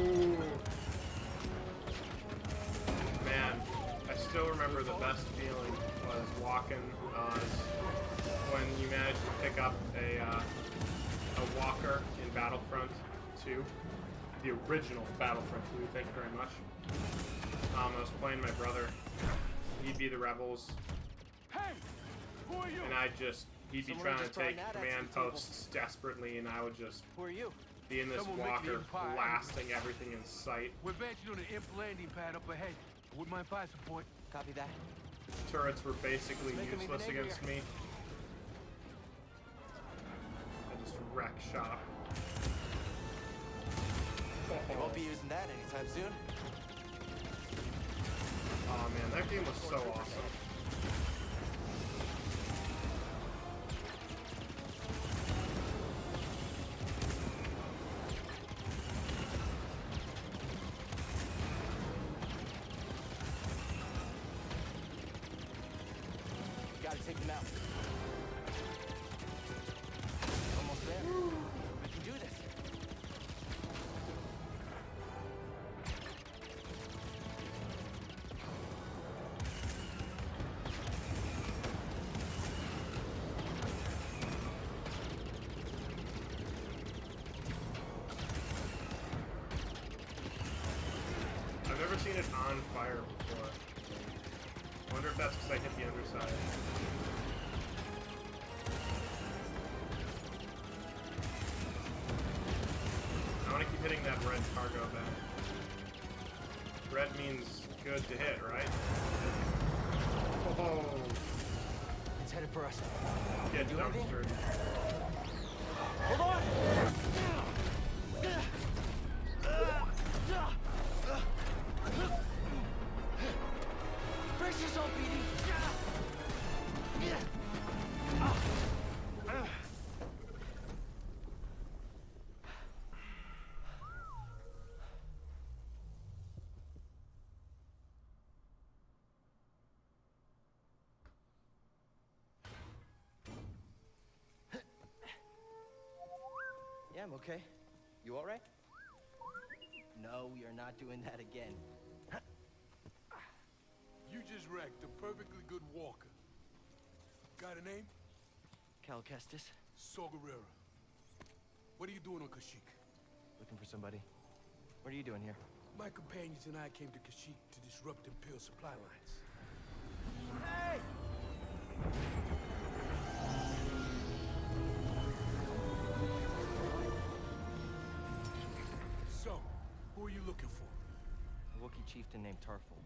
Man, I still remember the best feeling was walking when you managed to pick up a walker in Battlefront 2. The original Battlefront 2, thank you very much. I was playing my brother. He'd be the rebels. Hey, who are you? And he'd be trying to take command posts desperately, and I would just be in this walker blasting everything in sight. We're advancing on an imp landing pad up ahead. With my fire support. Copy that. Turrets were basically useless against me. I just wreck shop. You won't be using that anytime soon. Oh man, that game was so awesome. Gotta take them out. Almost there. We can do this. I've never seen it on fire before. I wonder if that's because I hit the underside. I want to keep hitting that red cargo back. Red means good to hit, right? Oh, It's headed for us. get dumpstered. Hold on! Brace yourself, BD! Yeah, I'm okay. You all right? No, we are not doing that again. You just wrecked a perfectly good walker. Got a name? Cal Kestis. Saw Gerrera. What are you doing on Kashyyyk? Looking for somebody. What are you doing here? My companions and I came to Kashyyyk to disrupt Imperial supply lines. Hey! So, who are you looking for? A Wookiee chieftain named Tarful.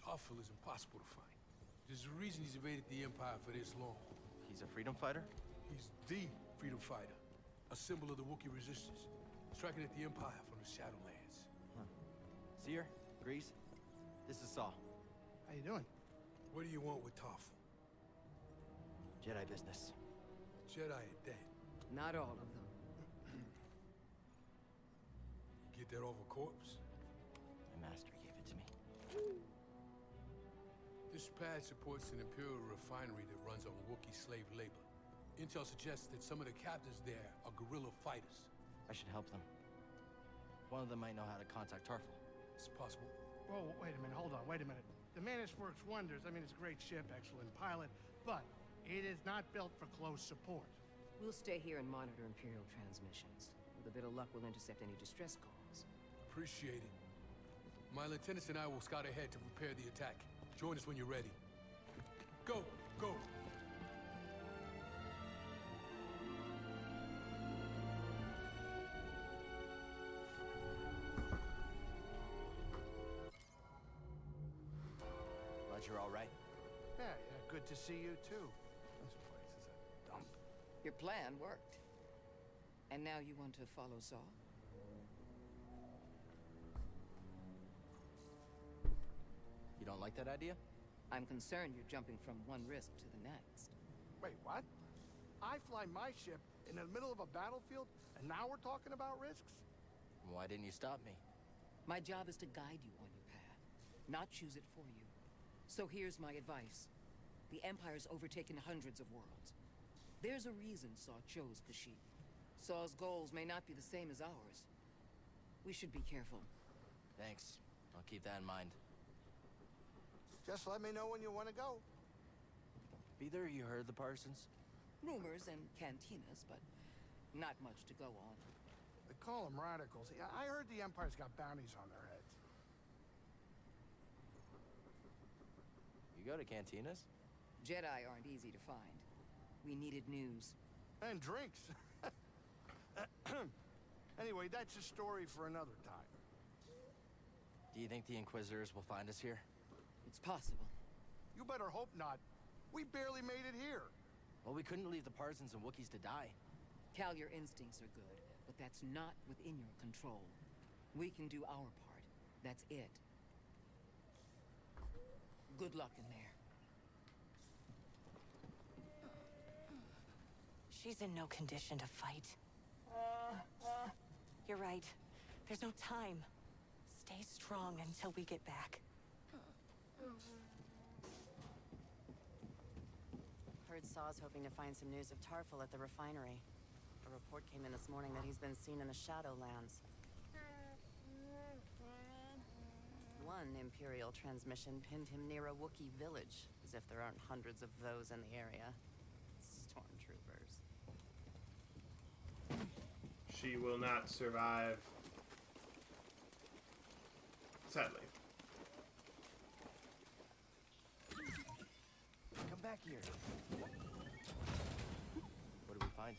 Tarful is impossible to find. There's a reason he's evaded the Empire for this long. He's a freedom fighter? He's the freedom fighter. A symbol of the Wookiee resistance. Striking at the Empire from the Shadowlands. Huh. Seer, Grease, this is Saw. How you doing? What do you want with Tarful? Jedi business. Jedi are dead. Not all of them. You get that off a corpse? My master gave it to me. This pad supports an Imperial refinery that runs on Wookiee slave labor. Intel suggests that some of the captives there are guerrilla fighters. I should help them. One of them might know how to contact Tarful. It's possible. Whoa, wait a minute, hold on, wait a minute. The Mantis works wonders. I mean, it's a great ship, excellent pilot, but it is not built for close support. We'll stay here and monitor Imperial transmissions. With a bit of luck, we'll intercept any distress calls. Appreciate it. My lieutenants and I will scout ahead to prepare the attack. Join us when you're ready. Go, go. Glad you're all right. Yeah, good to see you too. This place is a dump. Your plan worked. And now you want to follow Saw? You don't like that idea? I'm concerned you're jumping from one risk to the next. Wait, what? I fly my ship in the middle of a battlefield, and now we're talking about risks? Why didn't you stop me? My job is to guide you on your path, not choose it for you. So here's my advice. The Empire's overtaken hundreds of worlds. There's a reason Saw chose Kashyyyk. Saw's goals may not be the same as ours. We should be careful. Thanks. I'll keep that in mind. Just let me know when you want to go. Either you heard the Parsons? Rumors and cantinas, but not much to go on. They call them radicals. I heard the Empire's got bounties on their heads. You go to cantinas? Jedi aren't easy to find. We needed news. And drinks. Anyway, that's a story for another time. Do you think the Inquisitors will find us here? It's possible. You better hope not. We barely made it here. Well, we couldn't leave the Parsons and Wookiees to die. Cal, your instincts are good, but that's not within your control. We can do our part. That's it. Good luck in there. She's in no condition to fight. You're right. There's no time. Stay strong until we get back. Heard Saw's hoping to find some news of Tarful at the refinery. A report came in this morning that he's been seen in the Shadowlands. One Imperial transmission pinned him near a Wookiee village, as if there aren't hundreds of those in the area. Stormtroopers. She will not survive. Sadly. Come back here. What do we find?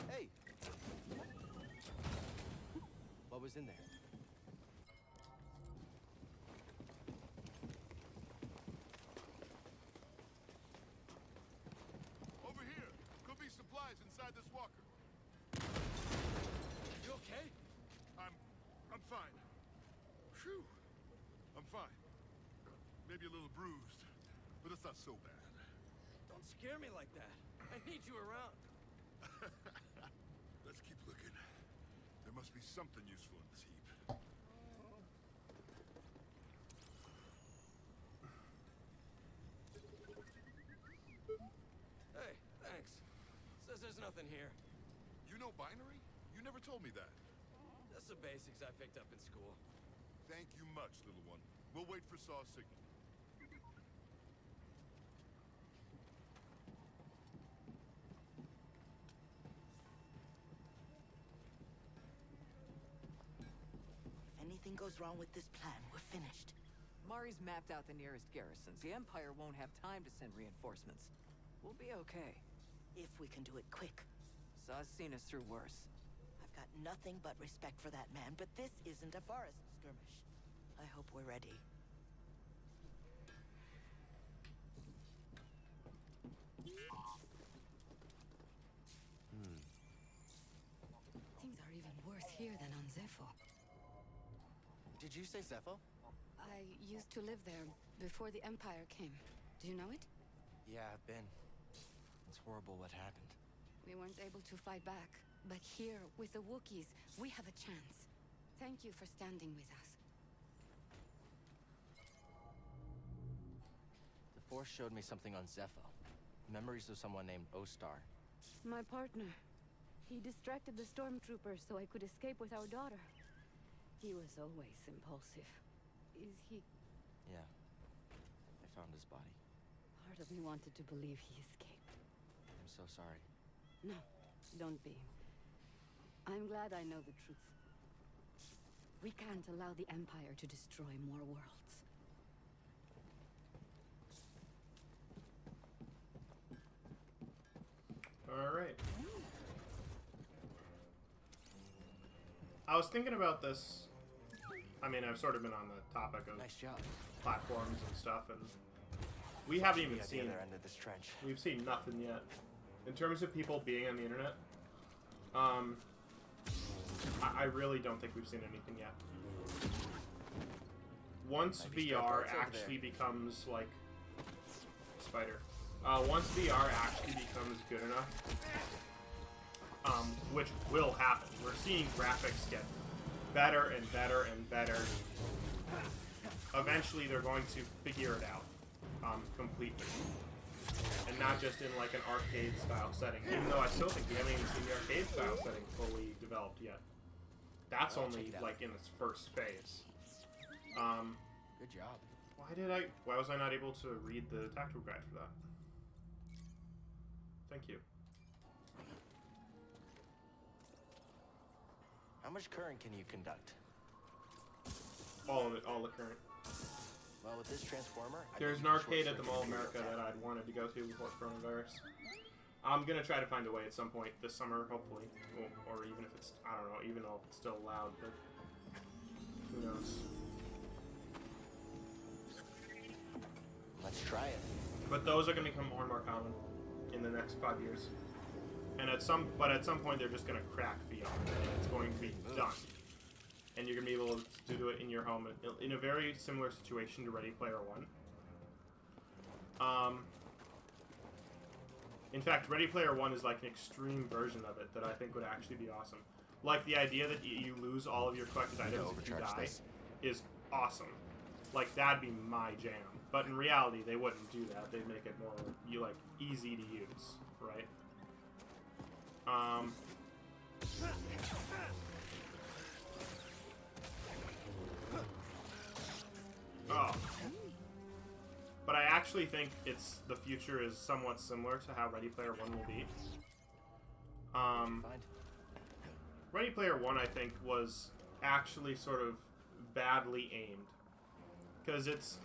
Hey! What was in there? Over here! Could be supplies inside this walker. You okay? I'm fine. Phew. I'm fine. Maybe a little bruised, but it's not so bad. Don't scare me like that. I need you around. Let's keep looking. There must be something useful in this heap. Hey, thanks. Says there's nothing here. You know binary? You never told me that. Just the basics I picked up in school. Thank you much, little one. We'll wait for Saw's signal. If anything goes wrong with this plan, we're finished. Mari's mapped out the nearest garrisons. The Empire won't have time to send reinforcements. We'll be okay. If we can do it quick. Saw's seen us through worse. I've got nothing but respect for that man, but this isn't a forest skirmish. I hope we're ready. Things are even worse here than on Zepho. Did you say Zepho? I used to live there before the Empire came. Do you know it? Yeah, I've been. It's horrible what happened. We weren't able to fight back. But here, with the Wookiees, we have a chance. Thank you for standing with us. The Force showed me something on Zepho. Memories of someone named Ostar. My partner. He distracted the stormtroopers so I could escape with our daughter. He was always impulsive. Is he... Yeah. I found his body. Part of me wanted to believe he escaped. I'm so sorry. No, don't be. I'm glad I know the truth. We can't allow the Empire to destroy more worlds. Alright. I was thinking about this. I mean, I've sort of been on the topic of nice job. Platforms and stuff, and we haven't even seen the other end of this trench. We've seen nothing yet. In terms of people being on the internet, I really don't think we've seen anything yet. Once VR actually becomes like once VR actually becomes good enough, which will happen. We're seeing graphics get better and better and better. Eventually, they're going to figure it out completely, and not just in like an arcade style setting. Even though I still think we haven't even seen the arcade style setting fully developed yet. That's only like in its first phase. Good job. Why was I not able to read the tactical guide for that? Thank you. How much current can you conduct? All the current. Well, with this transformer, There's an arcade at the Mall of America that I'd wanted to go to before coronavirus. I'm gonna try to find a way at some point this summer, hopefully, or even if it's, I don't know, even though it's still allowed, but who knows? Let's try it. But those are gonna become more and more common in the next 5 years, and at some point they're just gonna crack VR, and it's going to be done, and you're gonna be able to do it in your home in a very similar situation to Ready Player One. In fact, Ready Player One is like an extreme version of it that I think would actually be awesome. Like, the idea that you lose all of your collected items if you die is awesome. Like, that'd be my jam. But in reality, they wouldn't do that. They'd make it more, like, easy to use, right? Oh. But I actually think the future is somewhat similar to how Ready Player One will be. Ready Player One, I think, was actually sort of badly aimed, because it's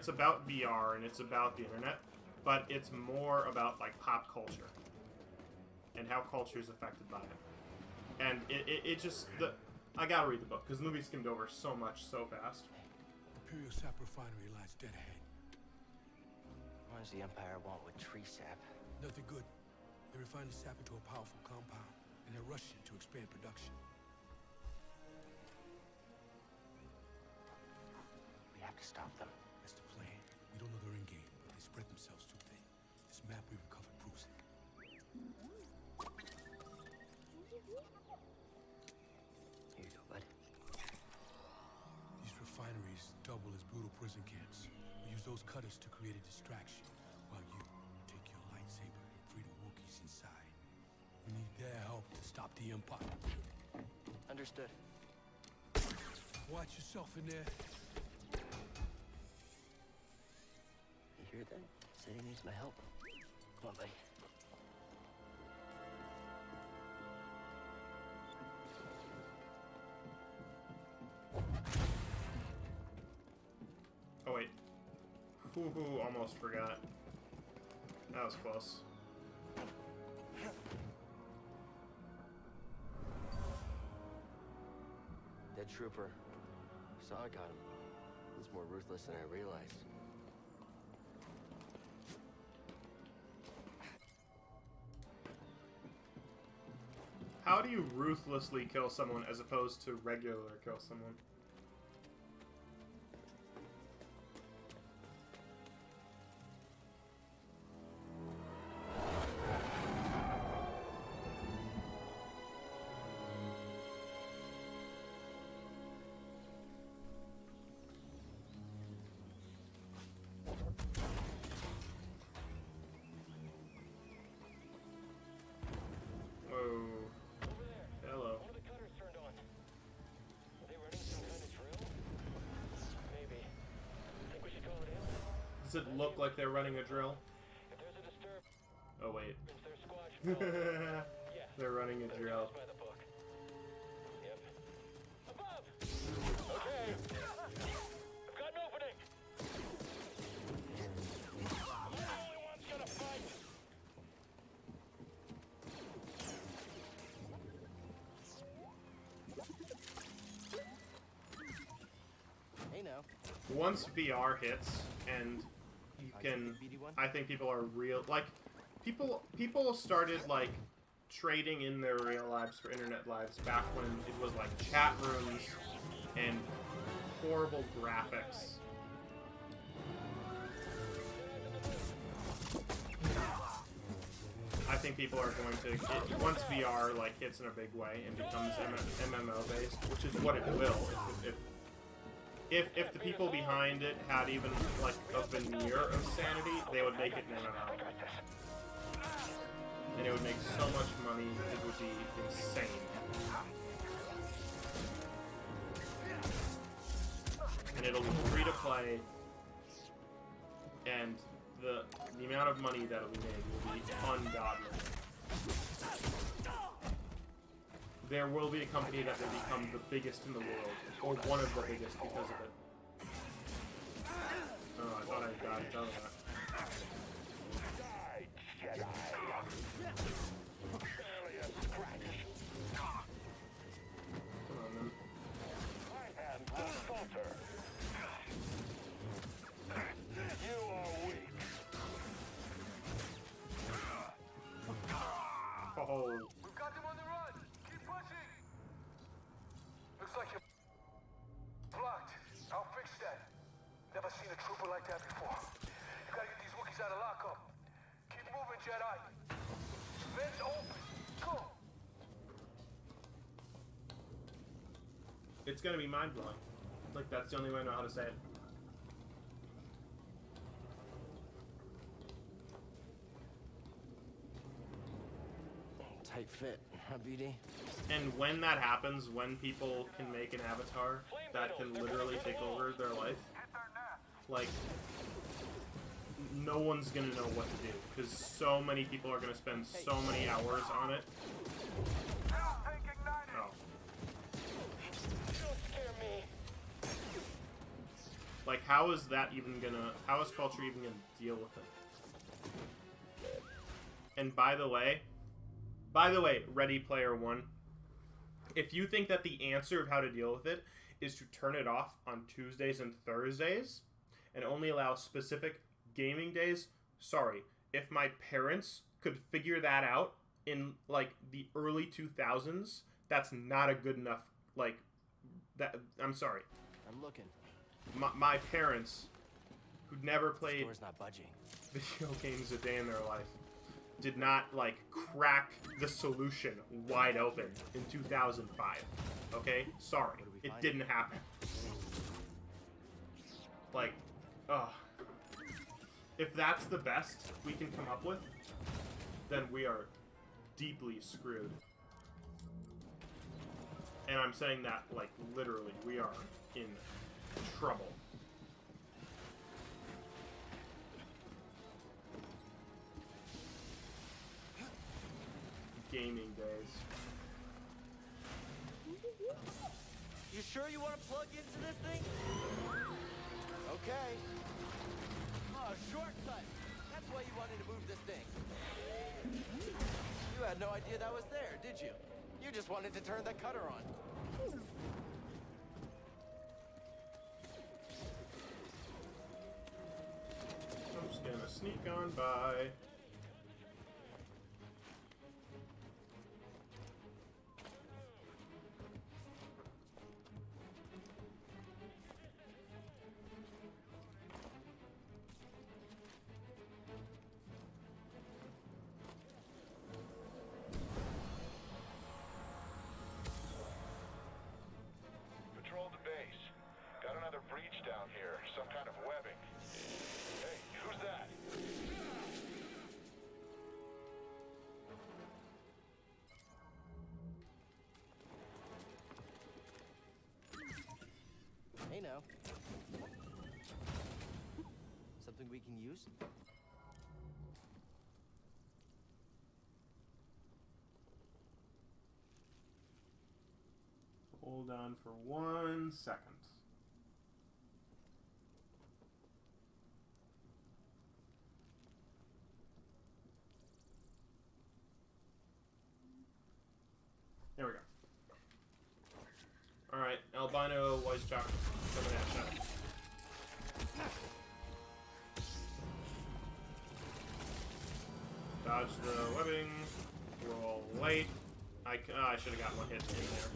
about VR and it's about the internet, but it's more about like pop culture and how culture is affected by it. And it just I gotta read the book because the movie skimmed over so much so fast. Imperial Sap Refinery lies dead ahead. What does the Empire want with tree sap? Nothing good. They refine the sap into a powerful compound, and they're rushing to expand production. We have to stop them. That's the plan. We don't know they're in game, but they spread themselves too thin. This map we recovered proves it. Here you go, bud. These refineries double as brutal prison camps. We use those cutters to create a distraction, while you take your lightsaber and free the Wookiees inside. We need their help to stop the Empire. Understood. Watch yourself in there. You hear that? Said he needs my help. Come on, buddy. Oh wait. Hoo-hoo, almost forgot. That was close. Dead trooper. Saw I got him. He's more ruthless than I realized. How do you ruthlessly kill someone as opposed to regularly kill someone? Does it look like they're running a drill? Oh wait. They're running a drill. Okay. I've got an opening. I'm the only one's gonna fight. Hey now. Once VR hits and you can, I think people are real, like, people started, like, trading in their real lives for internet lives back when it was, like, chat rooms and horrible graphics. I think people are going to, once VR, like, hits in a big way and becomes MMO-based, which is what it will, if the people behind it had even, like, a veneer of sanity, they would make it an MMO. And it would make so much money, it would be insane. and it'll be free to play, and the amount of money that'll be made will be ungodly. There will be a company that will become the biggest in the world, or one of the biggest because of it. Oh, I thought I died out of that. Jedi. Barely a scratch. Come on, man. My hands will falter. You are weak. Oh. We've got them on the run. Keep pushing. Looks like you're blocked. I'll fix that. Never seen a trooper like that before. You gotta get these Wookiees out of lockup. Keep moving, Jedi. Vents open. Go. It's gonna be mind-blowing. Like, that's the only way I know how to say it. Tight fit, huh, BD? And when that happens, when people can make an avatar that can literally take over their life, like, no one's gonna know what to do, because so many people are gonna spend so many hours on it. Oh. Like, how is that even gonna... How is culture even gonna deal with it? And by the way, Ready Player One, if you think that the answer of how to deal with it is to turn it off on Tuesdays and Thursdays and only allow specific gaming days, sorry. If my parents could figure that out in, like, the early 2000s, that's not a good enough, like, that. I'm sorry. I'm looking. My parents, who'd never played Store's not budging. video games a day in their life, did not, like, crack the solution wide open in 2005. Okay? Sorry. It didn't happen. Like, ugh. If that's the best we can come up with, then we are deeply screwed. And I'm saying that, like, literally, we are in trouble. Gaming days. You sure you want to plug into this thing? Okay. Oh, shortcut. That's why you wanted to move this thing. You had no idea that was there, did you? You just wanted to turn that cutter on. I'm just gonna sneak on by. Patrol the base. Got another breach down here. Some kind of webbing. Hey, who's that? Hey now. Something we can use? Hold on for 1 second. There we go. Alright, albino wise chalk coming at you. Dodge the webbing. Roll late. I should have got one hit in there.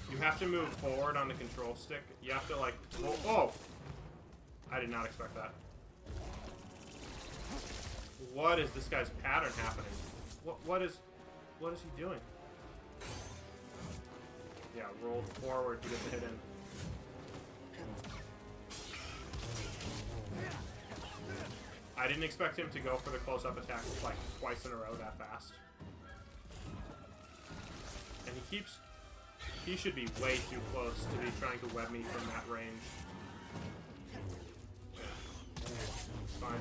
You have to move forward on the control stick. You have to, like... Oh! I did not expect that. What is this guy's pattern happening? What is he doing? Yeah, roll forward to get the hit in. I didn't expect him to go for the close-up attack like twice in a row that fast. And he should be way too close to be trying to web me from that range. It's fine.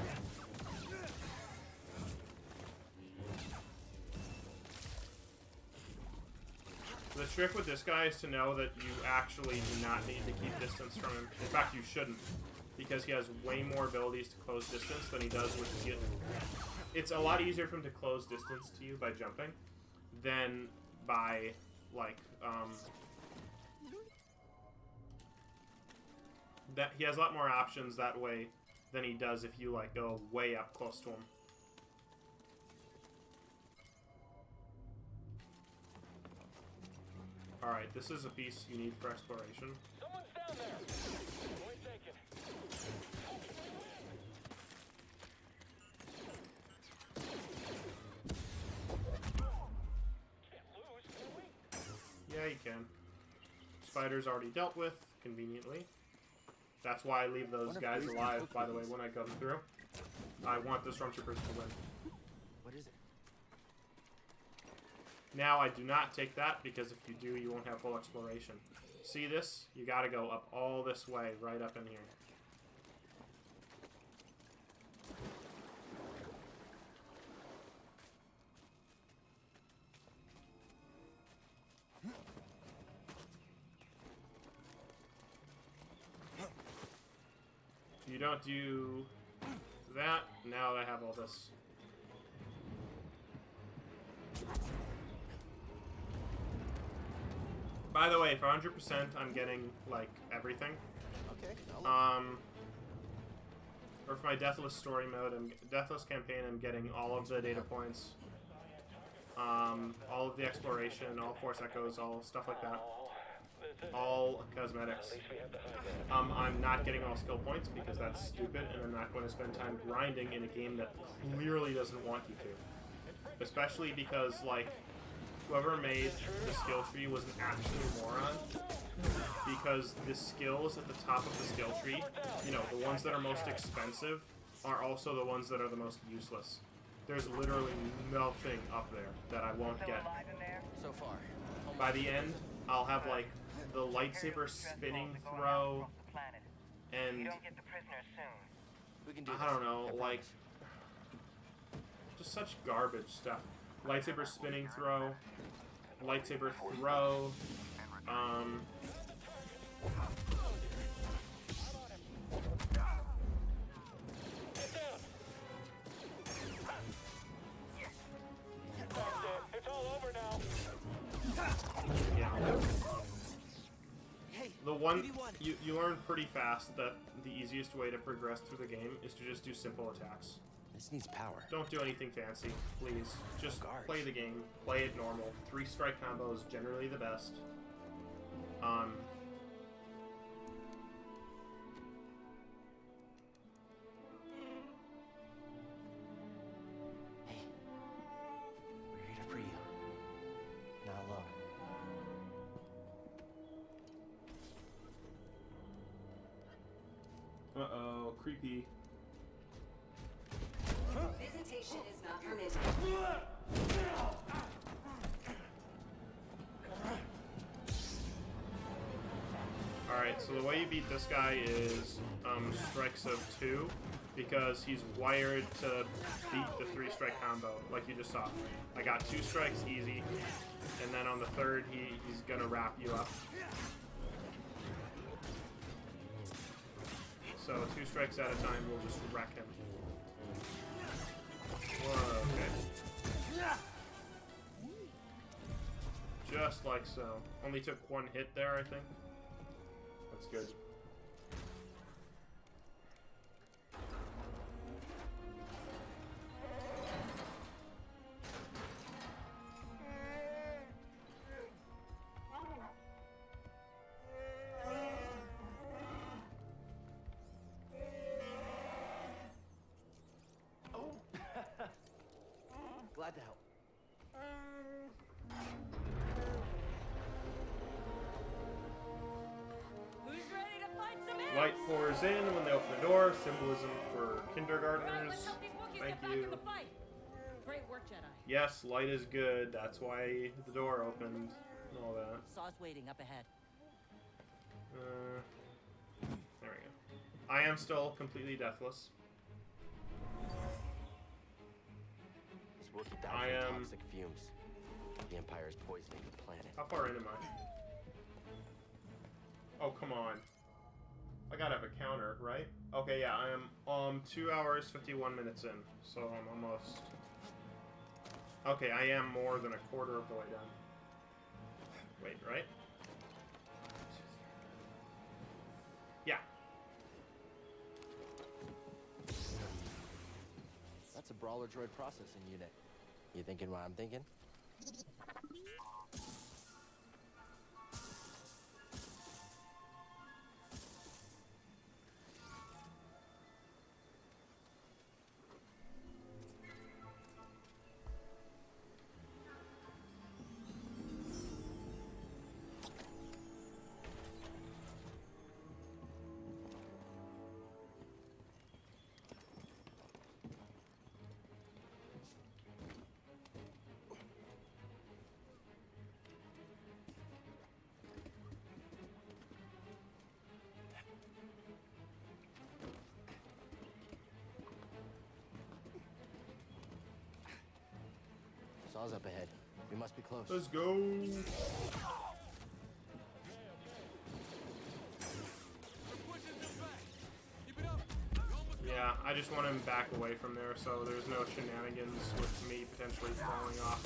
The trick with this guy is to know that you actually do not need to keep distance from him. In fact, you shouldn't, because he has way more abilities to close distance than he does with skill. It's a lot easier for him to close distance to you by jumping than by, like, that he has a lot more options that way than he does if you, like, go way up close to him. Alright, this is a piece you need for exploration. Someone's down there. Point taken. Yeah, you can. Spider's already dealt with, conveniently. That's why I leave those guys alive, by the way, when I come through. I want the stormtroopers to win. What is it? Now, I do not take that, because if you do, you won't have full exploration. See this? You gotta go up all this way, right up in here. If you don't do that, now I have all this. By the way, for 100%, I'm getting, like, everything. Okay. Or for my Deathless story mode, Deathless campaign, I'm getting all of the data points. All of the exploration, all Force Echoes, all stuff like that. All cosmetics. I'm not getting all skill points because that's stupid, and I'm not going to spend time grinding in a game that clearly doesn't want you to. Especially because, like, whoever made the skill tree was an absolute moron, because the skills at the top of the skill tree, you know, the ones that are most expensive, are also the ones that are the most useless. There's literally nothing up there that I won't get. So far. By the end, I'll have, like, the lightsaber spinning throw, and I don't know, like, just such garbage stuff. Lightsaber spinning throw, lightsaber throw, It's all over now. yeah. The one, you learn pretty fast that the easiest way to progress through the game is to just do simple attacks. This needs power. Don't do anything fancy, please. Just play the game. Play it normal. 3-strike combo is generally the best. Hey, we're here to free you. Not alone. Uh-oh, creepy. Visitation is not permitted. Alright, so the way you beat this guy is strikes of 2, because he's wired to beat the 3-strike combo, like you just saw. I got 2 strikes easy, and then on the 3rd, he's gonna wrap you up. So 2 strikes at a time will just wreck him. Whoa, okay. Just like so. Only took 1 hit there, I think. That's good. Glad to help. Who's ready to fight some ants? Light pours in when they open the door. Symbolism for kindergartners. Let's help these Wookiees Thank get back you. in the fight. Great work, Jedi. Yes, light is good. That's why the door opened and all that. Saw's waiting up ahead. There we go. I am still completely deathless. Wookiee died I from am... toxic fumes. The Empire is poisoning the planet. How far in am I? Oh, come on. I gotta have a counter, right? Okay, yeah, I am 2 hours, 51 minutes in. So I'm almost... Okay, I am more than a quarter of the way done. Wait, right? Yeah. That's a brawler droid processing unit. You thinking what I'm thinking? Saw's up ahead. We must be close. Let's go. Yeah, I just want him back away from there so there's no shenanigans with me potentially falling off.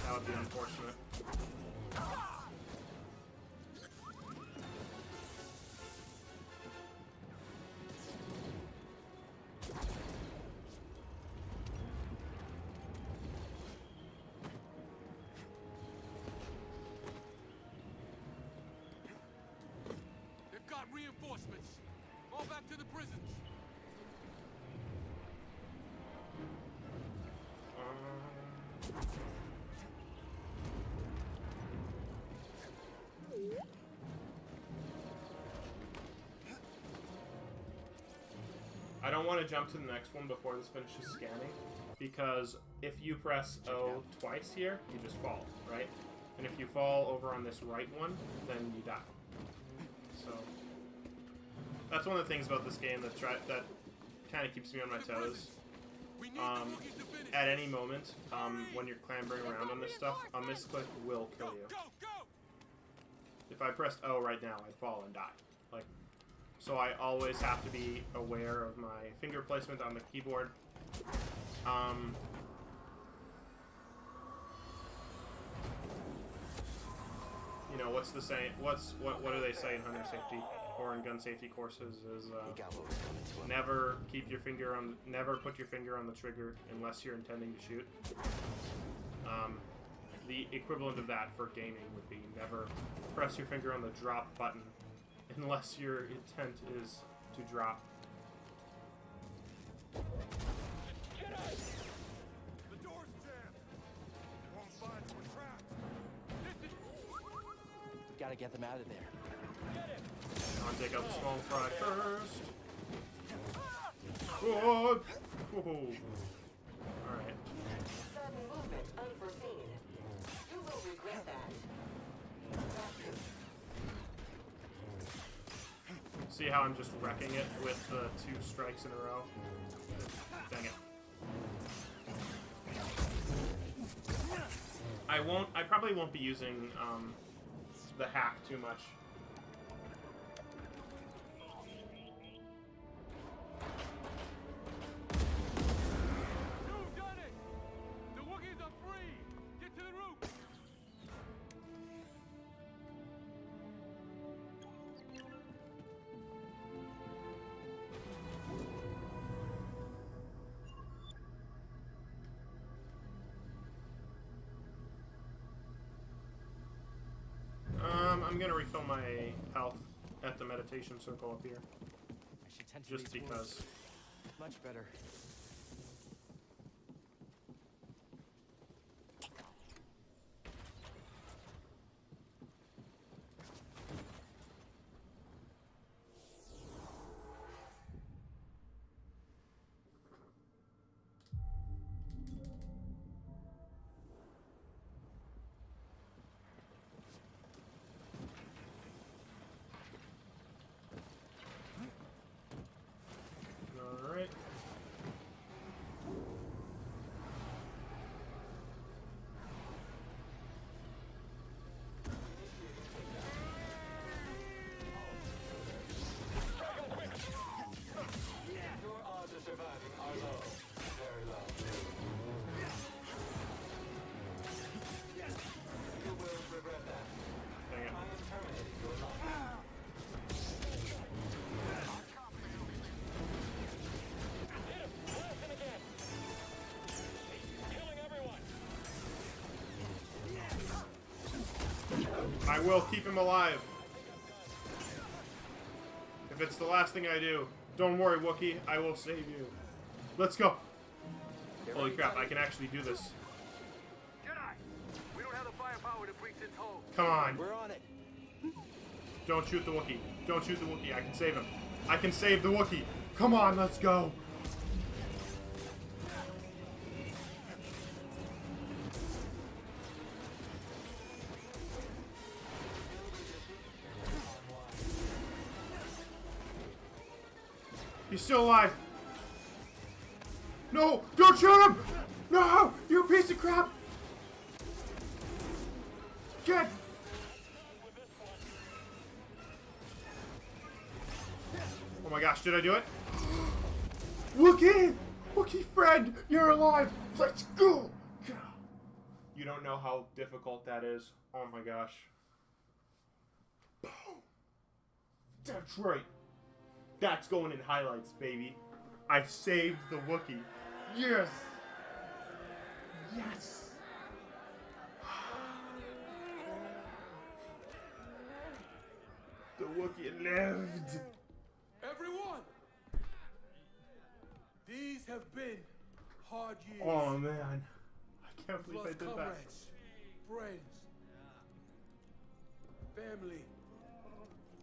That would be unfortunate. They've got reinforcements. All back to the prisons. I don't want to jump to the next one before this finishes scanning, because if you press O twice here, you just fall, right? And if you fall over on this right one, then you die. So that's one of the things about this game that kind of keeps me on my toes. At any moment, when you're clambering around on this stuff, a misclick will kill you. If I pressed O right now, I'd fall and die. Like, so I always have to be aware of my finger placement on the keyboard. You know, what's the saying? What do they say in hunter safety or in gun safety courses? Is never put your finger on the trigger unless you're intending to shoot. The equivalent of that for gaming would be never press your finger on the drop button unless your intent is to drop. Jedi! The door's jammed. They won't find us. We're trapped. Gotta get them out of there. I'll take out the small fry first. Whoa! Whoa! Alright. Sudden movement unforeseen. You will regret that. See how I'm just wrecking it with the 2 strikes in a row? Dang it. I probably won't be using the hack too much. You've done it! The Wookiees are free! Get to the roof! I'm gonna refill my health at the meditation circle up here. Just because. Much better. will keep him alive. If it's the last thing I do, don't worry, Wookiee. I will save you. Let's go. Holy crap, I can actually do this. Jedi, we don't have the firepower to breach its hold. Come on. We're on it. Don't shoot the Wookiee. Don't shoot the Wookiee. I can save him. I can save the Wookiee. Come on, let's go. He's still alive. No, don't shoot him. No, you piece of crap. Get. Oh my gosh, did I do it? Wookiee! Wookiee friend, you're alive! Let's go! You don't know how difficult that is. Oh my gosh. Boom! That's right. That's going in highlights, baby. I saved the Wookiee. Yes! Yes! The Wookiee lived! Everyone! These have been hard years. Oh man. I can't believe I did that. Comrades, friends, family,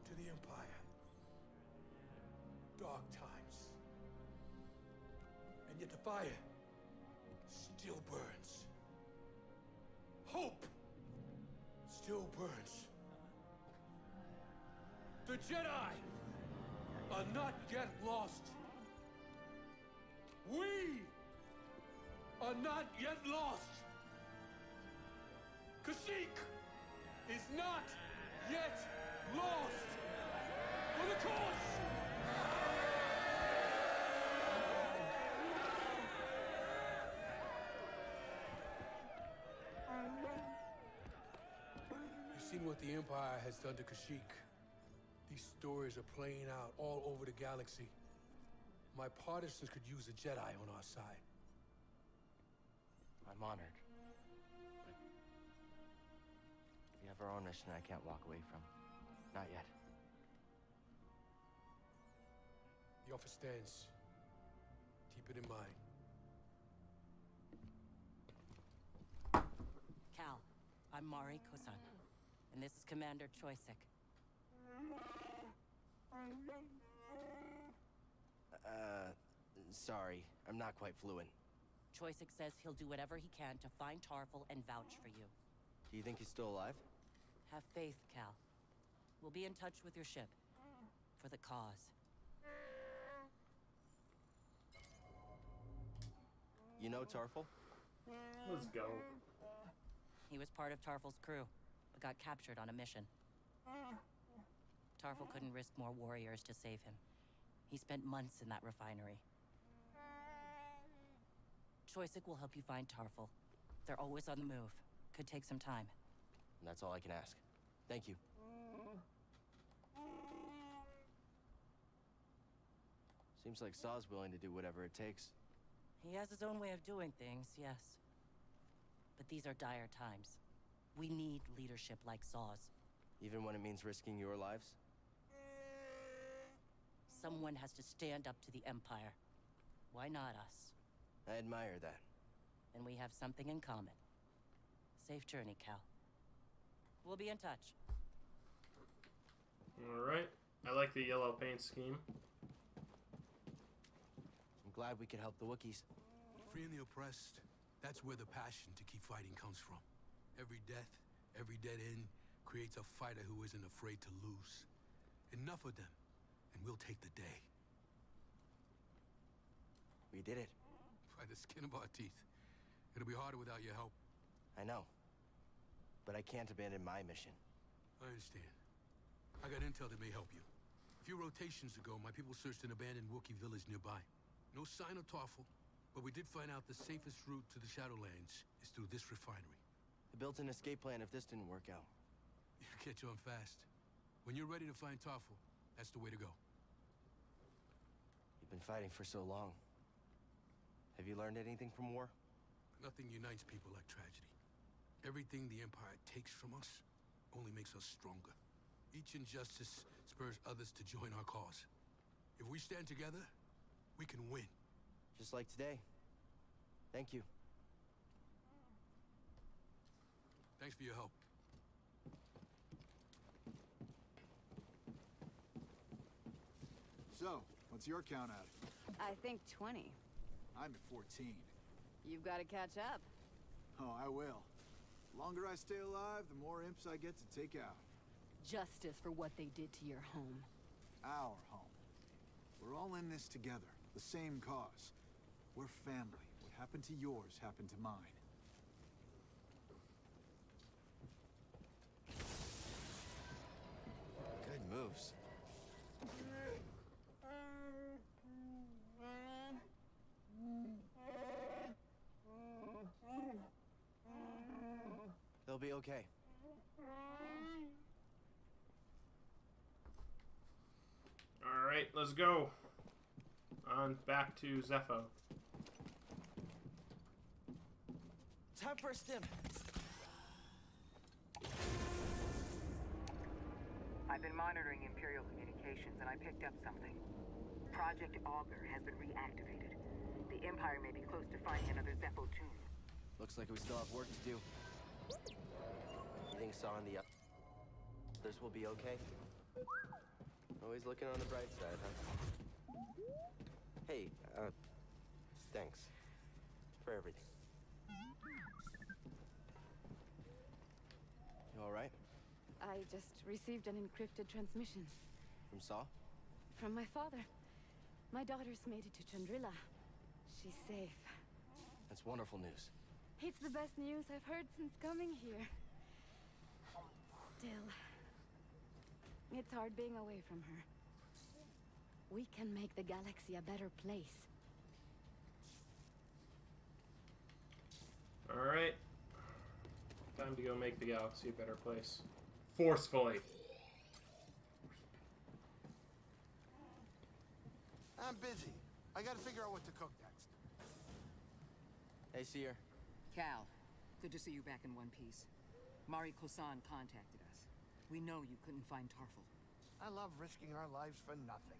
to the Empire. Dark times. And yet the fire still burns. Hope still burns. The Jedi are not yet lost. We are not yet lost. Kashyyyk is not yet lost. For the cause! You've seen what the Empire has done to Kashyyyk. These stories are playing out all over the galaxy. My partisans could use a Jedi on our side. I'm honored. But we have our own mission I can't walk away from. Not yet. The offer stands. Keep it in mind. Cal, I'm Mari Kosan, and this is Commander Choisik. Sorry. I'm not quite fluent. Choisik says he'll do whatever he can to find Tarful and vouch for you. Do you think he's still alive? Have faith, Cal. We'll be in touch with your ship. For the cause. You know Tarful? Let's go. He was part of Tarful's crew, but got captured on a mission. Tarful couldn't risk more warriors to save him. He spent months in that refinery. Choisik will help you find Tarful. They're always on the move. Could take some time. And that's all I can ask. Thank you. Seems like Saw's willing to do whatever it takes. He has his own way of doing things, yes. But these are dire times. We need leadership like Saw's. Even when it means risking your lives? Someone has to stand up to the Empire. Why not us? I admire that. And we have something in common. Safe journey, Cal. We'll be in touch. Alright. I like the yellow paint scheme. I'm glad we could help the Wookiees. Freeing the oppressed, that's where the passion to keep fighting comes from. Every death, every dead end creates a fighter who isn't afraid to lose. Enough of them, and we'll take the day. We did it. By the skin of our teeth. It'll be harder without your help. I know. But I can't abandon my mission. I understand. I got intel that may help you. A few rotations ago, my people searched an abandoned Wookiee village nearby. No sign of Tarful, but we did find out the safest route to the Shadowlands is through this refinery. I built an escape plan if this didn't work out. You catch on fast. When you're ready to find Tarful, that's the way to go. You've been fighting for so long. Have you learned anything from war? Nothing unites people like tragedy. Everything the Empire takes from us only makes us stronger. Each injustice spurs others to join our cause. If we stand together, we can win. Just like today. Thank you. Thanks for your help. So, what's your count at? I think 20. I'm at 14. You've got to catch up. Oh, I will. The longer I stay alive, the more imps I get to take out. Justice for what they did to your home. Our home. We're all in this together. The same cause. We're family. What happened to yours happened to mine. Good moves. They'll be okay. All right, let's go. On back to Zepho. Time for a stim. I've been monitoring Imperial communications, and I picked up something. Project Augur has been reactivated. The Empire may be close to finding another Zepho tomb. Looks like we still have work to do. You think Saw and the others will be okay? Always looking on the bright side, huh? Hey, thanks. For everything. You alright? I just received an encrypted transmission. From Saw? From my father. My daughter's made it to Chandrila. She's safe. That's wonderful news. It's the best news I've heard since coming here. Still, it's hard being away from her. We can make the galaxy a better place. Alright. Time to go make the galaxy a better place. Forcefully. I'm busy. I gotta figure out what to cook next. Hey, Seer. Cal, good to see you back in one piece. Mari Kosan contacted us. We know you couldn't find Tarful. I love risking our lives for nothing.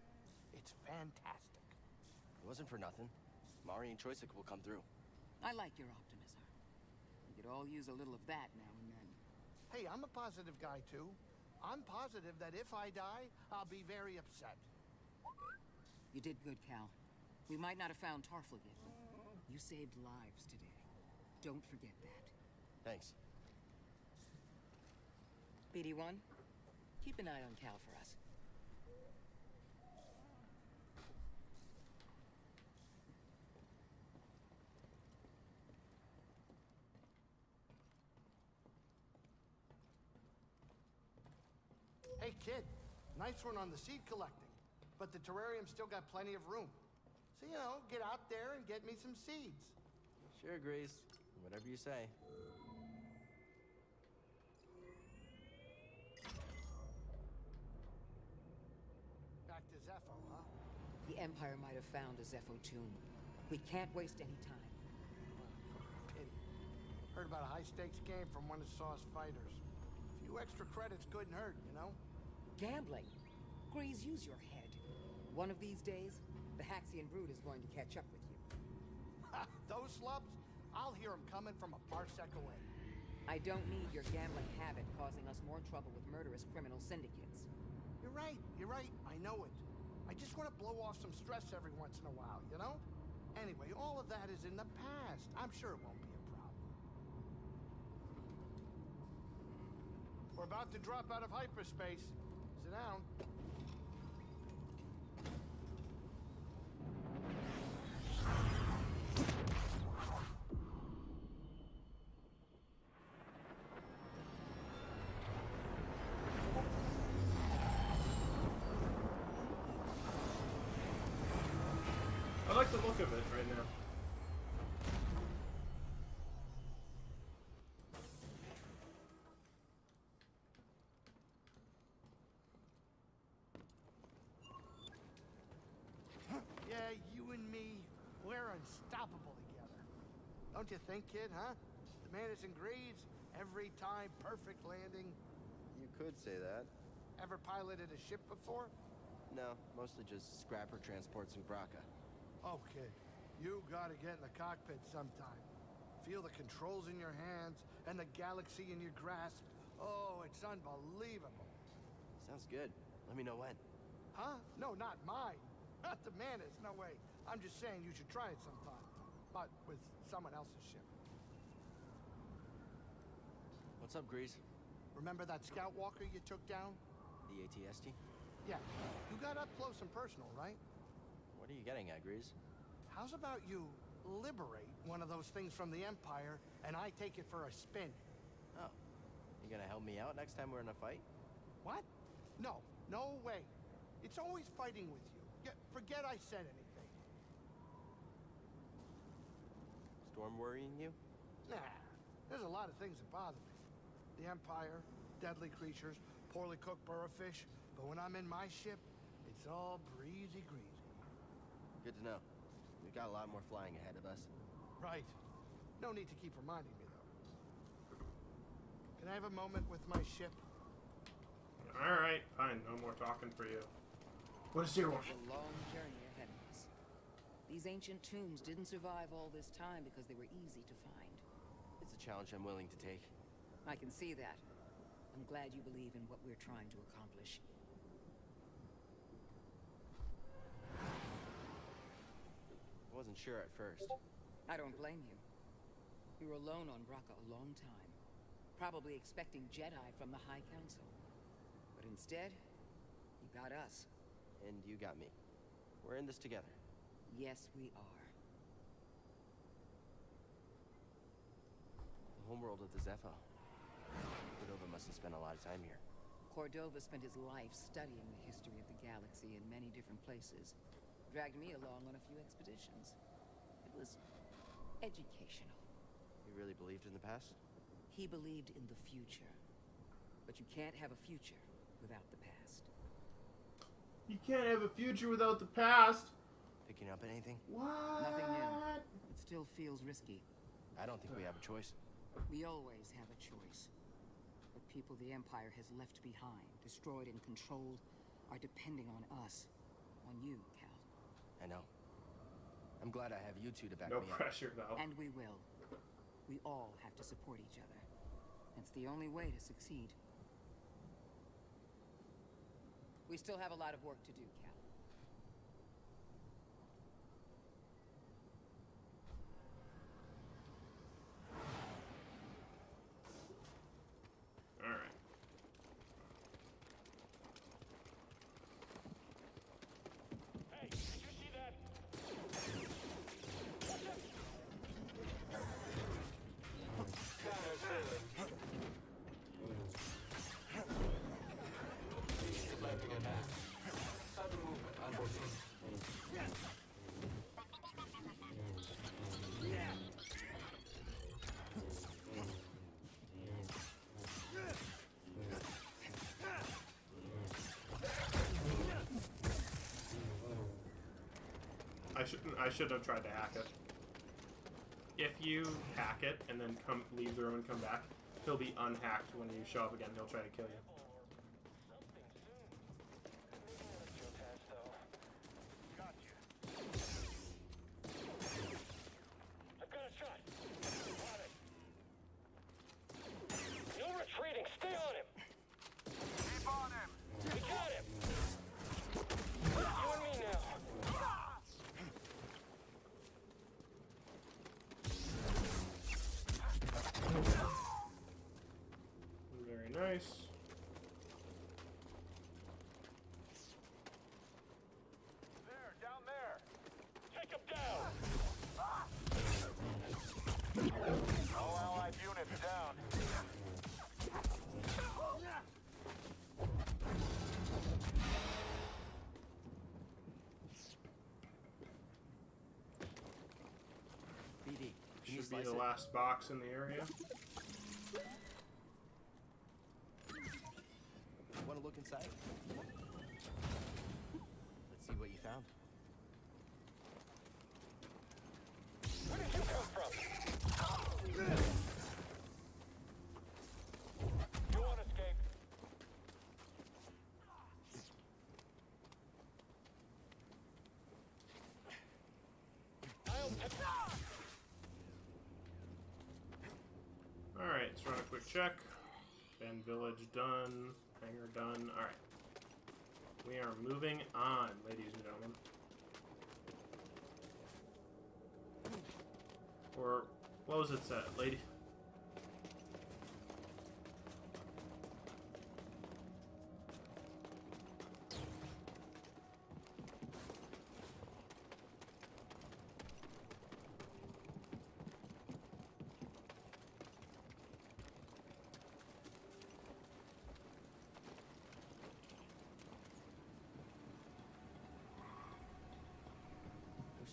It's fantastic. It wasn't for nothing. Mari and Choysic will come through. I like your optimism. We could all use a little of that now and then. Hey, I'm a positive guy, too. I'm positive that if I die, I'll be very upset. You did good, Cal. We might not have found Tarful yet, but you saved lives today. Don't forget that. Thanks. BD1, keep an eye on Cal for us. Hey, kid. Nice one on the seed collecting. But the terrarium's still got plenty of room. So, you know, get out there and get me some seeds. Sure, Grace. Whatever you say. Back to Zepho, huh? The Empire might have found a Zepho tomb. We can't waste any time. Pity. Heard about a high-stakes game from one of Saw's fighters. A few extra credits couldn't hurt, you know? Gambling. Grease, use your head. One of these days, the Haxian brood is going to catch up with you. Ha! Those slubs? I'll hear them coming from a parsec away. I don't need your gambling habit causing us more trouble with murderous criminal syndicates. You're right, I know it. I just want to blow off some stress every once in a while, you know? Anyway, all of that is in the past. I'm sure it won't be a problem. We're about to drop out of hyperspace. Sit down. I like the look of it right now. Yeah, you and me, we're unstoppable together. Don't you think, kid, huh? The man is in greaves, every time perfect landing. could say that. Ever piloted a ship before? No, mostly just scrapper transports in Bracca. Okay. You gotta get in the cockpit sometime. Feel the controls in your hands and the galaxy in your grasp. Oh, it's unbelievable. Sounds good. Let me know when. Huh? No, not mine. Not the Manus, no way. I'm just saying you should try it sometime. But with someone else's ship. What's up, Grease? Remember that scout walker you took down? The ATST? Yeah. You got up close and personal, right? What are you getting at, Grease? How's about you liberate one of those things from the Empire, and I take it for a spin? Oh. You gonna help me out next time we're in a fight? What? No. No way. It's always fighting with you. Forget I said anything. Storm worrying you? Nah. There's a lot of things that bother me. The Empire, deadly creatures, poorly cooked burrowfish. But when I'm in my ship, it's all breezy greasy. Good to know. We've got a lot more flying ahead of us. Right. No need to keep reminding me, though. Can I have a moment with my ship? Alright, fine. No more talking for you. What is your one? It's a long journey ahead of us. These ancient tombs didn't survive all this time because they were easy to find. It's a challenge I'm willing to take. I can see that. I'm glad you believe in what we're trying to accomplish. I wasn't sure at first. I don't blame you. You were alone on Bracca a long time. Probably expecting Jedi from the High Council. But instead, you got us. And you got me. We're in this together. Yes, we are. The homeworld of the Zepho. Cordova must have spent a lot of time here. Cordova spent his life studying the history of the galaxy in many different places. Dragged me along on a few expeditions. It was educational. You really believed in the past? He believed in the future. But you can't have a future without the past. You can't have a future without the past. Picking up anything? What? Nothing new. It still feels risky. I don't think we have a choice. We always have a choice. The people the Empire has left behind, destroyed and controlled, are depending on us. On you, Cal. I know. I'm glad I have you two to back No me pressure, though. And we will. We all have to support each other. It's the only way to succeed. We still have a lot of work to do, Cal. All right. Hey, did you see that? Sudden movement unforeseen. I shouldn't have tried to hack it. If you hack it and then leave the room and come back, he'll be unhacked when you show up again. He'll try to kill you. I've got a shot. Got it. No retreating. Stay on him. Keep on him. We got him. You and me now. Very nice. There, down there. Take him down. All allied units down. BD, can you Should be slice the it? last box in the area. Want to look inside? Let's see what you found. Where did you come from? You won't escape. check. Bend Village done. Hangar done. Alright. We are moving on, ladies and gentlemen. Or, what was it said? Lady?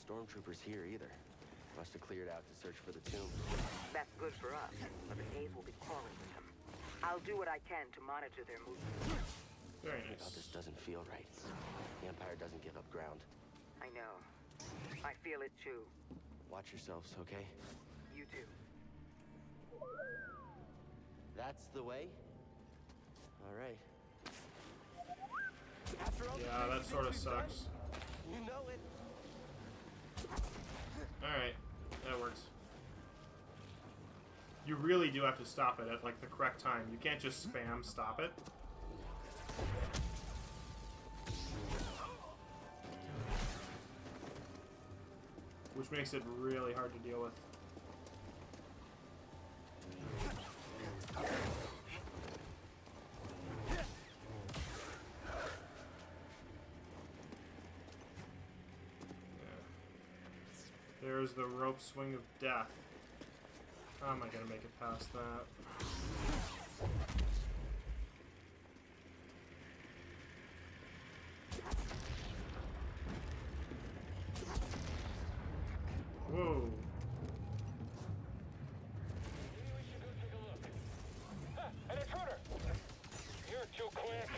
Stormtroopers here either. Must have cleared out to search for the tomb. That's good for us, but the A's will be crawling with them. I'll do what I can to monitor their movements. Very Something nice. about this doesn't feel right. The Empire doesn't give up ground. I know. I feel it too. Watch yourselves, okay? You too. That's the way? All right. Yeah, that sort of sucks. You know it. Alright, that works. You really do have to stop it at, like, the correct time. You can't just spam stop it. Which makes it really hard to deal with. There's the rope swing of death. How am I gonna make it past that? Whoa. An intruder! You're too quick.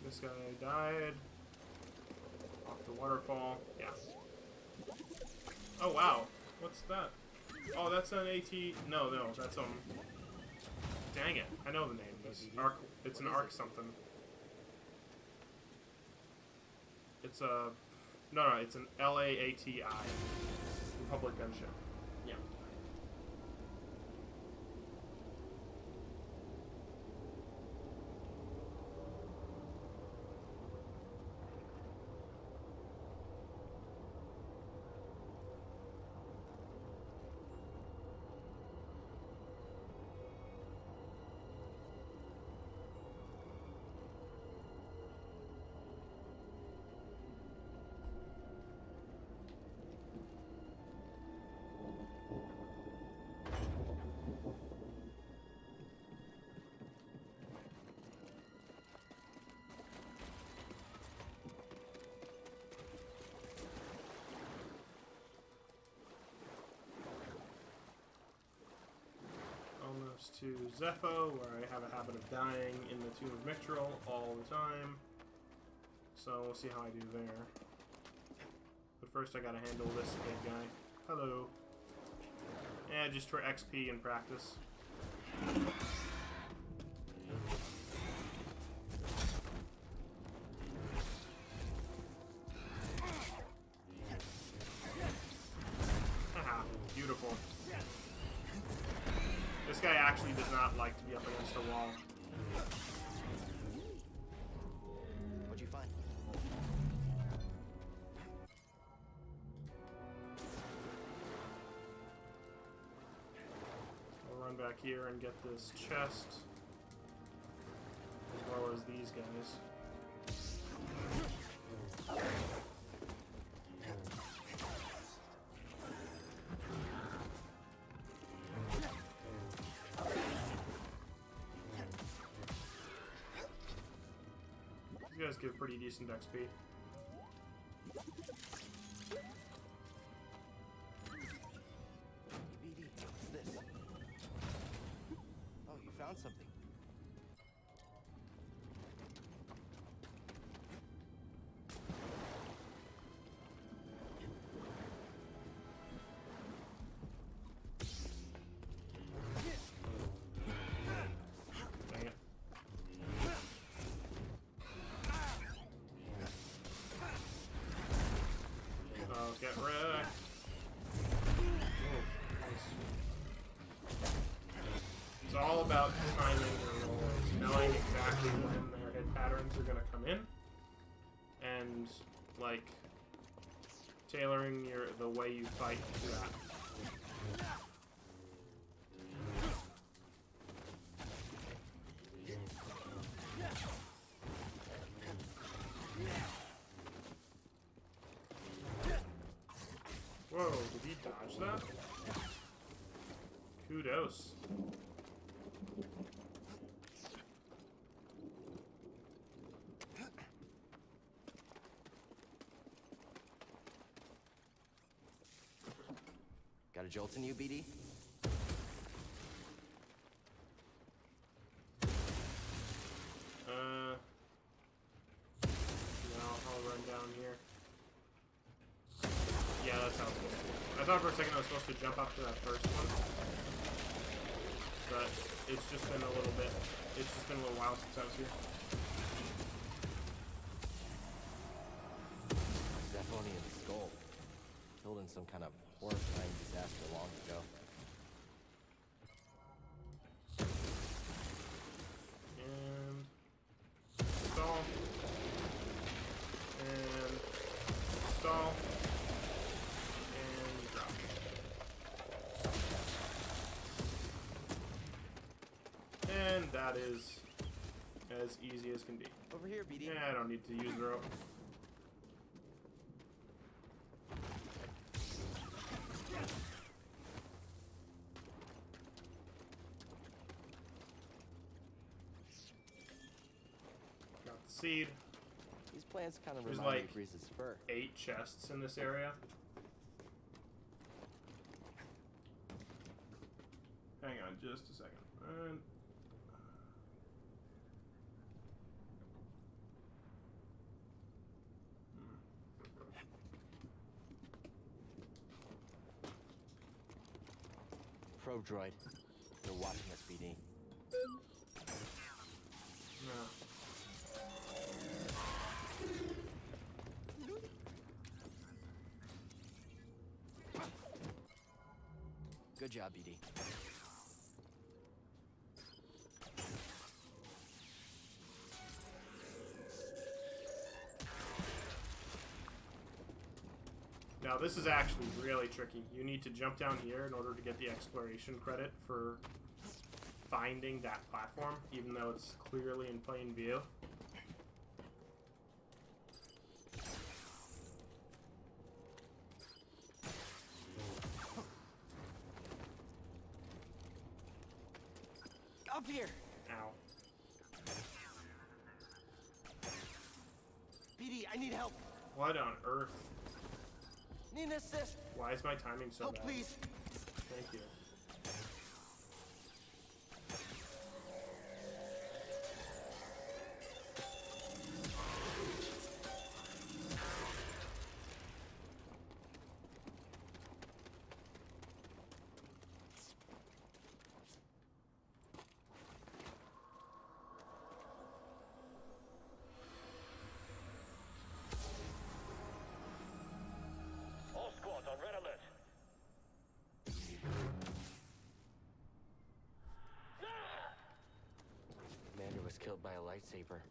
This guy died. Off the waterfall. Yeah. Oh wow. What's that? Oh, that's an AT. No, that's Dang it! I know the name. This arc. It's an arc something. It's a. No, it's an LAATI. Republic gunship. Yeah. To Zepho, where I have a habit of dying in the Tomb of Mictril all the time. So we'll see how I do there. But first I gotta handle this big guy. Hello. Yeah, just for XP and practice. Haha, beautiful. This guy actually does not like to be up against a wall. What'd you find? I'll run back here and get this chest. As well as these guys. These guys give pretty decent XP. BD, what's this? Oh, you found something. Dang it. Get wrecked. It's all about timing your rolls, knowing exactly when their hit patterns are going to come in, and like tailoring the way you fight to that. Whoa, did he dodge that? Kudos. Got a jolt in you, BD? No, I'll run down here. Yeah, that's how it's supposed to be. I thought for a second I was supposed to jump up to that first one. But it's just been a little while since I was here. Definitely in the skull. Killed in some kind of horrifying disaster long ago. And stall. And stall. And drop. And that is as easy as can be. Over here, BD. Yeah, I don't need to use the rope. Got the seed. These plants kind of There's remind me like of Grease's fur. 8 chests in this area. Hang on just a second. Probe droid. They're watching us, BD. No. Good job, BD. Now this is actually really tricky. You need to jump down here in order to get the exploration credit for finding that platform, even though it's clearly in plain view. Up here! Ow. BD, I need help! What on earth? Need an assist! Why is my timing so Help, bad? please! Thank you. All squads on red alert. Commander was killed by a lightsaber.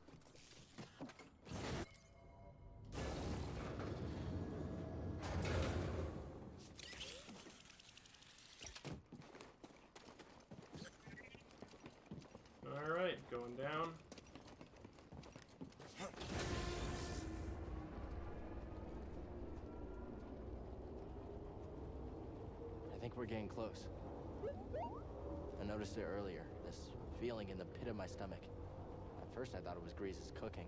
Alright, going down. I think we're getting close. I noticed it earlier, this feeling in the pit of my stomach. At first I thought it was Grease's cooking.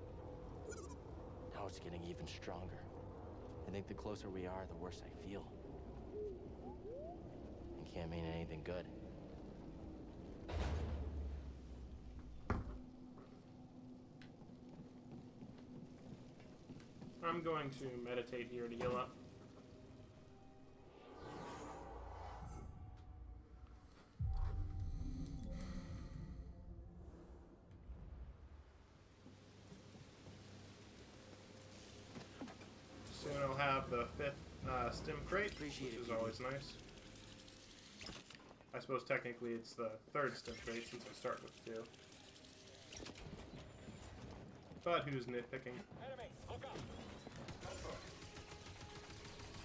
Now it's getting even stronger. I think the closer we are, the worse I feel. It can't mean anything good. I'm going to meditate here to heal up. Soon I'll have the 5th stim crate, which is always nice. I suppose technically it's the third stim crate since I start with 2. But who's nitpicking? Enemy, look up.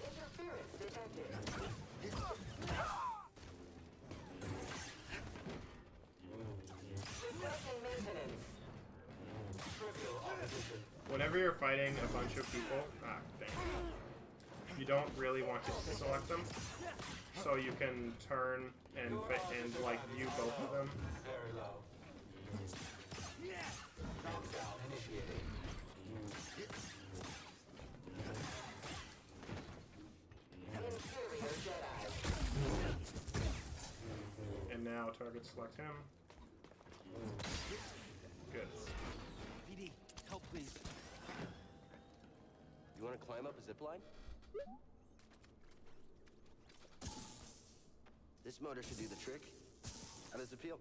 Interference detected. Requesting maintenance. Trivial opposition. Whenever you're fighting a bunch of people, dang, you don't really want to select them, so you can turn and like view both of them. Very low. Knockdown initiated. Inferior Jedi. And now target select him. Good. BD, help please. You want to climb up a zip line? This motor should do the trick. How does it feel?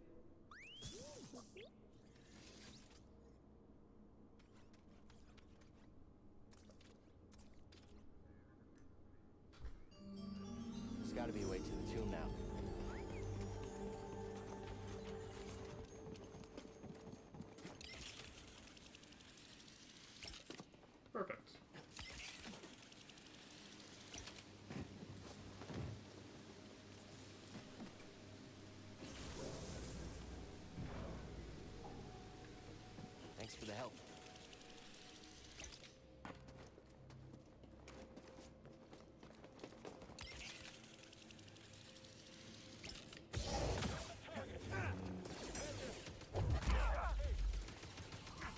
There's got to be a way to the tomb now. Perfect. Thanks for the help.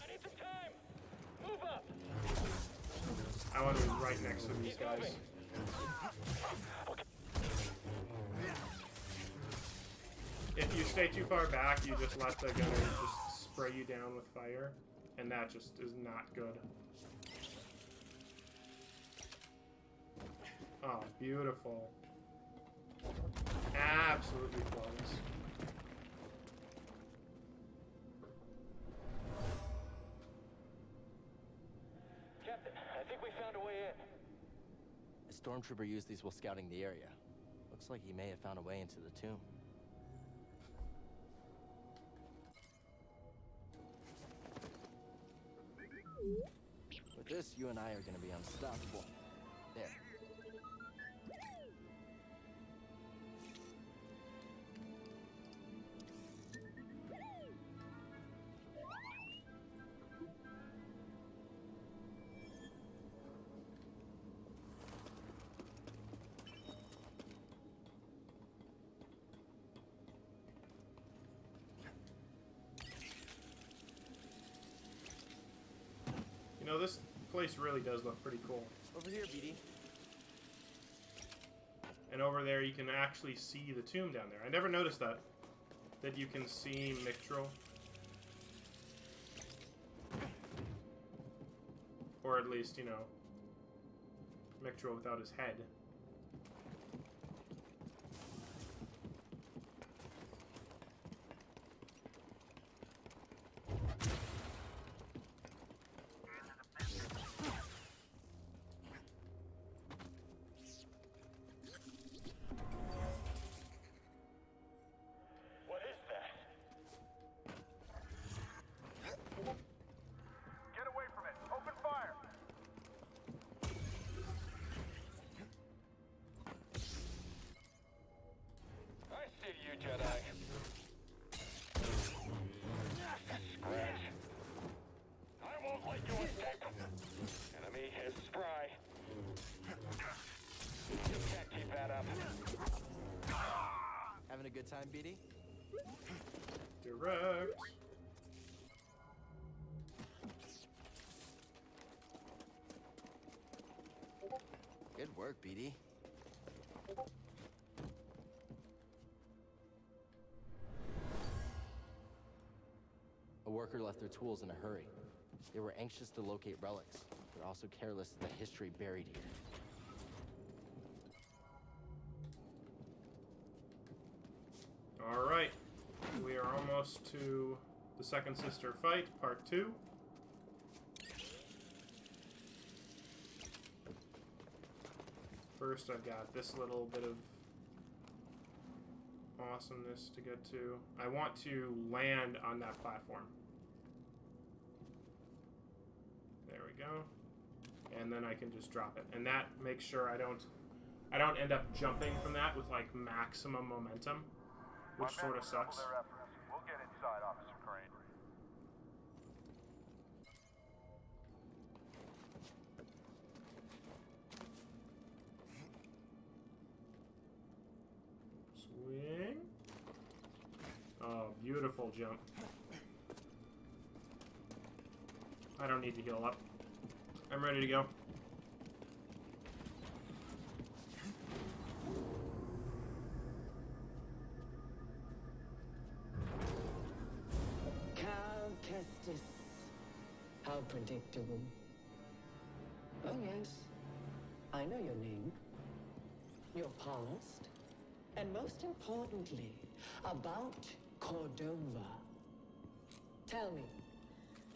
I need some time. Move up. I want to be right next to these guys. If you stay too far back, you just let the gunner just spray you down with fire, and that just is not good. Oh, beautiful. Absolutely flawless. Captain, I think we found a way in. A stormtrooper used these while scouting the area. Looks like he may have found a way into the tomb. With this, you and I are gonna be unstoppable. There. You know, this place really does look pretty cool. Over here, BD. And over there you can actually see the tomb down there. I never noticed that. That you can see Mictril. Or at least, you know, Mictril without his head. What is that? Get away from it. Open fire. I see you, Jedi. Scratch. I won't let you escape. Enemy is spry. You can't keep that up. Having a good time, BD? Direct. Good work, BD. A worker left their tools in a hurry. They were anxious to locate relics, but also careless of the history buried here. Alright. We are almost to the second sister fight, part 2. First, I've got this little bit of awesomeness to get to. I want to land on that platform. There we go. And then I can just drop it. And that makes sure I don't end up jumping from that with like maximum momentum, which sort of sucks. We'll get inside, Officer Crane. Swing. Oh, beautiful jump. I don't need to heal up. I'm ready to go. Kestis. How predictable. Oh yes, I know your name, your past, and most importantly, about Cordova. Tell me,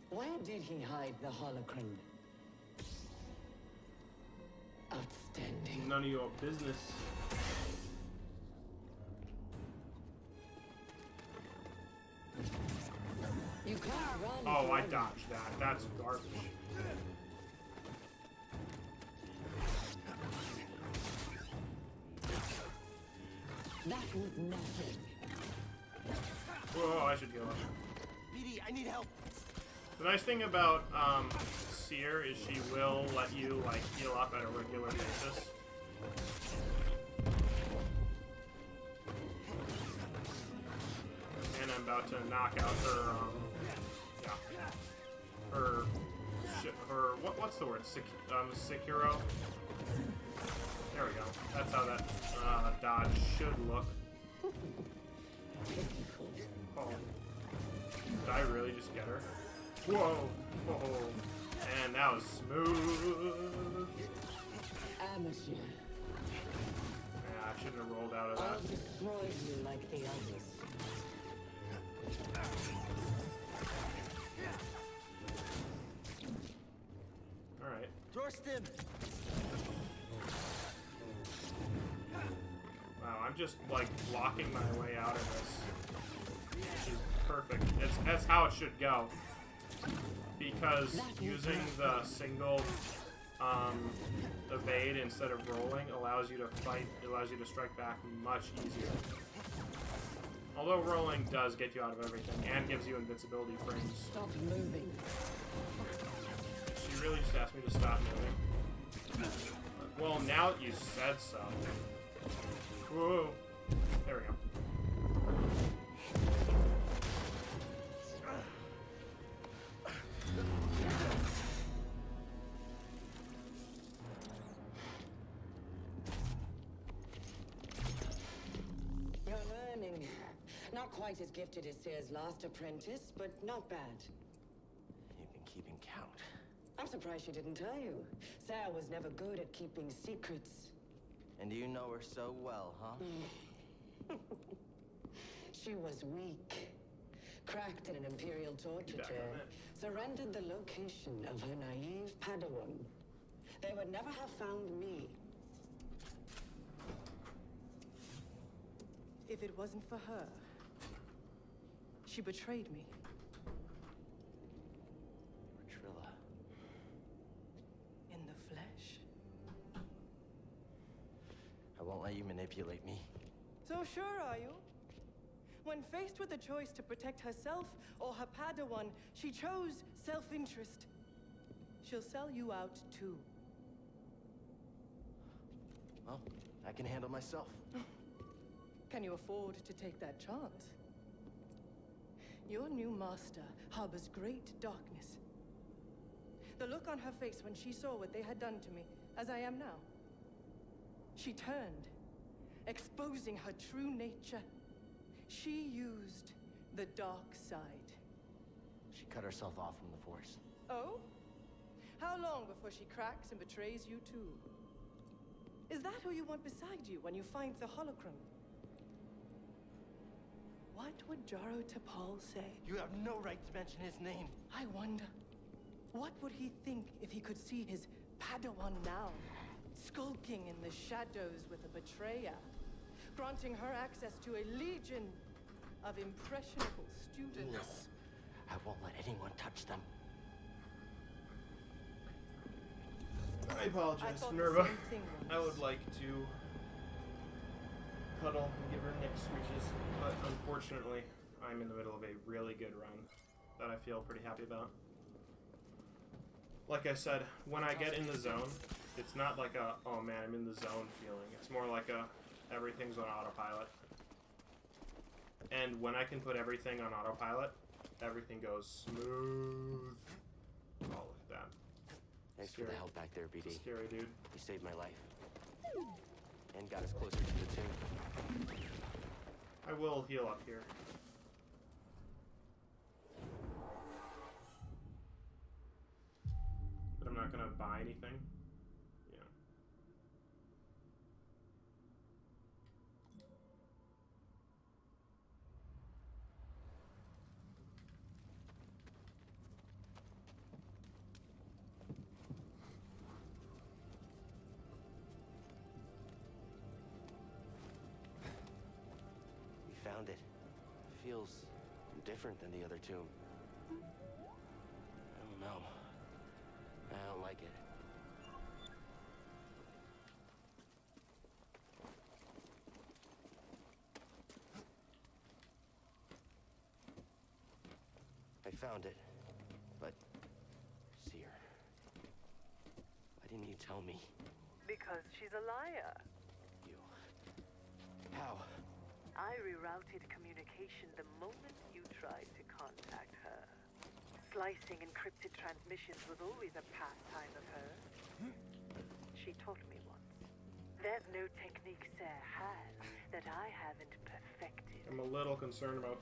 where did he hide the holocron? Outstanding. None of your business. You can't run. Oh, I forever. dodged that. That's garbage. That was nothing. Whoa, I should heal up. BD, I need help. The nice thing about Seer is she will let you like heal up at a regular basis. And I'm about to knock out her her what's the word? Sekiro. There we go. That's how that dodge should look. Oh. Did I really just get her? Whoa! Whoa! And that was smooth. Amateur. Yeah, I shouldn't have rolled out of I'll that. destroy you like the others. Alright. Thorsten! Wow, I'm just like blocking my way out of this. Which is perfect. That's how it should go. Because using the single evade instead of rolling allows you to fight, allows you to strike back much easier. Although rolling does get you out of everything and gives you invincibility frames. Stop moving. She really just asked me to stop moving. Well, now that you said so. Whoa. There we go. You're learning. Not quite as gifted as Seer's last apprentice, but not bad. You've been keeping count. I'm surprised she didn't tell you. Seer was never good at keeping secrets. And you know her so well, huh? She was weak. Cracked in an Imperial torture chair. Surrendered the location of her naive Padawan. They would never have found me. If it wasn't for her, she betrayed me. Trilla. In the flesh. I won't let you manipulate me. So sure are you? When faced with a choice to protect herself or her Padawan, she chose self-interest. She'll sell you out too. Well, I can handle myself. Can you afford to take that chance? Your new master harbors great darkness. The look on her face when she saw what they had done to me, as I am now. She turned, exposing her true nature. She used the dark side. She cut herself off from the Force. Oh? How long before she cracks and betrays you too? Is that who you want beside you when you find the holocron? What would Jaro Tapal say? You have no right to mention his name. I wonder, what would he think if he could see his Padawan now? skulking in the shadows with a betrayer, granting her access to a legion of impressionable students. I won't let anyone touch them. I apologize, Minerva. I would like to cuddle and give her neck screeches, but unfortunately, I'm in the middle of a really good run that I feel pretty happy about. Like I said, when I get in the zone, it's not like a, oh man, I'm in the zone feeling. It's more like a, everything's on autopilot. And when I can put everything on autopilot, everything goes smooth. Oh, look at that. Thanks for the help back there, BD. Scary, dude. You saved my life. And got us closer to the tomb. I will heal up here. But I'm not gonna buy anything. Yeah. We found it. Feels different than the other tomb. I don't know. I don't like it. I found it, but Seer, why didn't you tell me? Because she's a liar. How? I rerouted communication the moment you tried to contact her. Slicing encrypted transmissions was always a pastime of hers. She taught me once. There's no technique Sarah has that I haven't perfected. I'm a little concerned about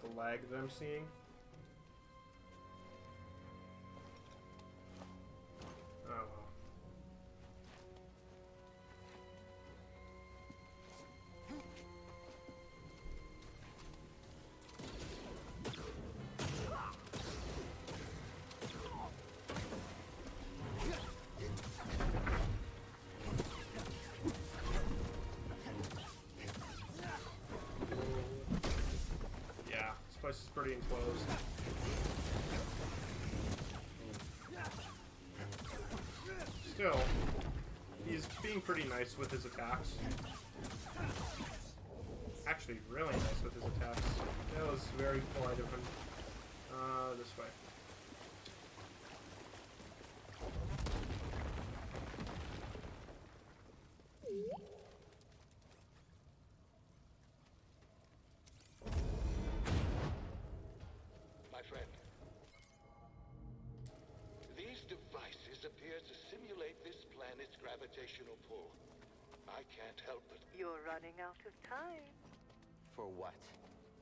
the lag that I'm seeing. Oh well. Yeah, this place is pretty enclosed. Still, he's being pretty nice with his attacks. Actually, really nice with his attacks. That was very polite of him. This way. My friend, these devices appear to simulate this planet's gravitational pull. I can't help it. You're running out of time. For what?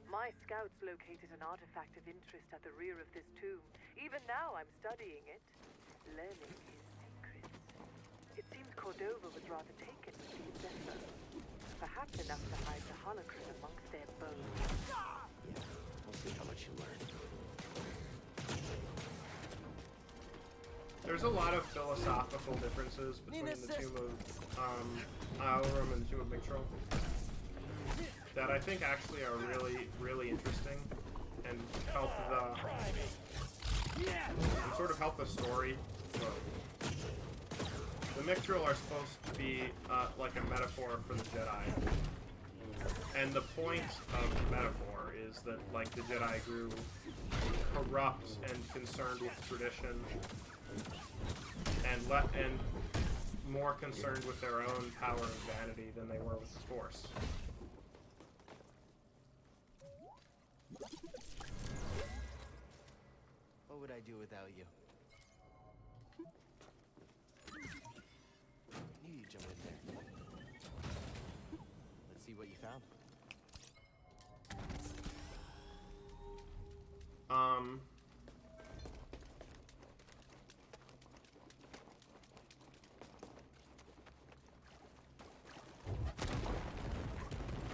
My scouts located an artifact of interest at the rear of this tomb. Even now I'm studying it, learning his secrets. It seems Cordova was rather taken with the Zephyr. Perhaps enough to hide the holocron amongst their bones. We'll see how much you learn. There's a lot of philosophical differences between the tomb of Aurum and the tomb of Mictrol that I think actually are really, really interesting and help and sort of help the story flow. The Mictrol are supposed to be like a metaphor for the Jedi, and the point of the metaphor is that like the Jedi grew corrupt and concerned with tradition, and more concerned with their own power and vanity than they were with the Force. What would I do without you? I knew you'd jump in there. Let's see what you found.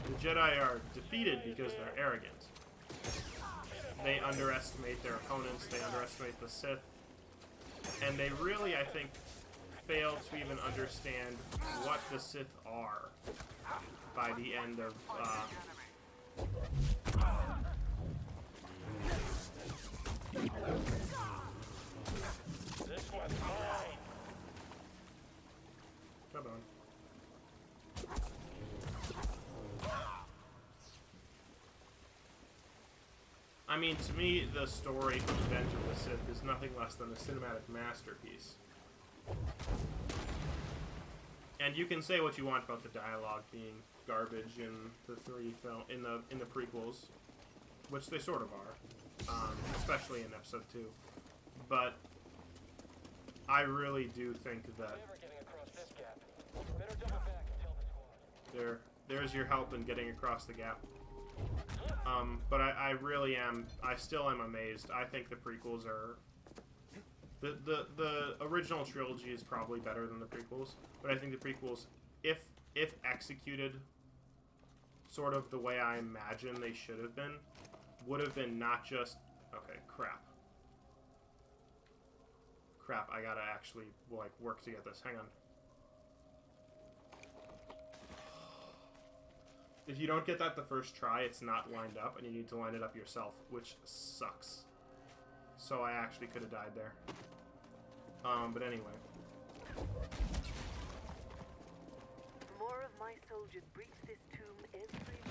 The Jedi are defeated because they're arrogant. They underestimate their opponents, they underestimate the Sith, and they really, I think, fail to even understand what the Sith are by the end of This one's mine. Come on. I mean, to me, the story from Revenge of the Sith is nothing less than a cinematic masterpiece. And you can say what you want about the dialogue being garbage in the in the prequels, which they sort of are, especially in Episode 2. But I really do think that there's your help in getting across the gap. But I really am. I still am amazed. I think the prequels are. The original trilogy is probably better than the prequels, but I think the prequels, if executed sort of the way I imagine they should have been, would have been not just crap. I gotta actually like work to get this. Hang on. If you don't get that the first try, it's not lined up, and you need to line it up yourself, which sucks. So I actually could have died there. But anyway. More of my soldiers breach this tomb every week.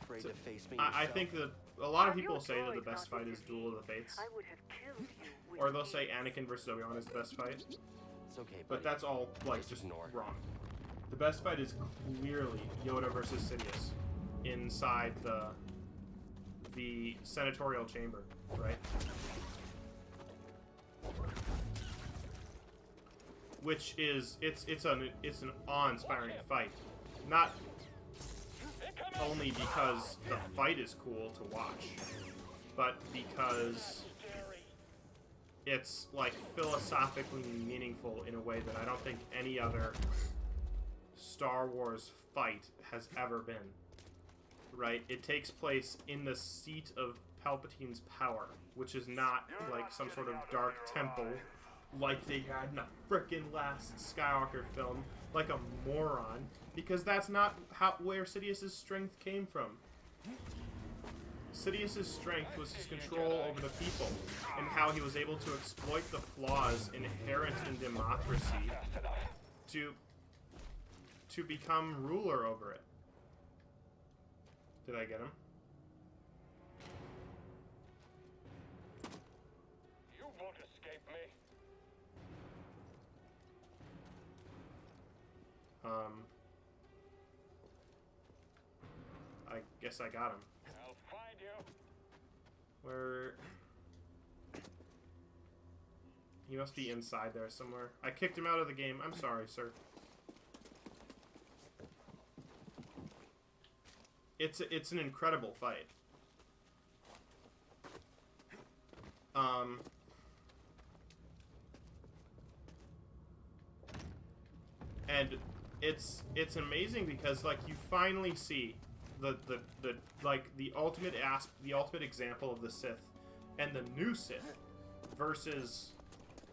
Afraid to face me I think that a lot of people say that the best fight is Duel of the Fates. I would have killed you. Or they'll say Anakin versus Obi-Wan is the best fight. It's okay, buddy. But that's all, like, just wrong. The best fight is clearly Yoda versus Sidious inside the senatorial chamber, right? Which is it's an awe-inspiring fight, not only because the fight is cool to watch, but because it's like philosophically meaningful in a way that I don't think any other Star Wars fight has ever been, right? It takes place in the seat of Palpatine's power, which is not like some sort of dark temple like they had in the frickin' last Skywalker film, like a moron, because that's not where Sidious's strength came from. Sidious's strength was his control over the people, and how he was able to exploit the flaws inherent in democracy to become ruler over it. Did I get him? You won't escape me. I guess I got him. I'll find you. Where? He must be inside there somewhere. I kicked him out of the game. I'm sorry, sir. It's an incredible fight. And it's amazing because like you finally see the ultimate example of the Sith and the new Sith versus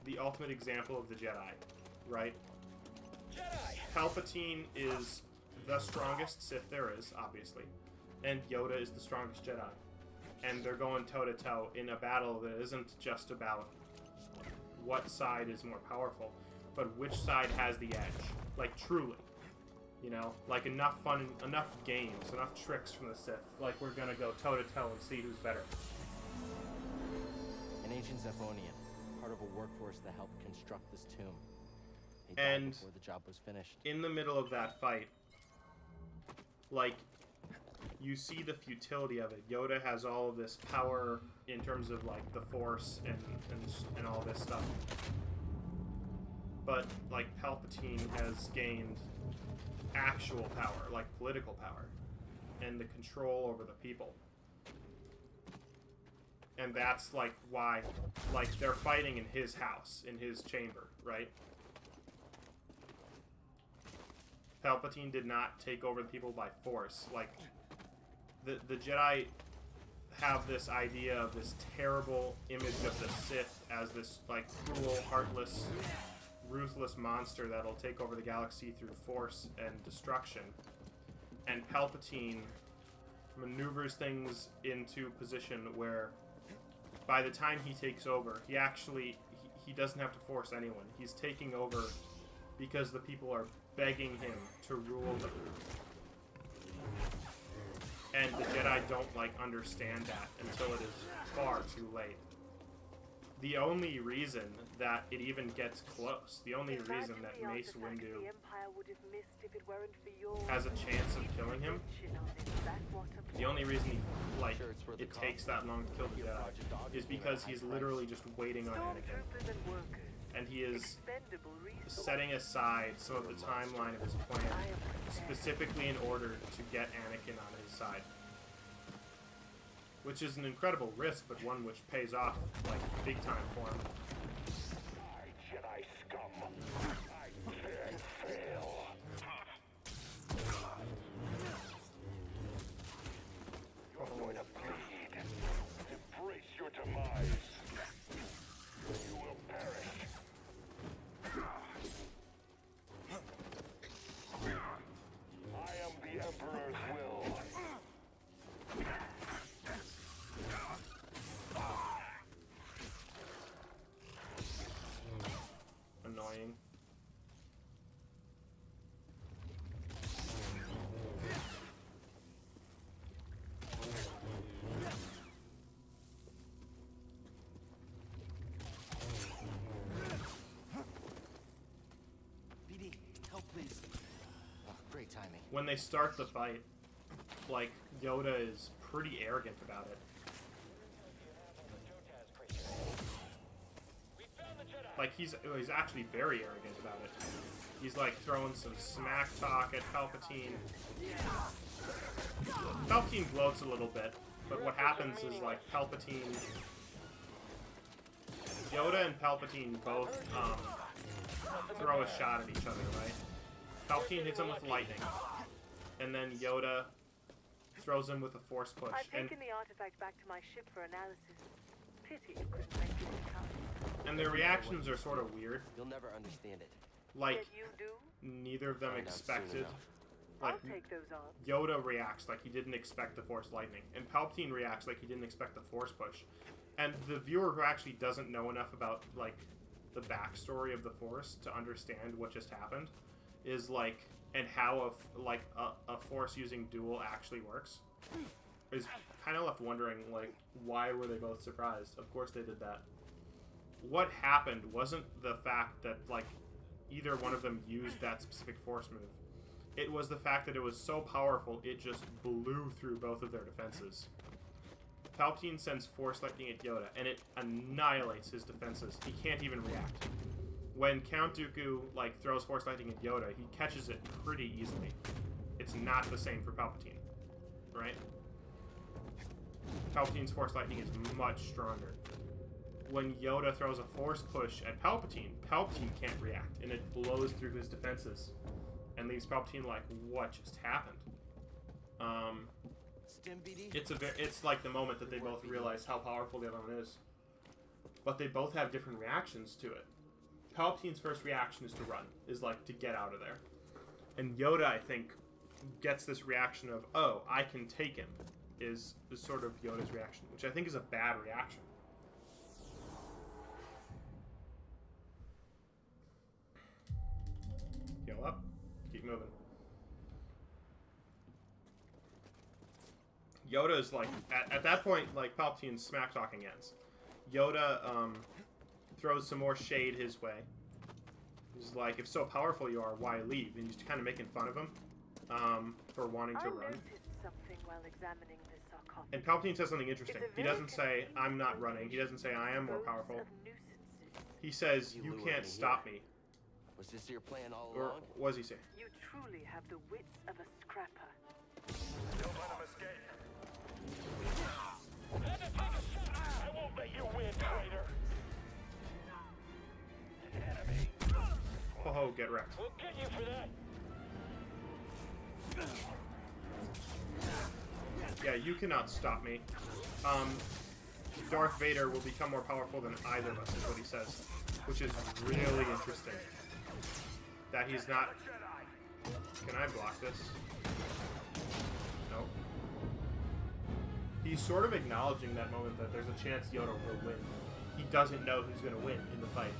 the ultimate example of the Jedi, right? Jedi! Palpatine is the strongest Sith there is, obviously, and Yoda is the strongest Jedi, and they're going toe-to-toe in a battle that isn't just about what side is more powerful, but which side has the edge, like truly, you know, like enough fun, enough games, enough tricks from the Sith, like we're gonna go toe-to-toe and see who's better. An ancient Zephonian, part of a workforce that helped construct this tomb. He died And before the job was finished. in the middle of that fight, like, you see the futility of it. Yoda has all of this power in terms of, like, the Force and all this stuff. But, like, Palpatine has gained actual power, like political power, and the control over the people. And that's, like, why, like, they're fighting in his house, in his chamber, right? Palpatine did not take over the people by force. Like, the Jedi have this idea of this terrible image of the Sith as this, like, cruel, heartless, ruthless monster that'll take over the galaxy through force and destruction. And Palpatine maneuvers things into position where by the time he takes over, he doesn't have to force anyone. He's taking over because the people are begging him to rule them. And the Jedi don't, understand that until it is far too late. The only reason that it even gets close, the only reason that Mace Windu has a chance of killing him, the only reason it takes that long to kill the Jedi is because he's literally just waiting on Anakin. And he is setting aside some of the timeline of his plan specifically in order to get Anakin on his side. Which is an incredible risk, but one which pays off, big time for him. Jedi scum. I can't fail. You're going to bleed. Embrace your demise. You will perish. I am the Emperor's will. Annoying. BD, help please. Oh, great timing. When they start the fight, Yoda is pretty arrogant about it. He's actually very arrogant about it. He's throwing some smack talk at Palpatine. Palpatine gloats a little bit, but what happens is Palpatine, Yoda and Palpatine both throw a shot at each other, right? Palpatine hits him with lightning, and then Yoda throws him with a force push. I've taken the artifact back to my ship for analysis. Pity you couldn't make it in time. And their reactions are sort of weird. You'll never understand it. You do? Neither of them expected. I'll take those odds. Yoda reacts like he didn't expect the Force lightning, and Palpatine reacts like he didn't expect the Force push. And the viewer who actually doesn't know enough about the backstory of the Force to understand what just happened is and how a Force using duel actually works is kind of left wondering why were they both surprised? Of course they did that. What happened wasn't the fact that either one of them used that specific Force move. It was the fact that it was so powerful it just blew through both of their defenses. Palpatine sends Force lightning at Yoda and it annihilates his defenses. He can't even react. When Count Dooku throws Force lightning at Yoda, he catches it pretty easily. It's not the same for Palpatine, right? Palpatine's Force lightning is much stronger. When Yoda throws a Force push at Palpatine, Palpatine can't react, and it blows through his defenses, and leaves Palpatine what just happened? It's the moment that they both realize how powerful the other one is, but they both have different reactions to it. Palpatine's first reaction is to run, is to get out of there, and Yoda, I think, gets this reaction of, oh, I can take him, is sort of Yoda's reaction, which I think is a bad reaction. Heal up. Keep moving. Yoda's at that point, Palpatine's smack talking ends. Yoda throws some more shade his way. He's if so powerful you are, why leave? And he's kind of making fun of him for wanting to run. Something while examining this sarcophagus. And Palpatine says something interesting. He doesn't say, I'm not running. He doesn't say, I am more powerful. He says, you can't stop me. Was this your plan all or along? What does he say? You truly have the wits of a scrapper. Don't let him escape. I won't let you win, traitor. Enemy. Oh, get wrecked. We'll get you for that. Yeah, you cannot stop me. Darth Vader will become more powerful than either of us, is what he says. Which is really interesting. that he's not... Can I block this? Nope. He's sort of acknowledging that moment that there's a chance Yoda will win. He doesn't know who's going to win in the fight.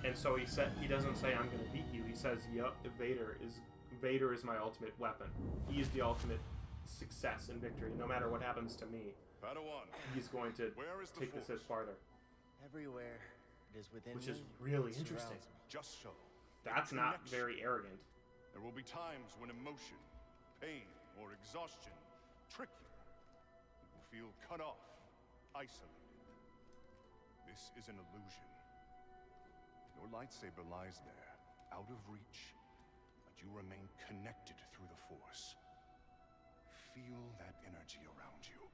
And so he doesn't say, I'm going to beat you. He says, yep, Vader is my ultimate weapon. He is the ultimate success and victory. No matter what happens to me, he's going to take this as farther. Everywhere it is within Which is really interesting. Just so. That's not very arrogant. There will be times when emotion, pain, or exhaustion trick you. You will feel cut off, isolated. This is an illusion. Your lightsaber lies there, out of reach, but you remain connected through the Force. Feel that energy around you,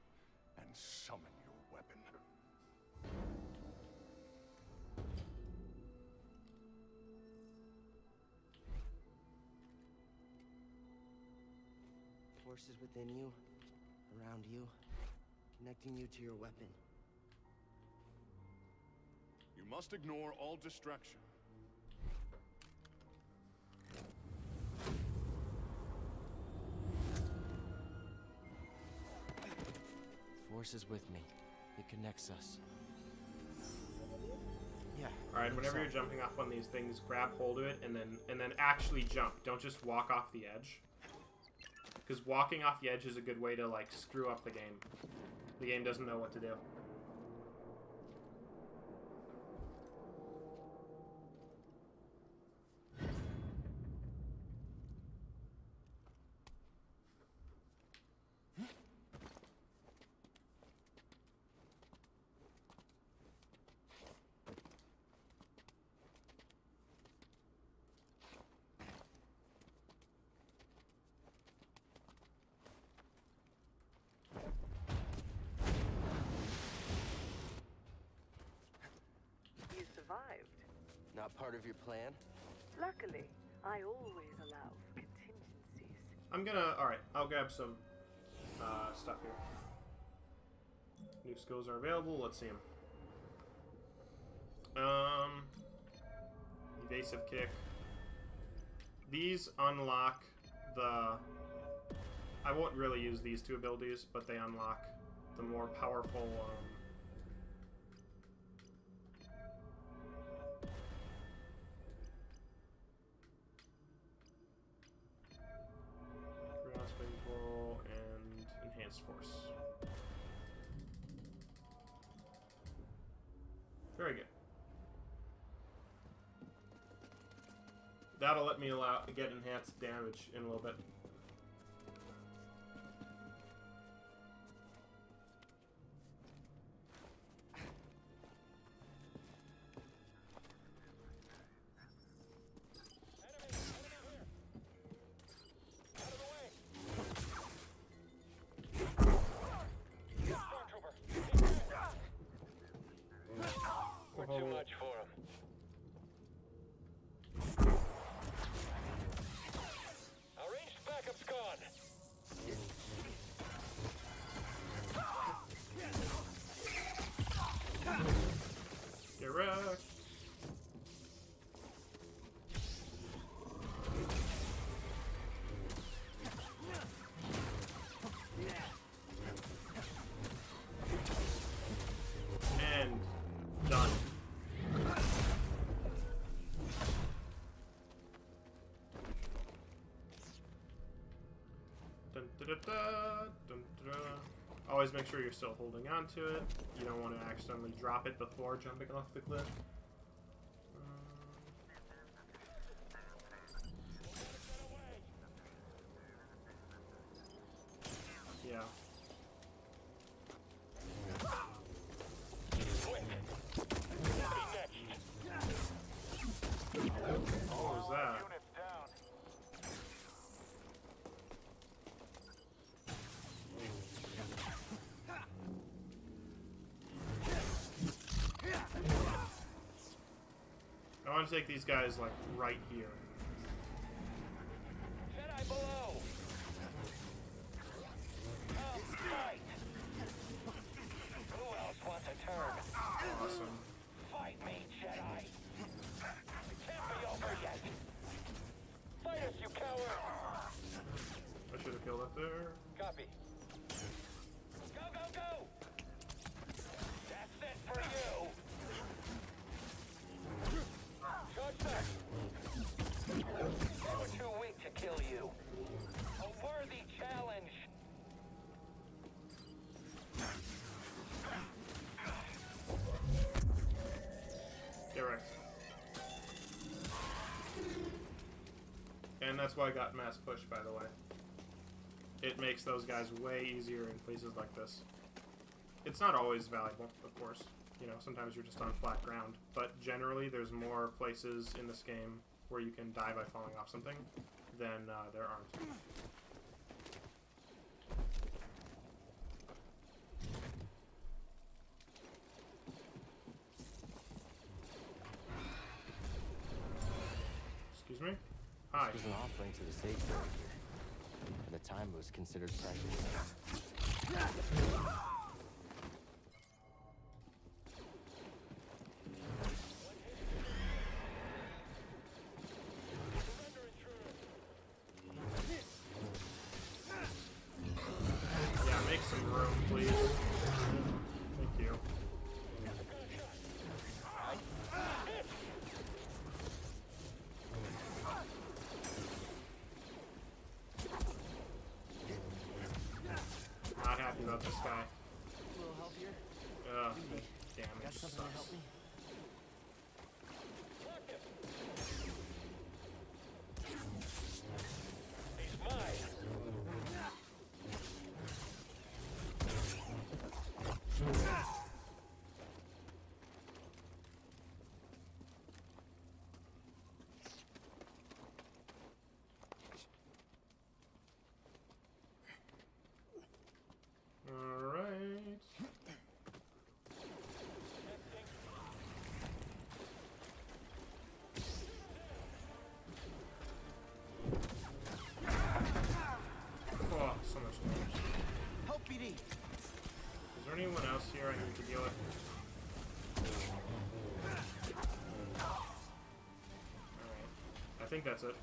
and summon your weapon. Force is within you, around you, connecting you to your weapon. You must ignore all distraction. Force is with me. It connects us. Yeah. All right. Whenever you're jumping off one of these things, grab hold of it and then actually jump. Don't just walk off the edge. Because walking off the edge is a good way to like screw up the game. The game doesn't know what to do. Not part of your plan? Luckily, I always allow for contingencies. I'm gonna... Alright, I'll grab some stuff here. New skills are available. Let's see them. Evasive kick. These unlock the... I won't really use these two abilities, but they unlock the more powerful... and enhanced force. Very good. That'll let me get enhanced damage in a little bit. Too much for him. Our ranged backup's gone. Get wrecked. And done. Always make sure you're still holding on to it. You don't want to accidentally drop it before jumping off the cliff. Yeah. What was that? I want to take these guys, like, right here. Jedi below! Fight! Who else wants a turn? Awesome. Fight me, Jedi! It can't be over yet! out there. Copy. Go, go, go! That's it for you! Charge back! They were too weak to kill you. A worthy challenge! Correct. And that's why I got mass push, by the way. It makes those guys way easier in places like this. It's not always valuable, of course. You know, sometimes you're just on flat ground. But generally, there's more places in this game where you can die by falling off something than there aren't. Excuse me? Hi. This was an offering to the sanctuary here. At the time, it was considered precious. Yeah, make some room, please. Thank you. Not happy about this guy. A little help here? Damage Got something to help sucks. me? He's mine! Alright. Oh, so much damage. Help, BD! Is there anyone else here I need to deal with? Alright. I think that's it.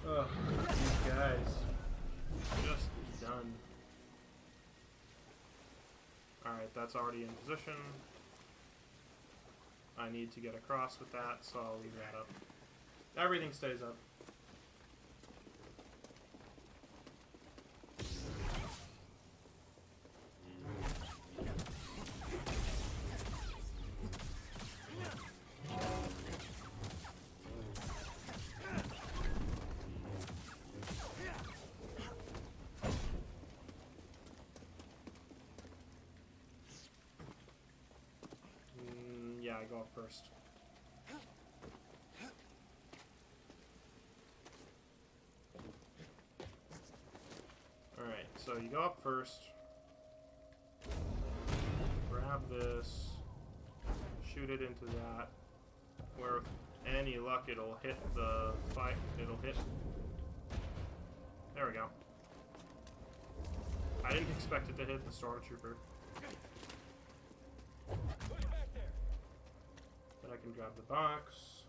Ugh, these guys. Just done. Alright, that's already in position. I need to get across with that, so I'll leave that up. Everything stays up. Yeah, I go up first. Alright, so you go up first. Grab this. Shoot it into that. Where with any luck it'll hit the fight. It'll hit. There we go. I didn't expect it to hit the stormtrooper. But I can grab the box.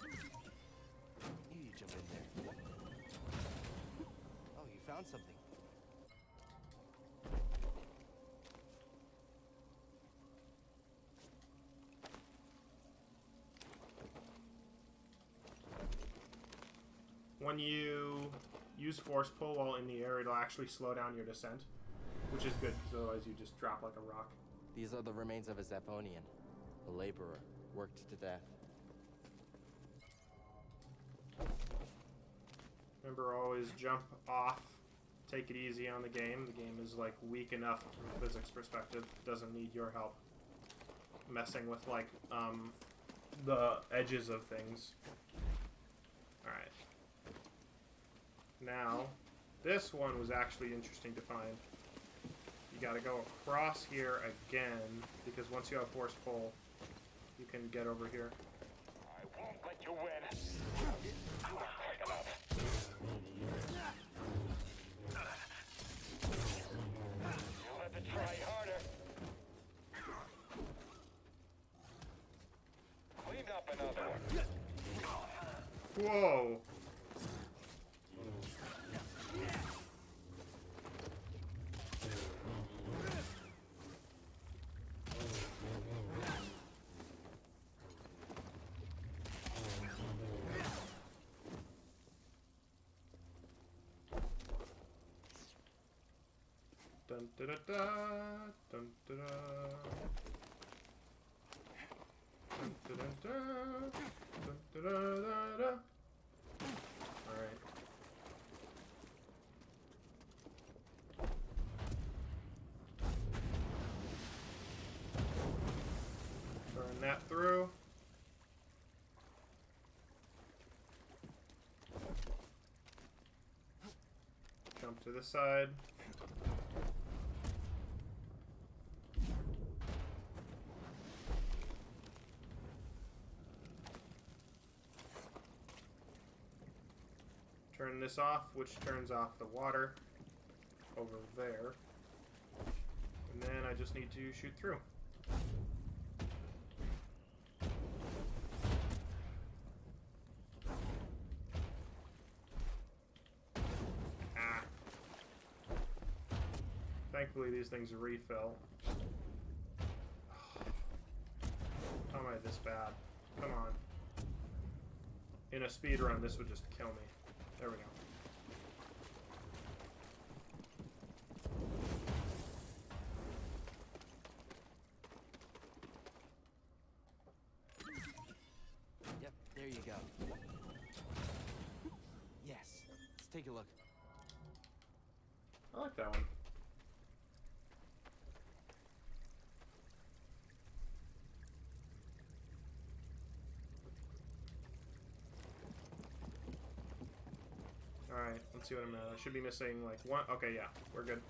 You jump in there. Oh, you found something. When you use force pull while in the air, it'll actually slow down your descent, which is good because otherwise you just drop like a rock. These are the remains of a Zephonian, a laborer, worked to death. Remember, always jump off, take it easy on the game. The game is like weak enough from a physics perspective, doesn't need your help messing with like the edges of things. Alright. Now, this one was actually interesting to find. You gotta go across here again, because once you have force pull, you can get over here. I won't let you win. You won't take enough. Whoa. Dun da da da, dun da da. Dun da da da, dun da da da da. Alright. Burn that through. Jump to the side. Turn this off, which turns off the water over there. And then I just need to shoot through. Ah. Thankfully these things refill. How am I this bad? Come on. In a speed run, this would just kill me. There we go. Yep, there you go. Yes. Let's take a look. I like that one. Alright, let's see what I'm at. I should be missing like one. Okay, yeah, we're good.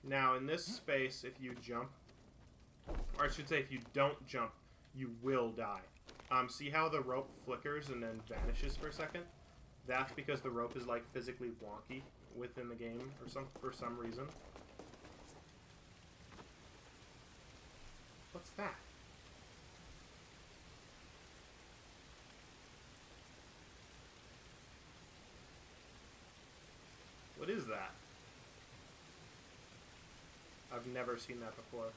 Now, in this space, if you jump, or I should say, if you don't jump, you will die. See how the rope flickers and then vanishes for a second? That's because the rope is like physically wonky within the game or for some reason. What's that? What is that? I've never seen that before.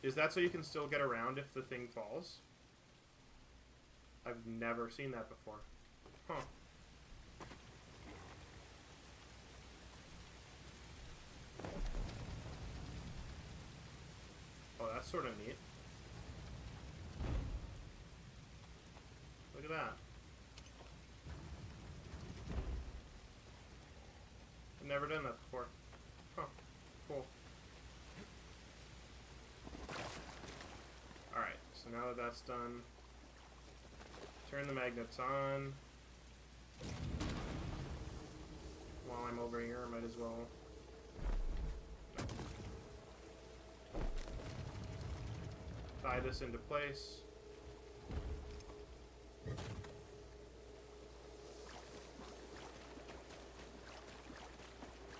Is that so you can still get around if the thing falls? I've never seen that before. Huh. Oh, that's sort of neat. Look at that. I've never done that before. Huh. Cool. Alright, so now that that's done, turn the magnets on. While I'm over here, I might as well. Tie this into place.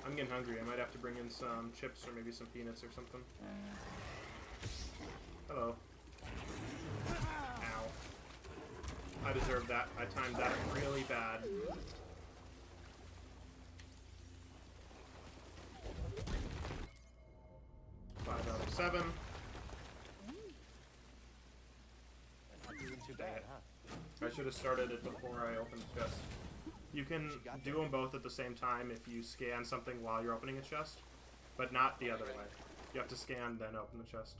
I'm getting hungry. I might have to bring in some chips or maybe some peanuts or something. Hello. Ow. I deserve that. I timed that really bad. 5 out of 7. Not doing too bad, huh? I should have started it before I opened the chest. You can do them both at the same time if you scan something while you're opening a chest, but not the other way. You have to scan, then open the chest.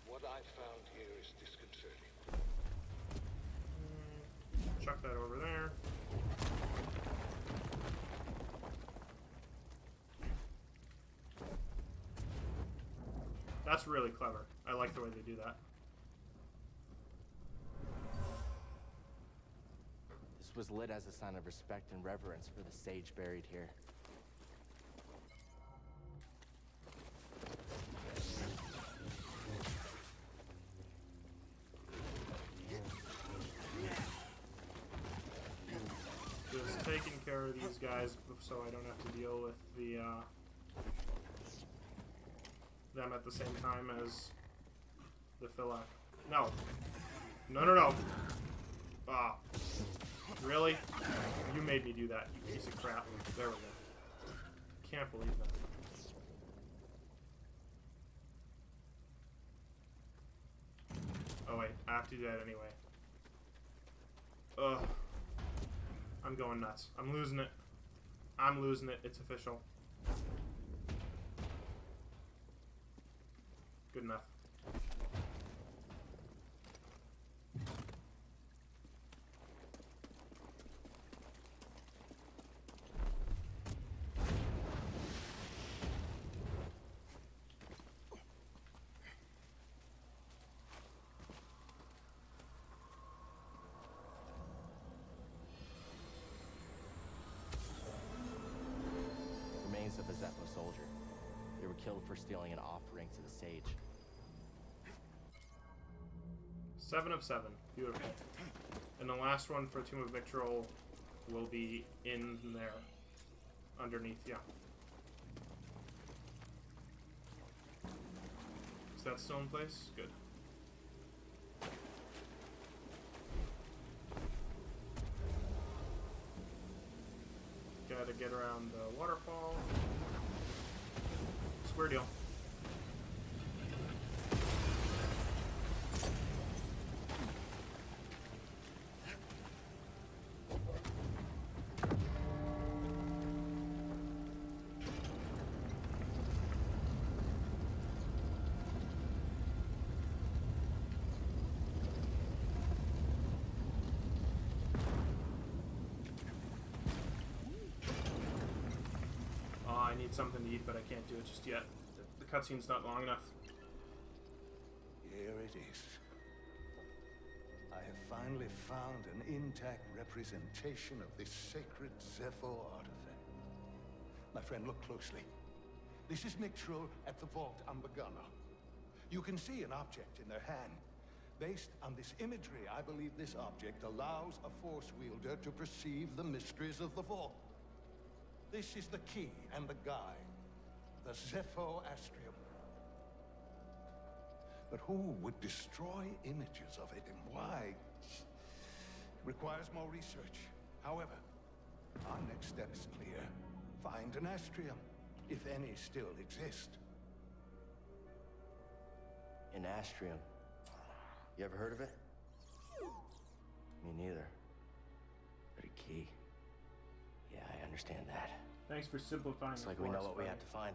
What I found here is disconcerting. Chuck that over there. That's really clever. I like the way they do that. This was lit as a sign of respect and reverence for the sage buried here. care of these guys so I don't have to deal with the them at the same time as the Philak. No. No, no, no. Ah. Really? You made me do that, you piece of crap. There we go. Can't believe that. Oh wait, I have to do that anyway. Ugh. I'm going nuts. I'm losing it. I'm losing it. It's official. Good enough. Remains of a Zepho soldier. They were killed for stealing an offering to the sage. 7 of 7. Beautiful. And the last one for Tomb of Victual will be in there. Underneath, yeah. Is that still in place? Good. Gotta get around the waterfall. Square deal. I need something to eat, but I can't do it just yet. The cutscene's not long enough. Here it is. I have finally found an intact representation of this sacred Zepho artifact. My friend, look closely. This is Mictril at the Vault Ambagana. You can see an object in their hand. Based on this imagery, I believe this object allows a Force wielder to perceive the mysteries of the Vault. This is the key and the guide, the Zepho Astrium. But who would destroy images of it and why? Requires more research. However, our next step is clear. Find an Astrium, if any still exist. An Astrium. You ever heard of it? Me neither. But a key. Yeah, I understand that. Thanks for simplifying. It's like we know what we have to find.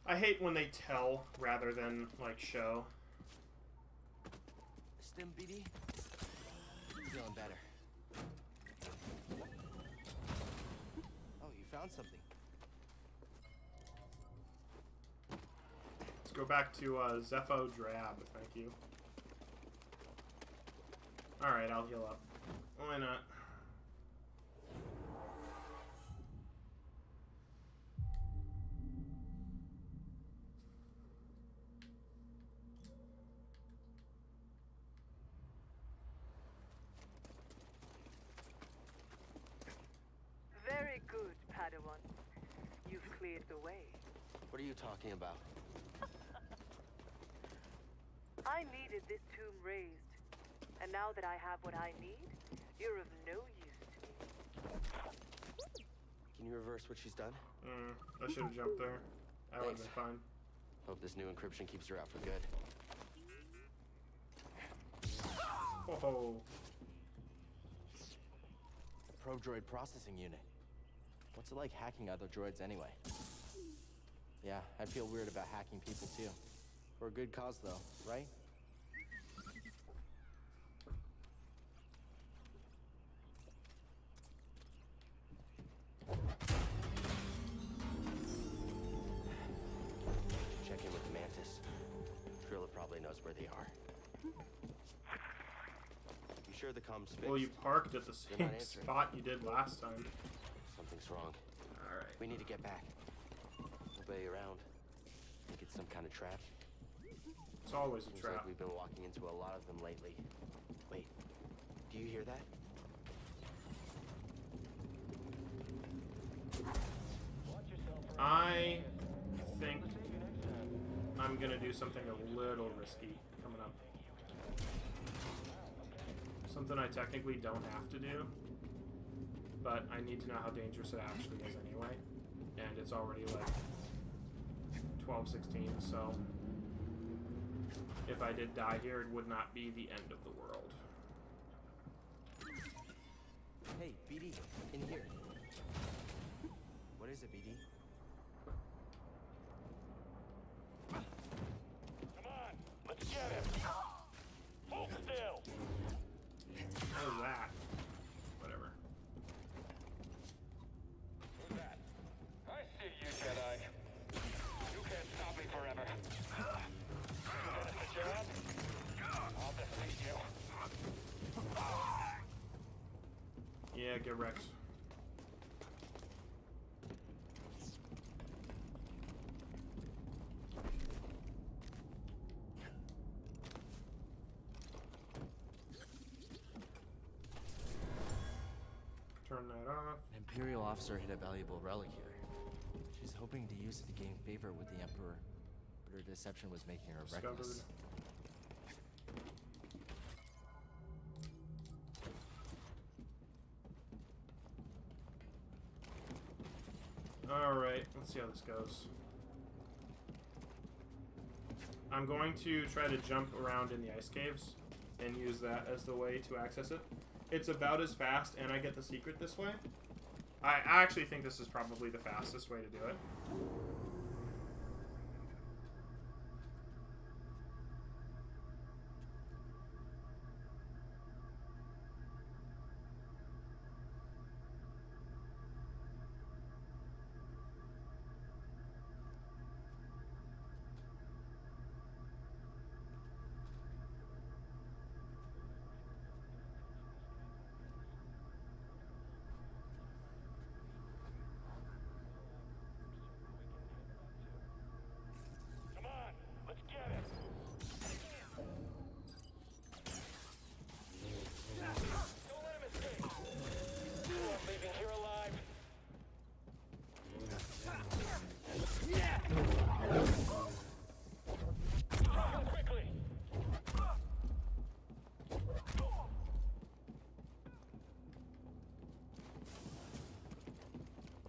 I hate when they tell rather than, like, show. Stim BD? Feeling better. Oh, you found something. Let's go back to Zepho Drab, thank you. Alright, I'll heal up. Why not? Very good, Padawan. You've cleared the way. What are you talking about? I needed this tomb raised. And now that I have what I need, you're of no use to me. Can you reverse what she's done? I should have jumped there. That would have been fine. Hope this new encryption keeps her out for good. Oh. A probe droid processing unit. What's it like hacking other droids anyway? Yeah, I'd feel weird about hacking people too. For a good cause though, right? Check in with the Mantis. Trilla probably knows where they are. You sure the comms fixed? Well, you parked at the They're same not answering. spot you did last time. Something's wrong. Alright. We need to get back. Nobody around. Think it's some kind of trap? It's always a Seems trap. like we've been walking into a lot of them lately. Wait, do you hear that? I think I'm gonna do something a little risky coming up. Something I technically don't have to do, but I need to know how dangerous it actually is anyway. And it's already like 12:16, so if I did die here, it would not be the end of the world. Hey, BD, in here. What is it, BD? Come on, let's get him. Hold still. How's that? Whatever. Who's that? I see you, Jedi. You can't stop me forever. Finish the job? I'll defeat you. Yeah, get wrecked. Turn that off. An Imperial officer hid a valuable relic here. She's hoping to use it to gain favor with the Emperor, but her deception was making her reckless. Alright, let's see how this goes. I'm going to try to jump around in the ice caves and use that as the way to access it. It's about as fast, and I get the secret this way. I actually think this is probably the fastest way to do it. Come on, let's get him. Don't let him escape. You aren't leaving here alive. Go quickly.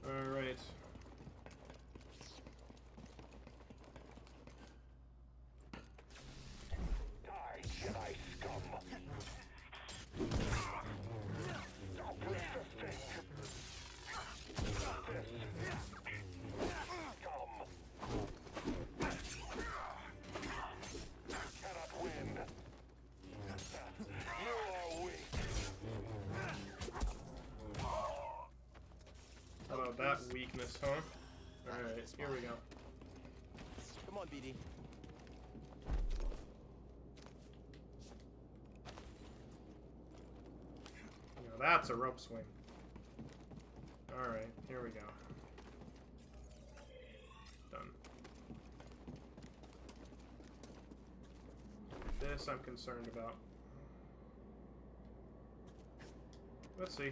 Alright. Die, Jedi scum. Don't resist. Scum. Cannot win. You are weak. How about that weakness, huh? Alright, here we go. Come on, BD. Now that's a rope swing. Alright, here we go. Done. This I'm concerned about. Let's see.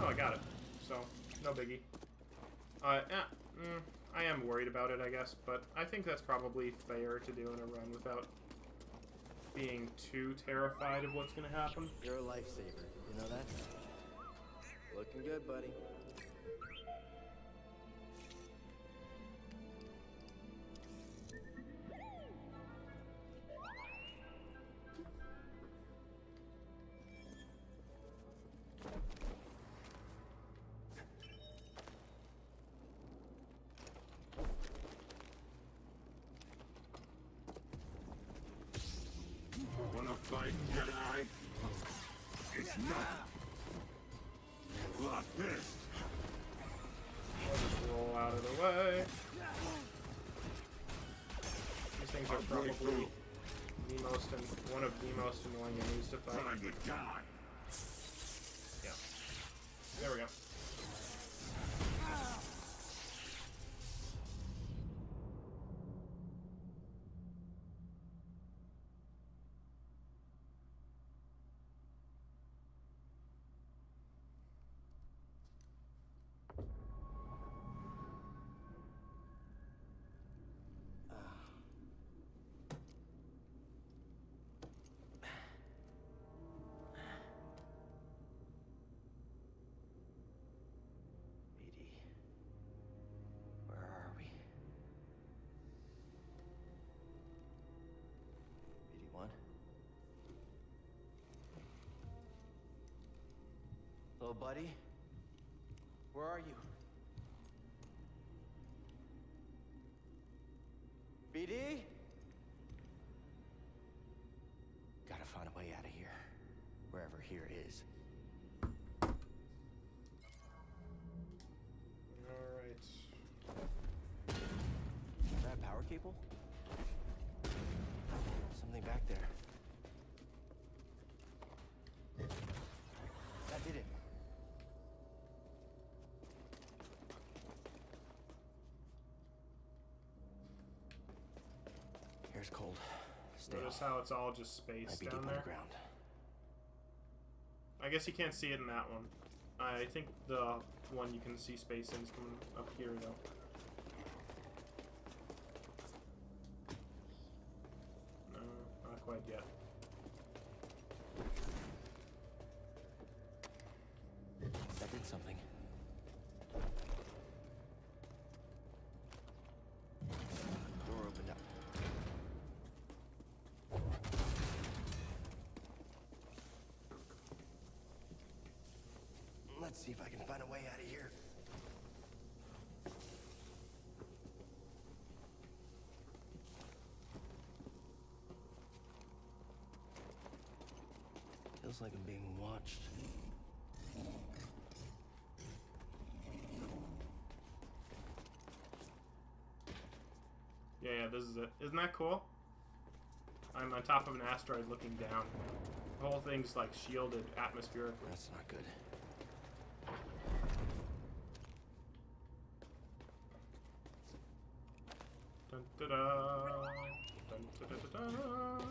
Oh, I got it. So, no biggie. I am worried about it, I guess, but I think that's probably fair to do in a run without being too terrified of what's gonna happen. You're a lifesaver, you know that? Looking good, buddy. Wanna fight, Jedi? It's not like this. I'll just roll out of the way. These things are probably the most one of the most annoying enemies to fight. Time to die. Yeah. There we go. Hello, buddy. Where are you? BD? Gotta find a way out of here. Wherever here is. Alright. Is that a power cable? Something back there. That did it. Here's cold. Stay Notice off. how it's all just space Might be down deep there? underground. I guess you can't see it in that one. I think the one you can see space in is coming up here, though. No, not quite yet. That did something. Door opened up. Let's see if I can find a way out of here. Feels like I'm being watched. Yeah, this is it. Isn't that cool? I'm on top of an asteroid looking down. The whole thing's like shielded atmospherically. That's not good. Dun, da, da. Dun, da, da, da, da.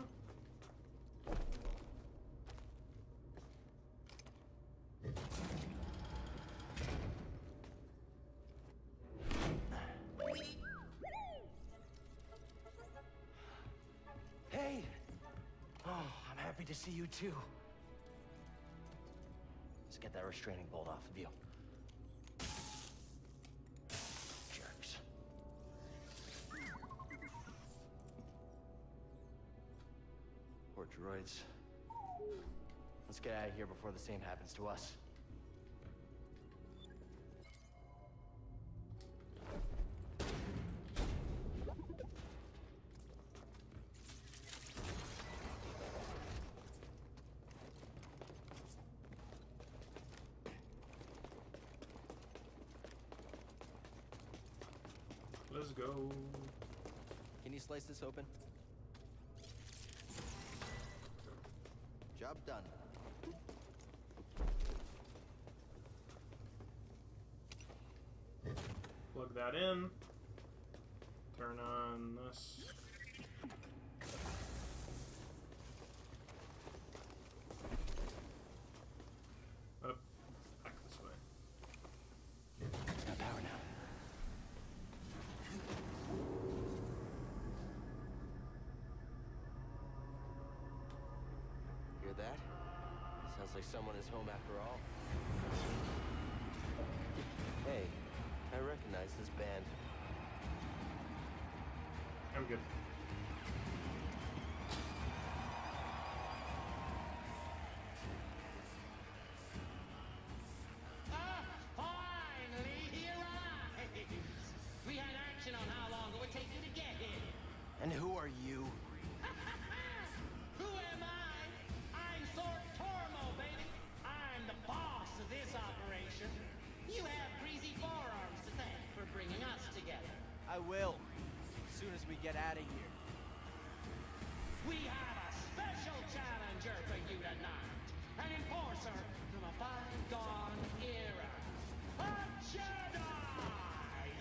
Hey! Oh, I'm happy to see you too. Let's get that restraining bolt off of you. Jerks. Poor droids. Let's get out of here before the same happens to us. Let's go. Can you slice this open? Job done. Plug that in. Turn on this. Up. Back this way. It's got power now. Hear that? Sounds like someone is home after all. Hey, I recognize this band. I'm good. Finally, he arrives! We had action on how long it would take you to get here. And who are you? Who am I? I'm Sword Tormo, baby. I'm the boss of this operation. You have greasy forearms to thank for bringing us together. I will. As soon as we get out of here. We have a special challenger for you tonight. An enforcer from a bygone era. A Jedi!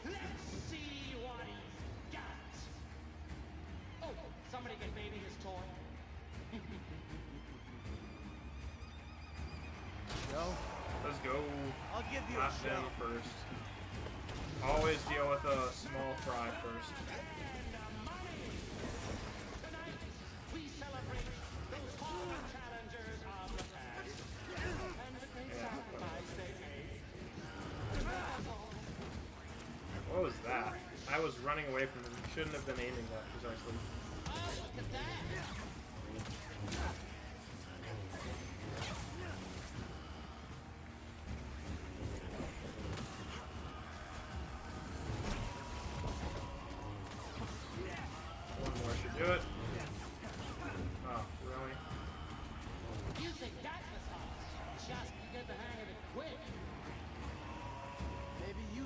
Let's see what he's got. Oh, somebody get baby his toy. Go. Let's go. I'll give you Hot a show. thing first. Always deal with a small fry first. We celebrate those fallen challengers of the past and the great sacrifice they made. What was that? I was running away from him. Shouldn't have been aiming that precisely. Oh, look at that!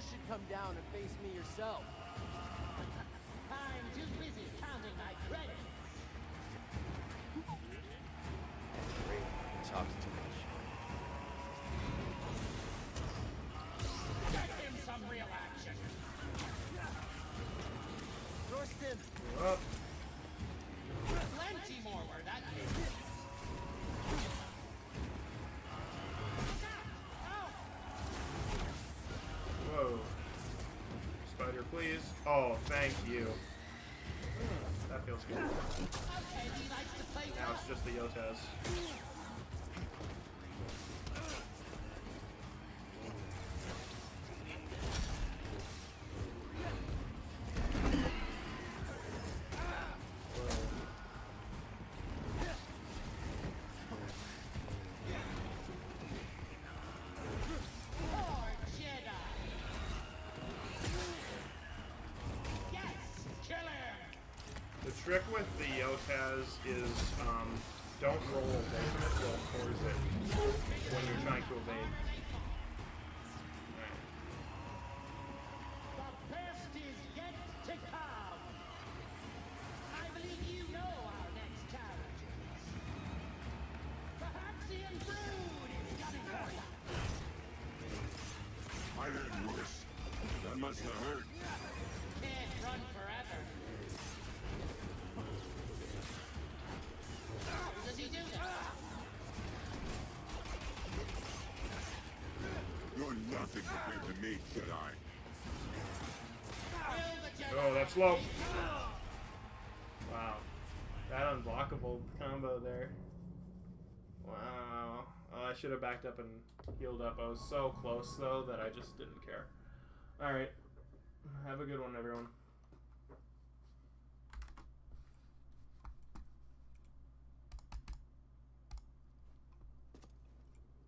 should come down and face me yourself. I'm too busy counting my credits. Great. He talks too much. Get him some real action. Thorsten! Up. Plenty more where that came. Whoa. Spider, please. Oh, thank you. That feels good. Okay, he likes to play Now it's just the Yotes. Poor Jedi. Yes, kill him. The trick with the Yotes is don't roll away from it, roll towards it when you're trying to evade. The best is yet to come. I believe you know our next challenges. The Haxian Brood is coming for you. I didn't wish. That must have hurt. Can't run forever. How does he do that? You're nothing compared to me, Jedi. Oh, that's low. Wow. That unblockable combo there. Wow. Oh, I should have backed up and healed up. I was so close, though, that I just didn't care. Alright. Have a good one, everyone.